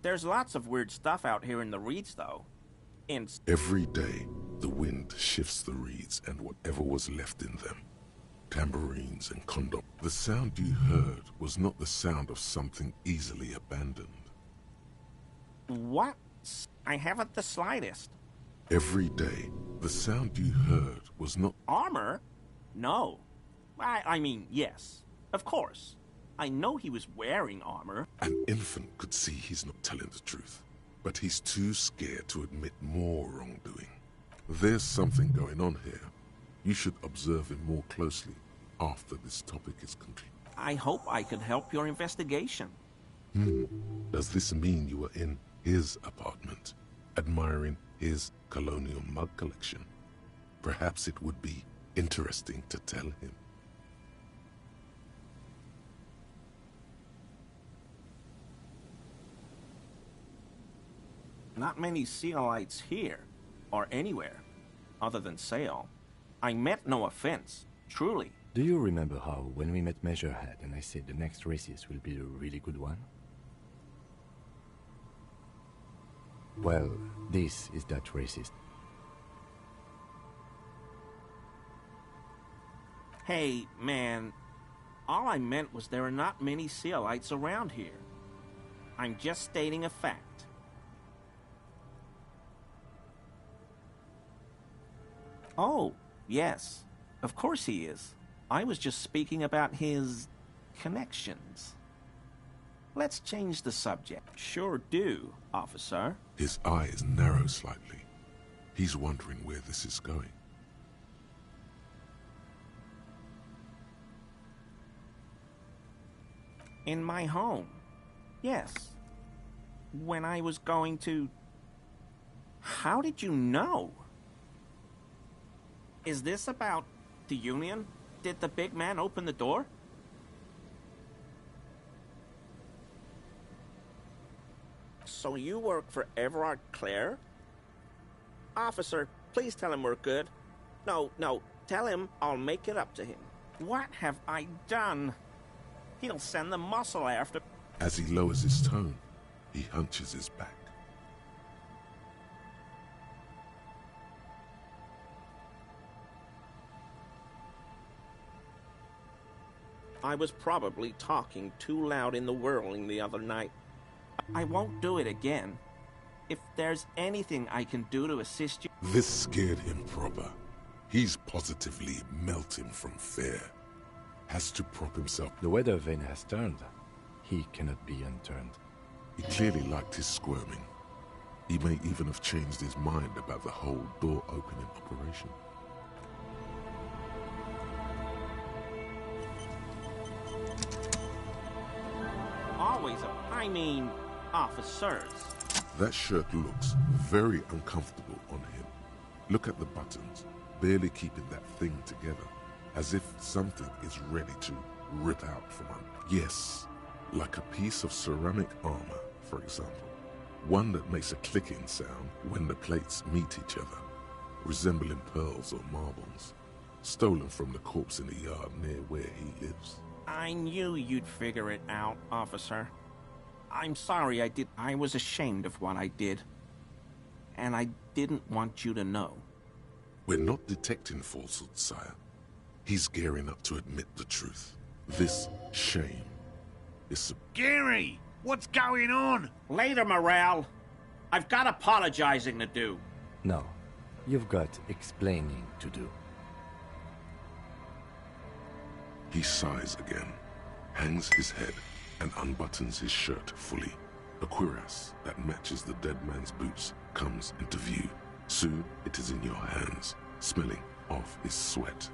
There's lots of weird stuff out here in the reeds, though. Every day, the wind shifts the reeds and whatever was left in them. Tambourines and condom. The sound you heard was not the sound of something easily abandoned. What? I haven't the slightest. Every day, the sound you heard was not... Armor? No. I mean, yes. Of course. I know he was wearing armor. An infant could see he's not telling the truth, but he's too scared to admit more wrongdoing. There's something going on here. You should observe him more closely after this topic is concluded. I hope I could help your investigation. Does this mean you were in his apartment, admiring his colonial mug collection? Perhaps it would be interesting to tell him. Not many Sealites here, or anywhere, other than Sale. I meant no offense, truly. Do you remember how, when we met Measurehead and I said the next racist will be a really good one? Well, this is that racist. Hey, man, all I meant was there are not many Sealites around here. I'm just stating a fact. Oh, yes. Of course he is. I was just speaking about his... connections. Let's change the subject. Sure do, officer. His eyes narrow slightly. He's wondering where this is going. In my home. Yes. When I was going to... How did you know? Is this about the Union? Did the big man open the door? So you work for Everard Clare? Officer, please tell him we're good. No, tell him I'll make it up to him. What have I done? He'll send the muscle after... As he lowers his tone, he hunches his back. I was probably talking too loud in the whirling the other night. I won't do it again. If there's anything I can do to assist you... This scared him proper. He's positively melting from fear. Has to prop himself. The weather vane has turned. He cannot be unturned. He clearly liked his squirming. He may even have changed his mind about the whole door-opening operation. Always officers. That shirt looks very uncomfortable on him. Look at the buttons, barely keeping that thing together, as if something is ready to rip out from under. Yes, like a piece of ceramic armor, for example. One that makes a clicking sound when the plates meet each other, resembling pearls or marbles, stolen from the corpse in the yard near where he lives. I knew you'd figure it out, officer. I'm sorry I was ashamed of what I did. And I didn't want you to know. We're not detecting falsehood, sire. He's gearing up to admit the truth. This shame is... Gary! What's going on? Later, Morale. I've got apologizing to do. No, you've got explaining to do. He sighs again, hangs his head, and unbuttons his shirt fully. A cuirass that matches the dead man's boots comes into view. Soon it is in your hands, smelling of his sweat.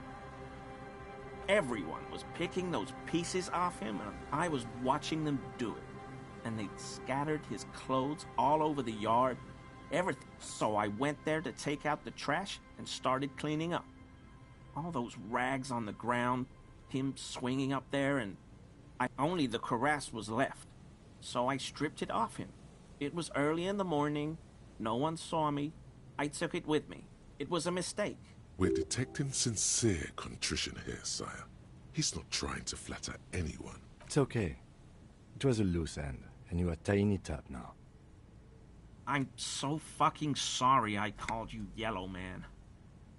Everyone was picking those pieces off him, and I was watching them do it. And they'd scattered his clothes all over the yard, everything. So I went there to take out the trash and started cleaning up. All those rags on the ground, him swinging up there, and only the cuirass was left. So I stripped it off him. It was early in the morning. No one saw me. I took it with me. It was a mistake. We're detecting sincere contrition here, sire. He's not trying to flatter anyone. It's okay. It was a loose end, and you are tying it up now. I'm so fucking sorry I called you Yellow Man.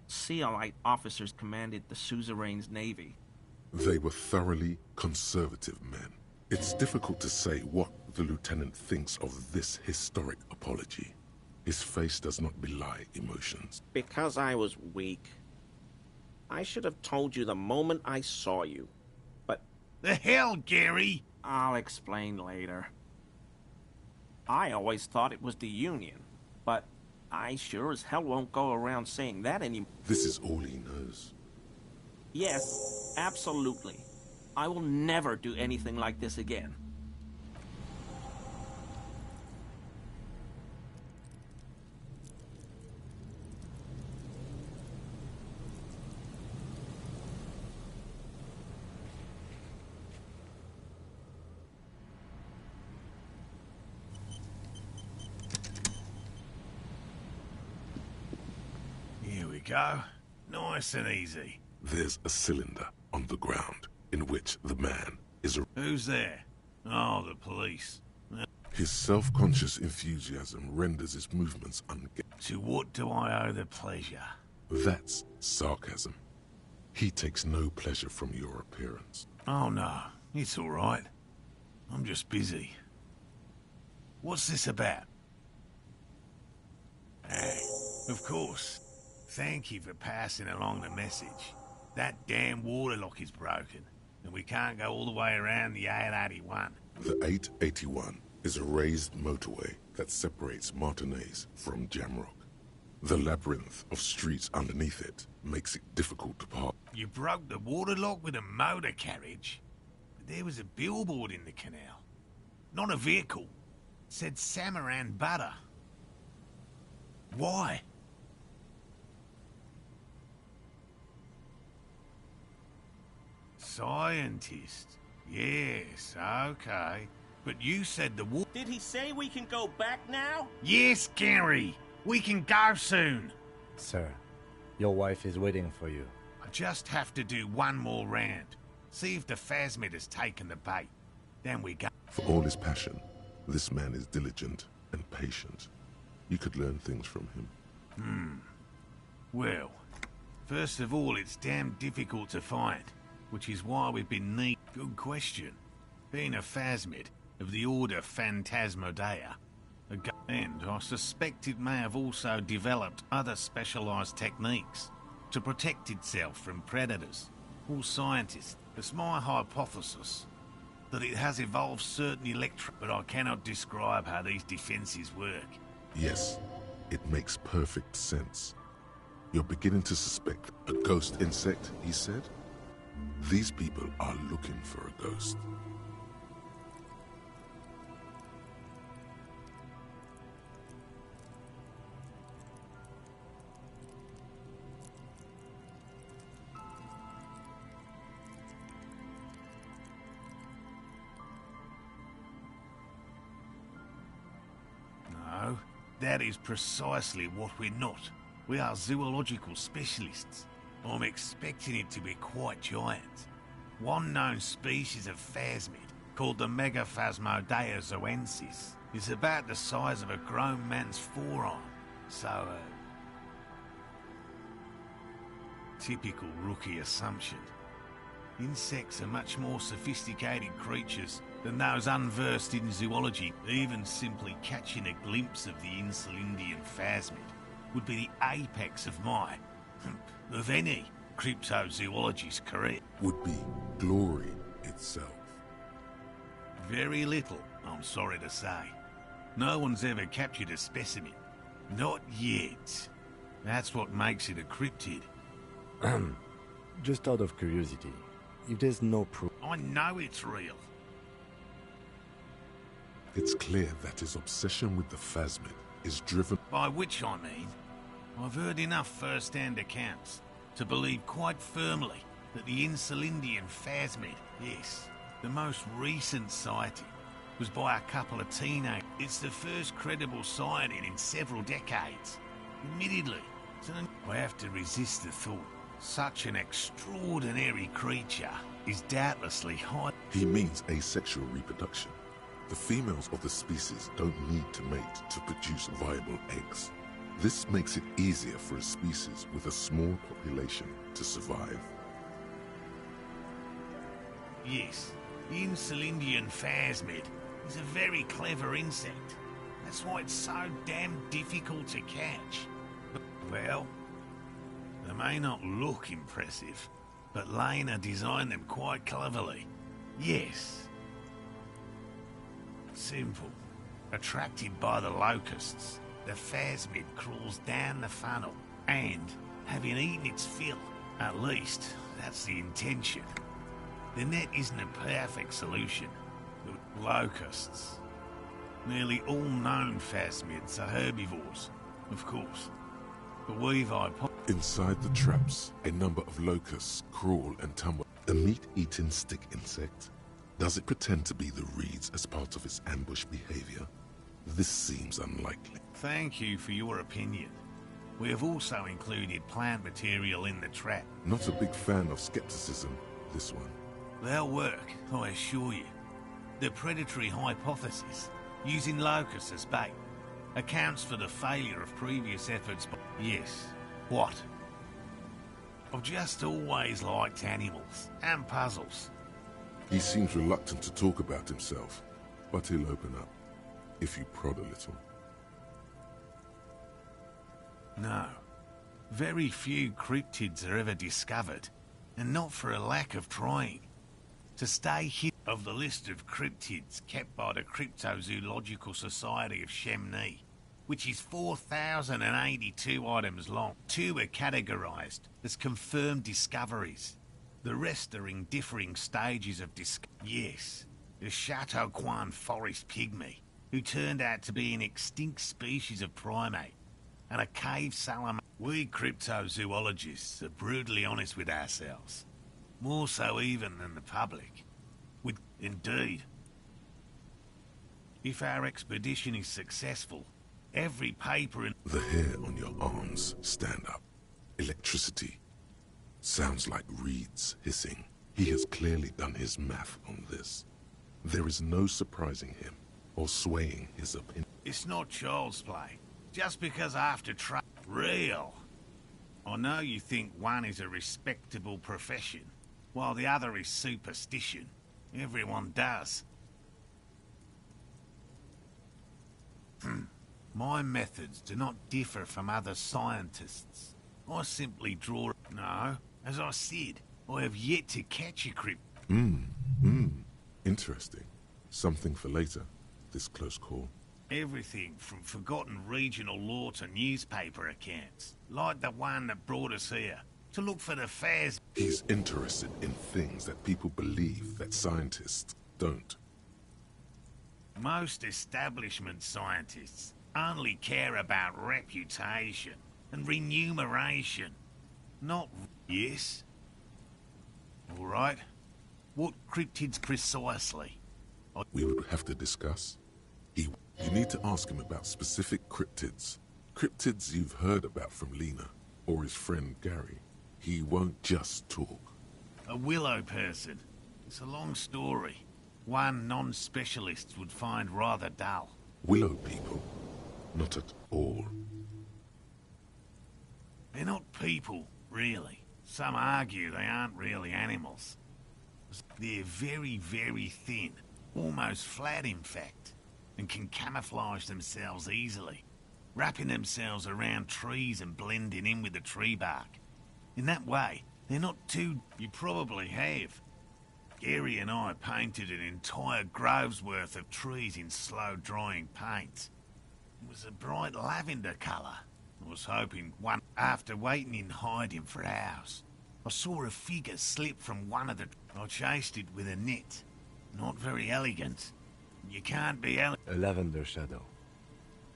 Seolite officers commanded the suzerain's navy. They were thoroughly conservative men. It's difficult to say what the lieutenant thinks of this historic apology. His face does not belie emotions. Because I was weak. I should have told you the moment I saw you. But... The hell, Gary? I'll explain later. I always thought it was the Union, but I sure as hell won't go around saying that anymore. This is all he knows. Yes, absolutely. I will never do anything like this again. Here we go. Nice and easy. There's a cylinder on the ground in which the man is... Who's there? Oh, the police. His self-conscious enthusiasm renders his movements To what do I owe the pleasure? That's sarcasm. He takes no pleasure from your appearance. Oh no, it's all right. I'm just busy. What's this about? Of course. Thank you for passing along the message. That damn water lock is broken. and we can't go all the way around the 881. The 881 is a raised motorway that separates Martinez from Jamrock. The labyrinth of streets underneath it makes it difficult to park. You broke the waterlock with a motor carriage? But there was a billboard in the canal. Not a vehicle. It said Samaran Butter. Why? Scientist. Yes, okay. But you said the war... Did he say we can go back now? Yes, Gary! We can go soon! Sir, your wife is waiting for you. I just have to do one more round. See if the Phasmid has taken the bait. Then we go. For all his passion, this man is diligent and patient. You could learn things from him. Well, first of all, it's damn difficult to find, which is why we've been neat. Good question. Being a Phasmid of the Order Phantasmodea, and I suspect it may have also developed other specialized techniques to protect itself from predators or scientists. It's my hypothesis that it has evolved certain but I cannot describe how these defenses work. Yes, it makes perfect sense. You're beginning to suspect a ghost insect, he said? These people are looking for a ghost. No, that is precisely what we're not. We are zoological specialists. I'm expecting it to be quite giant. One known species of phasmid, called the Megaphasmodea zoensis, is about the size of a grown man's forearm. So, typical rookie assumption. Insects are much more sophisticated creatures than those unversed in zoology. Even simply catching a glimpse of the Insulindian phasmid would be the apex of my, of any, cryptozoologist's career. Would be glory itself. Very little, I'm sorry to say. No one's ever captured a specimen. Not yet. That's what makes it a cryptid. Just out of curiosity, if there's no proof... I know it's real. It's clear that his obsession with the phasmid is driven... By which I mean, I've heard enough first-hand accounts to believe quite firmly that the Insulindian phasmid, yes, the most recent sighting, was by a couple of teenagers. It's the first credible sighting in several decades. Admittedly, I have to resist the thought. Such an extraordinary creature is doubtlessly high. He means asexual reproduction. The females of the species don't need to mate to produce viable eggs. This makes it easier for a species with a small population to survive. Yes, the Insulindian phasmid is a very clever insect. That's why it's so damn difficult to catch. Well, they may not look impressive, but Lena designed them quite cleverly. Yes. Simple. Attracted by the locusts, the phasmid crawls down the funnel, and, having eaten its fill, at least that's the intention. The net isn't a perfect solution. The locusts. Nearly all known phasmids are herbivores, of course. But we've Inside the traps, a number of locusts crawl and tumble. A meat-eating stick insect? Does it pretend to be the reeds as part of its ambush behavior? This seems unlikely. Thank you for your opinion. We have also included plant material in the trap. Not a big fan of skepticism, this one. They'll work, I assure you. The predatory hypothesis, using locusts as bait, accounts for the failure of previous efforts by... Yes. What? I've just always liked animals and puzzles. He seems reluctant to talk about himself, but he'll open up, if you prod a little. No. Very few cryptids are ever discovered, and not for a lack of trying. to stay hidden. Of the list of cryptids kept by the Cryptozoological Society of Chemnee, which is 4,082 items long, 2 are categorized as confirmed discoveries. The rest are in differing stages of Yes, the Chateauquan forest pygmy, who turned out to be an extinct species of primate, and a cave salamander. We cryptozoologists are brutally honest with ourselves, more so even than the public. Indeed. If our expedition is successful, every paper in... The hair on your arms stand up. Electricity. Sounds like reeds hissing. He has clearly done his math on this. There is no surprising him or swaying his opinion. It's not child's play. Just because after real. I know you think one is a respectable profession, while the other is superstition. Everyone does. My methods do not differ from other scientists. I simply draw... No, as I said, I have yet to catch a crypt. Interesting. Something for later, this close call. Everything from forgotten regional lore to newspaper accounts, like the one that brought us here, to look for the fairs. He's interested in things that people believe that scientists don't. Most establishment scientists only care about reputation and remuneration, not... Yes? All right. What cryptids precisely? We would have to discuss. You need to ask him about specific cryptids. Cryptids you've heard about from Lena, or his friend Gary. He won't just talk. A willow person. It's a long story. One non-specialist would find rather dull. Willow people? Not at all. They're not people, really. Some argue they aren't really animals. They're very, very thin. Almost flat, in fact. And can camouflage themselves easily. Wrapping themselves around trees and blending in with the tree bark. In that way, they're not too... You probably have. Gary and I painted an entire grove's worth of trees in slow-drying paints. It was a bright lavender colour. I was hoping one... After waiting in hiding for hours, I saw a figure slip from one of the... I chased it with a net. Not very elegant. You can't be A lavender shadow.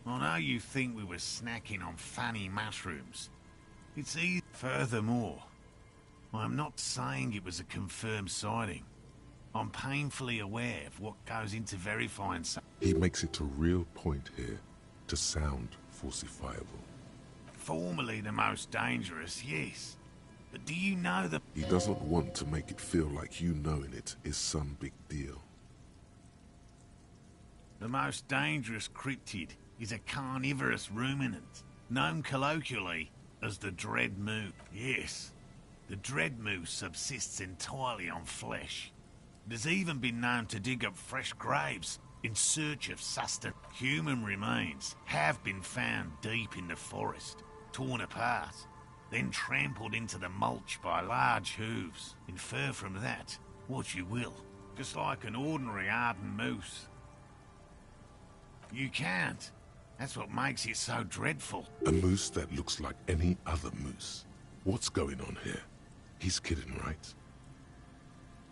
I know you think we were snacking on funny mushrooms. It's easy. Furthermore, I'm not saying it was a confirmed sighting. I'm painfully aware of what goes into verifying something. He makes it a real point here to sound falsifiable. Formerly the most dangerous, yes. But do you know that... He doesn't want to make it feel like you knowing it is some big deal. The most dangerous cryptid is a carnivorous ruminant, known colloquially as the Dread Moose. Yes, the Dread Moose subsists entirely on flesh. It has even been known to dig up fresh graves in search of sustenance. Human remains have been found deep in the forest, torn apart, then trampled into the mulch by large hooves. Infer from that what you will, just like an ordinary ardent moose. You can't. That's what makes it so dreadful. A moose that looks like any other moose. What's going on here? He's kidding, right?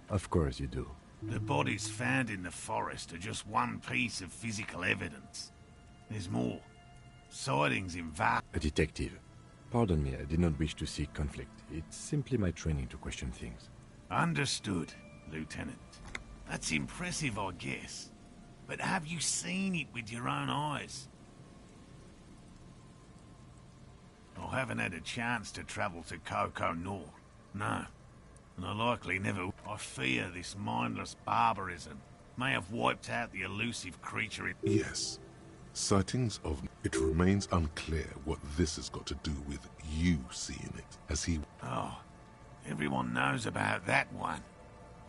Of course you do. The bodies found in the forest are just one piece of physical evidence. There's more. Sightings in A detective. Pardon me, I did not wish to seek conflict. It's simply my training to question things. Understood, Lieutenant. That's impressive, I guess. But have you seen it with your own eyes? I haven't had a chance to travel to Coco North. No. And I likely never... I fear this mindless barbarism may have wiped out the elusive creature it... Yes. Sightings of... It remains unclear what this has got to do with you seeing it, as he... Oh, everyone knows about that one.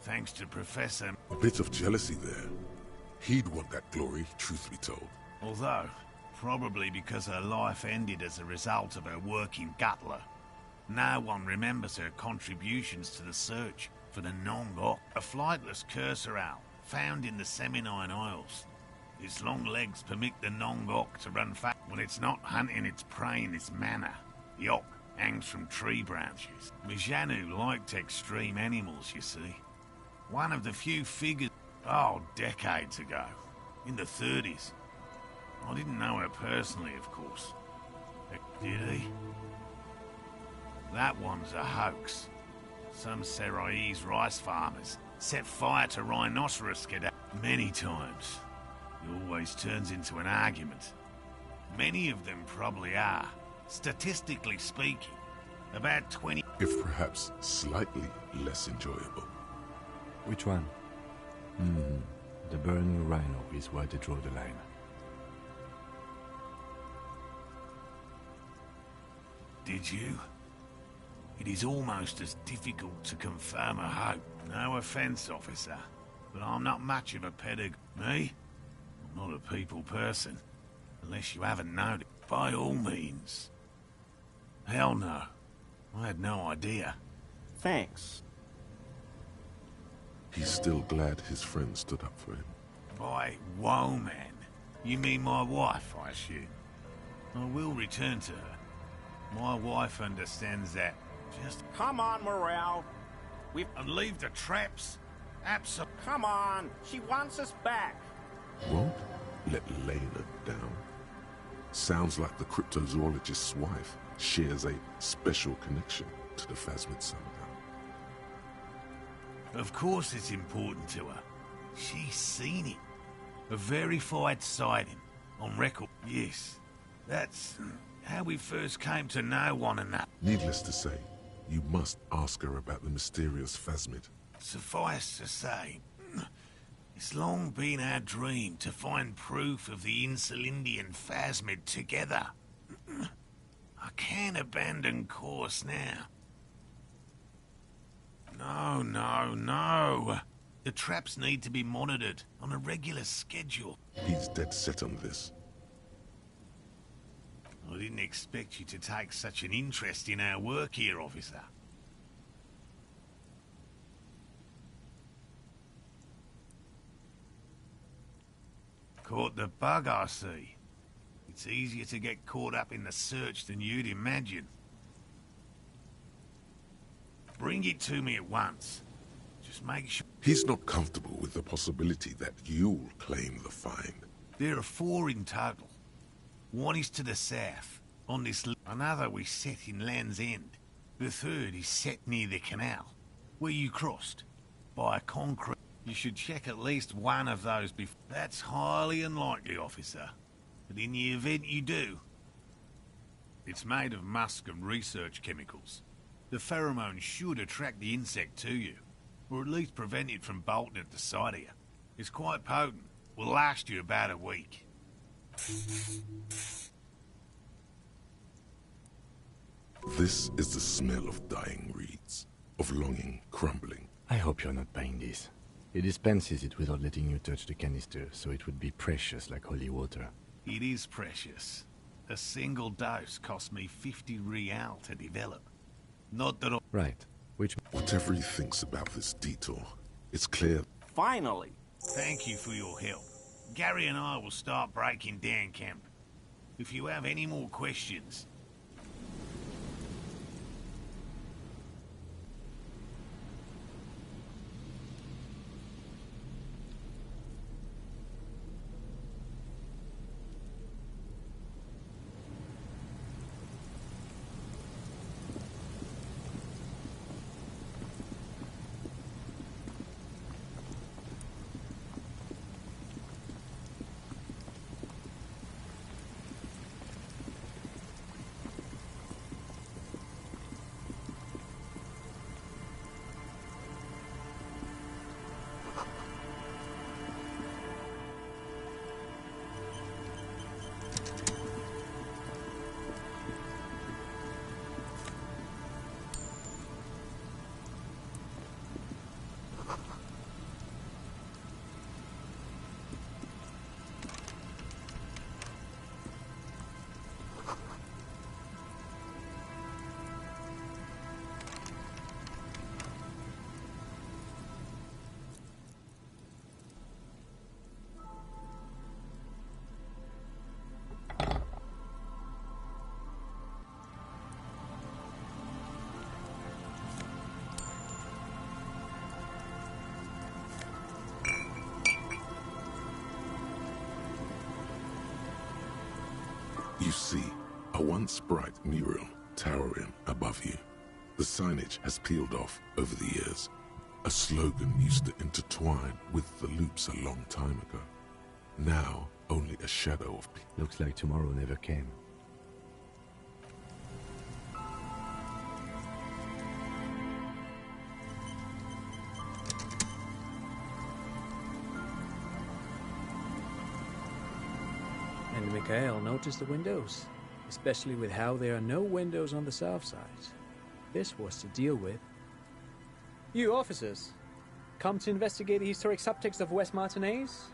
Thanks to Professor... A bit of jealousy there. He'd want that glory, truth be told. Although, probably because her life ended as a result of her work in Gutler. No one remembers her contributions to the search for the Nongok, a flightless cursor owl found in the Seminine Isles. Its long legs permit the Nongok to run fast when it's not hunting its prey in this manner. The Ock hangs from tree branches. Mijanu liked extreme animals, you see. One of the few figures... Oh, decades ago. In the 30s. I didn't know her personally, of course. Did he? That one's a hoax. Some Seraise rice farmers set fire to rhinoceros cadet many times. It always turns into an argument. Many of them probably are. Statistically speaking, about 20... If perhaps slightly less enjoyable. Which one? The burning rhino is where they draw the line. Did you? It is almost as difficult to confirm a hope. No offense, officer, but I'm not much of a pedigree. Me? I'm not a people person. Unless you haven't noticed. By all means. Hell no. I had no idea. Thanks. He's still glad his friend stood up for him. By woman, you mean my wife, I assume? I will return to her. My wife understands that. Just come on, Morale. And leave the traps. Absolutely. Come on. She wants us back. Won't let Lena down. Sounds like the cryptozoologist's wife shares a special connection to the Phasmid somehow. Of course it's important to her. She's seen it. A verified sighting. On record. Yes. That's how we first came to know one another. Needless to say, you must ask her about the mysterious Phasmid. Suffice to say, it's long been our dream to find proof of the Insulindian Phasmid together. I can't abandon course now. No. The traps need to be monitored on a regular schedule. He's dead set on this. I didn't expect you to take such an interest in our work here, officer. Caught the bug, I see. It's easier to get caught up in the search than you'd imagine. Bring it to me at once. Just make sure... He's not comfortable with the possibility that you'll claim the find. There are 4 in total. One is to the south, on this... Another we set in Land's End. The third is set near the canal, where you crossed, by a concrete... You should check at least one of those before... That's highly unlikely, officer. But in the event you do... It's made of musk and research chemicals. The pheromone should attract the insect to you, or at least prevent it from bolting at the sight of you. It's quite potent. Will last you about a week. This is the smell of dying reeds, of longing crumbling. I hope you're not buying this. He dispenses it without letting you touch the canister, so it would be precious like holy water. It is precious. A single dose cost me 50 real to develop. Not that... Right. Which... Whatever he thinks about this detour, it's clear... Finally! Thank you for your help. Gary and I will start breaking down camp. If you have any more questions... You see a once bright mural towering above you. The signage has peeled off over the years. A slogan used to intertwine with the loops a long time ago. Now, only a shadow of... Looks like tomorrow never came. And Mikhail noticed the windows, especially with how there are no windows on the south side. This was to deal with. You officers, come to investigate the historic subtext of West Martinez?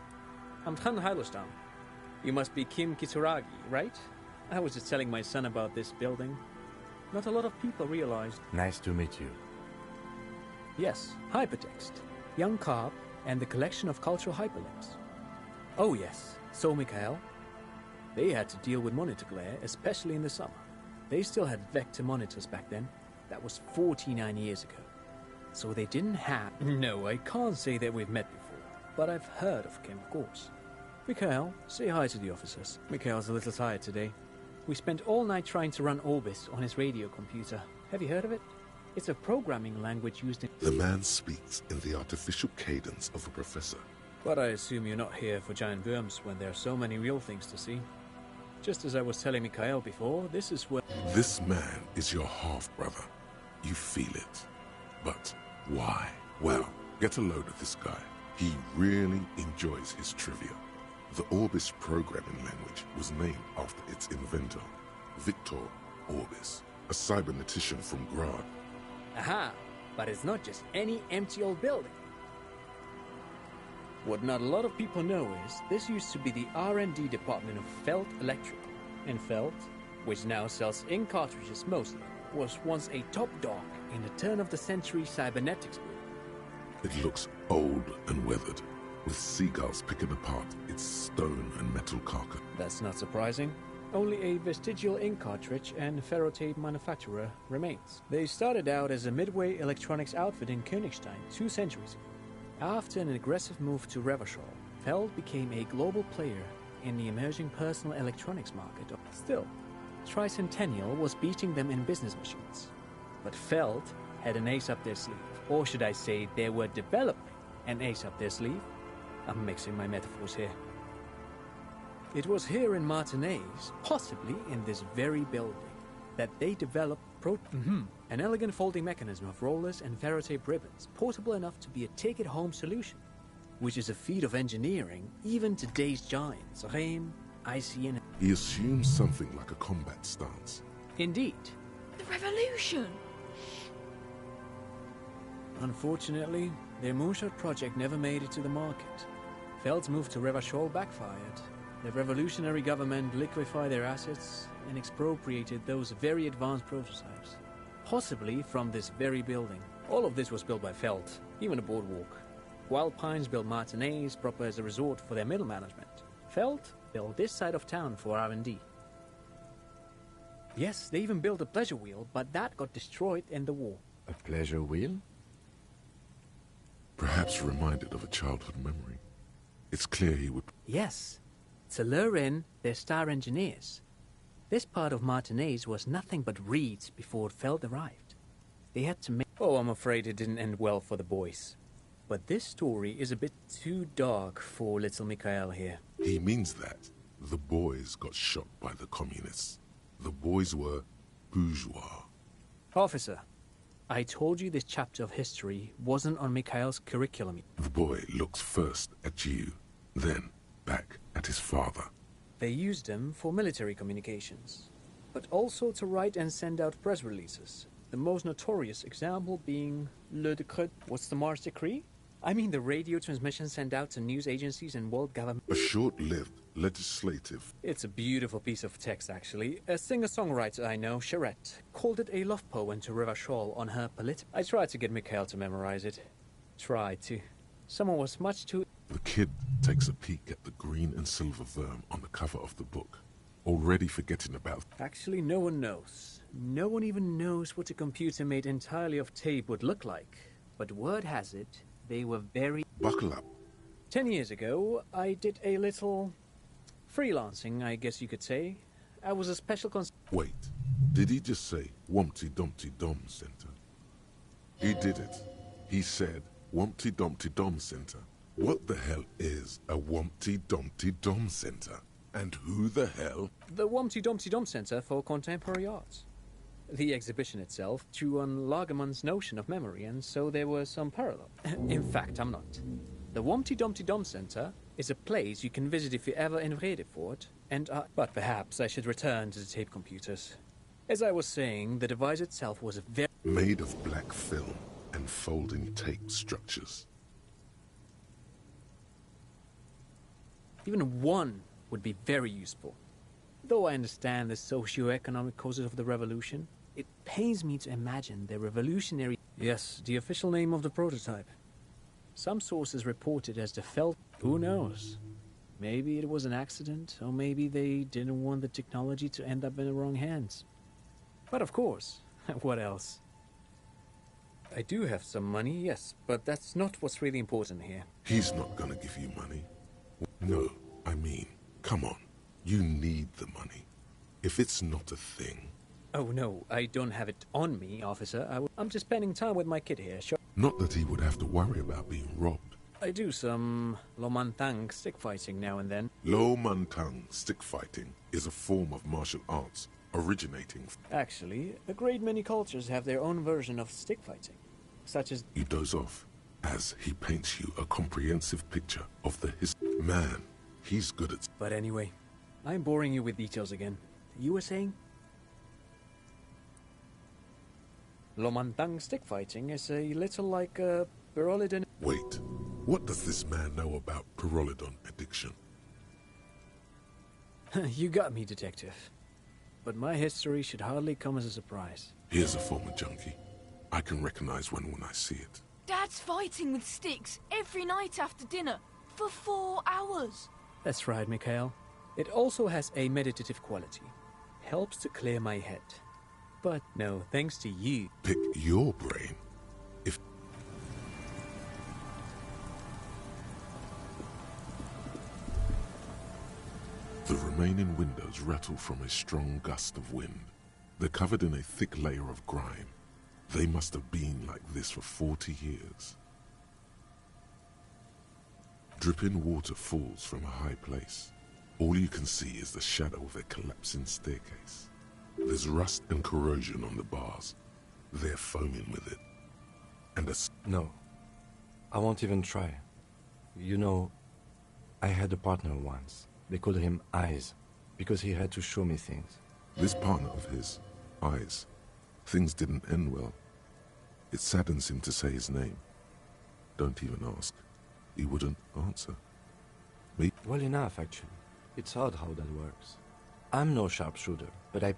I'm Tran Heilostam. You must be Kim Kitsuragi, right? I was just telling my son about this building. Not a lot of people realized. Nice to meet you. Yes, hypertext, young carp, and the collection of cultural hyperlinks. Oh yes, so Mikhail. They had to deal with monitor glare, especially in the summer. They still had vector monitors back then. That was 49 years ago. So they didn't have... No, I can't say that we've met before, but I've heard of Kim, of course. Mikhail, say hi to the officers. Mikhail's a little tired today. We spent all night trying to run Orbis on his radio computer. Have you heard of it? It's a programming language used in... The man speaks in the artificial cadence of a professor. But I assume you're not here for giant worms when there are so many real things to see. Just as I was telling Mikhail before, this is where... This man is your half-brother. You feel it. But why? Well, get a load of this guy. He really enjoys his trivia. The Orbis programming language was named after its inventor, Victor Orbis, a cybernetician from Grad. Aha! But it's not just any empty old building. What not a lot of people know is this used to be the R&D department of Felt Electrical. And Felt, which now sells ink cartridges mostly, was once a top dog in the turn-of-the-century cybernetics boom. It looks old and weathered, with seagulls picking apart its stone and metal carcass. That's not surprising. Only a vestigial ink cartridge and ferrotape manufacturer remains. They started out as a midway electronics outfit in Königstein 2 centuries ago. After an aggressive move to Revachol, Feld became a global player in the emerging personal electronics market. Still, Tricentennial was beating them in business machines. But Feld had an ace up their sleeve. Or should I say, they were developing an ace up their sleeve? I'm mixing my metaphors here. It was here in Martinez, possibly in this very building, that they developed an elegant folding mechanism of rollers and ferrotape ribbons, portable enough to be a take-it-home solution, which is a feat of engineering even today's giants, Rehm, ICN. He assumes something like a combat stance. Indeed. The revolution! Unfortunately, their moonshot project never made it to the market. Feld's move to Revachol backfired. The revolutionary government liquefied their assets and expropriated those very advanced prototypes. Possibly from this very building. All of this was built by Feld, even the boardwalk. Wild Pines built Martinez proper as a resort for their middle management. Feld built this side of town for R&D. Yes, they even built a pleasure wheel, but that got destroyed in the war. A pleasure wheel? Perhaps reminded of a childhood memory. It's clear he would... Yes, to lure in their star engineers. This part of Martinez was nothing but reeds before Feld arrived. They had to make... Oh, I'm afraid it didn't end well for the boys. But this story is a bit too dark for little Mikhail here. He means that the boys got shot by the communists. The boys were bourgeois. Officer, I told you this chapter of history wasn't on Mikhail's curriculum. The boy looks first at you, then back at his father. They used them for military communications, but also to write and send out press releases. The most notorious example being Le Decret. What's the Mars Decree? I mean the radio transmission sent out to news agencies and world government. A short-lived legislative... It's a beautiful piece of text, actually. A singer-songwriter I know, Charette, called it a love poem to Revachol on her political... I tried to get Mikhail to memorize it. Tried to. Someone was much too... The kid takes a peek at the green and silver worm on the cover of the book, already forgetting about... Actually, no one knows. No one even knows what a computer made entirely of tape would look like. But word has it, they were very... Buckle up. 10 years ago, I did a little freelancing, I guess you could say. I was a special Wait, did he just say Wumpty Dumpty Dom Center? He did it. He said Wumpty Dumpty Dom Center. What the hell is a Wumpty Dumpty Dom Center? And who the hell? The Wumpty Dumpty Dom Center for Contemporary Arts. The exhibition itself drew on Lagerman's notion of memory, and so there were some parallels. In fact, I'm not. The Wumpty Dumpty Dom Center is a place you can visit if you're ever in Vredefort, but perhaps I should return to the tape computers. As I was saying, the device itself was very... Made of black film and folding tape structures. Even one would be very useful. Though I understand the socio-economic causes of the revolution, it pains me to imagine the revolutionary... Yes, the official name of the prototype. Some sources report it as the Felt... Who knows? Maybe it was an accident, or maybe they didn't want the technology to end up in the wrong hands. But of course, what else? I do have some money, yes, but that's not what's really important here. He's not gonna give you money. No, I mean, come on. You need the money. If it's not a thing... Oh no, I don't have it on me, officer. I'm just spending time with my kid here. Sure. Not that he would have to worry about being robbed. I do some Lomantang stick fighting now and then. Lomantang stick fighting is a form of martial arts originating... Actually, a great many cultures have their own version of stick fighting, such as... You doze off as he paints you a comprehensive picture of the Man, he's good at... But anyway, I'm boring you with details again. You were saying? Lomantang stick fighting is a little like Pyrrolidon... Wait, what does this man know about Pyrrolidon addiction? You got me, detective. But my history should hardly come as a surprise. Here's a former junkie. I can recognize when I see it. Dad's fighting with sticks every night after dinner for 4 hours. That's right, Mikhail. It also has a meditative quality. Helps to clear my head. But no, thanks to you. Pick your brain. If... The remaining windows rattle from a strong gust of wind. They're covered in a thick layer of grime. They must have been like this for 40 years. Dripping water falls from a high place. All you can see is the shadow of a collapsing staircase. There's rust and corrosion on the bars. They're foaming with it. And a... No. I won't even try. You know, I had a partner once. They called him Eyes, because he had to show me things. This partner of his, Eyes, things didn't end well. It saddens him to say his name. Don't even ask. He wouldn't answer. Me? Well enough, actually. It's odd how that works. I'm no sharpshooter, but I...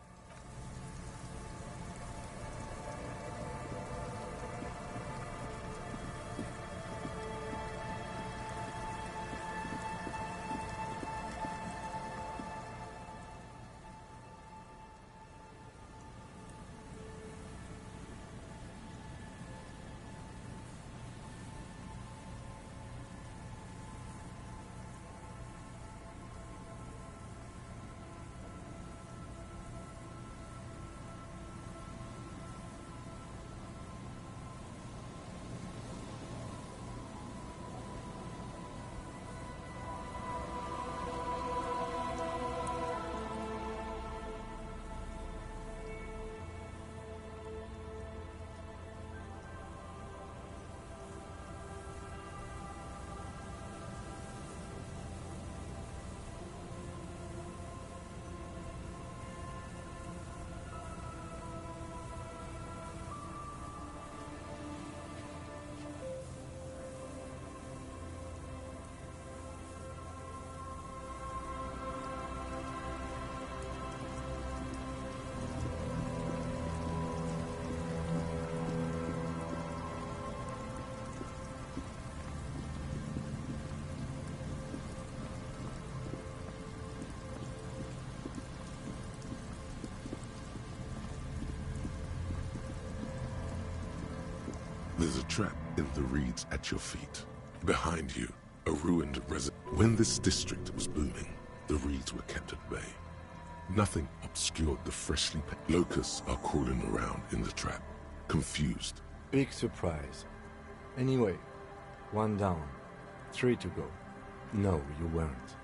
There's a trap in the reeds at your feet. Behind you, a ruined residence. When this district was booming, the reeds were kept at bay. Nothing obscured the freshly locusts are crawling around in the trap, confused. Big surprise. Anyway, 1 down, 3 to go. No, you weren't.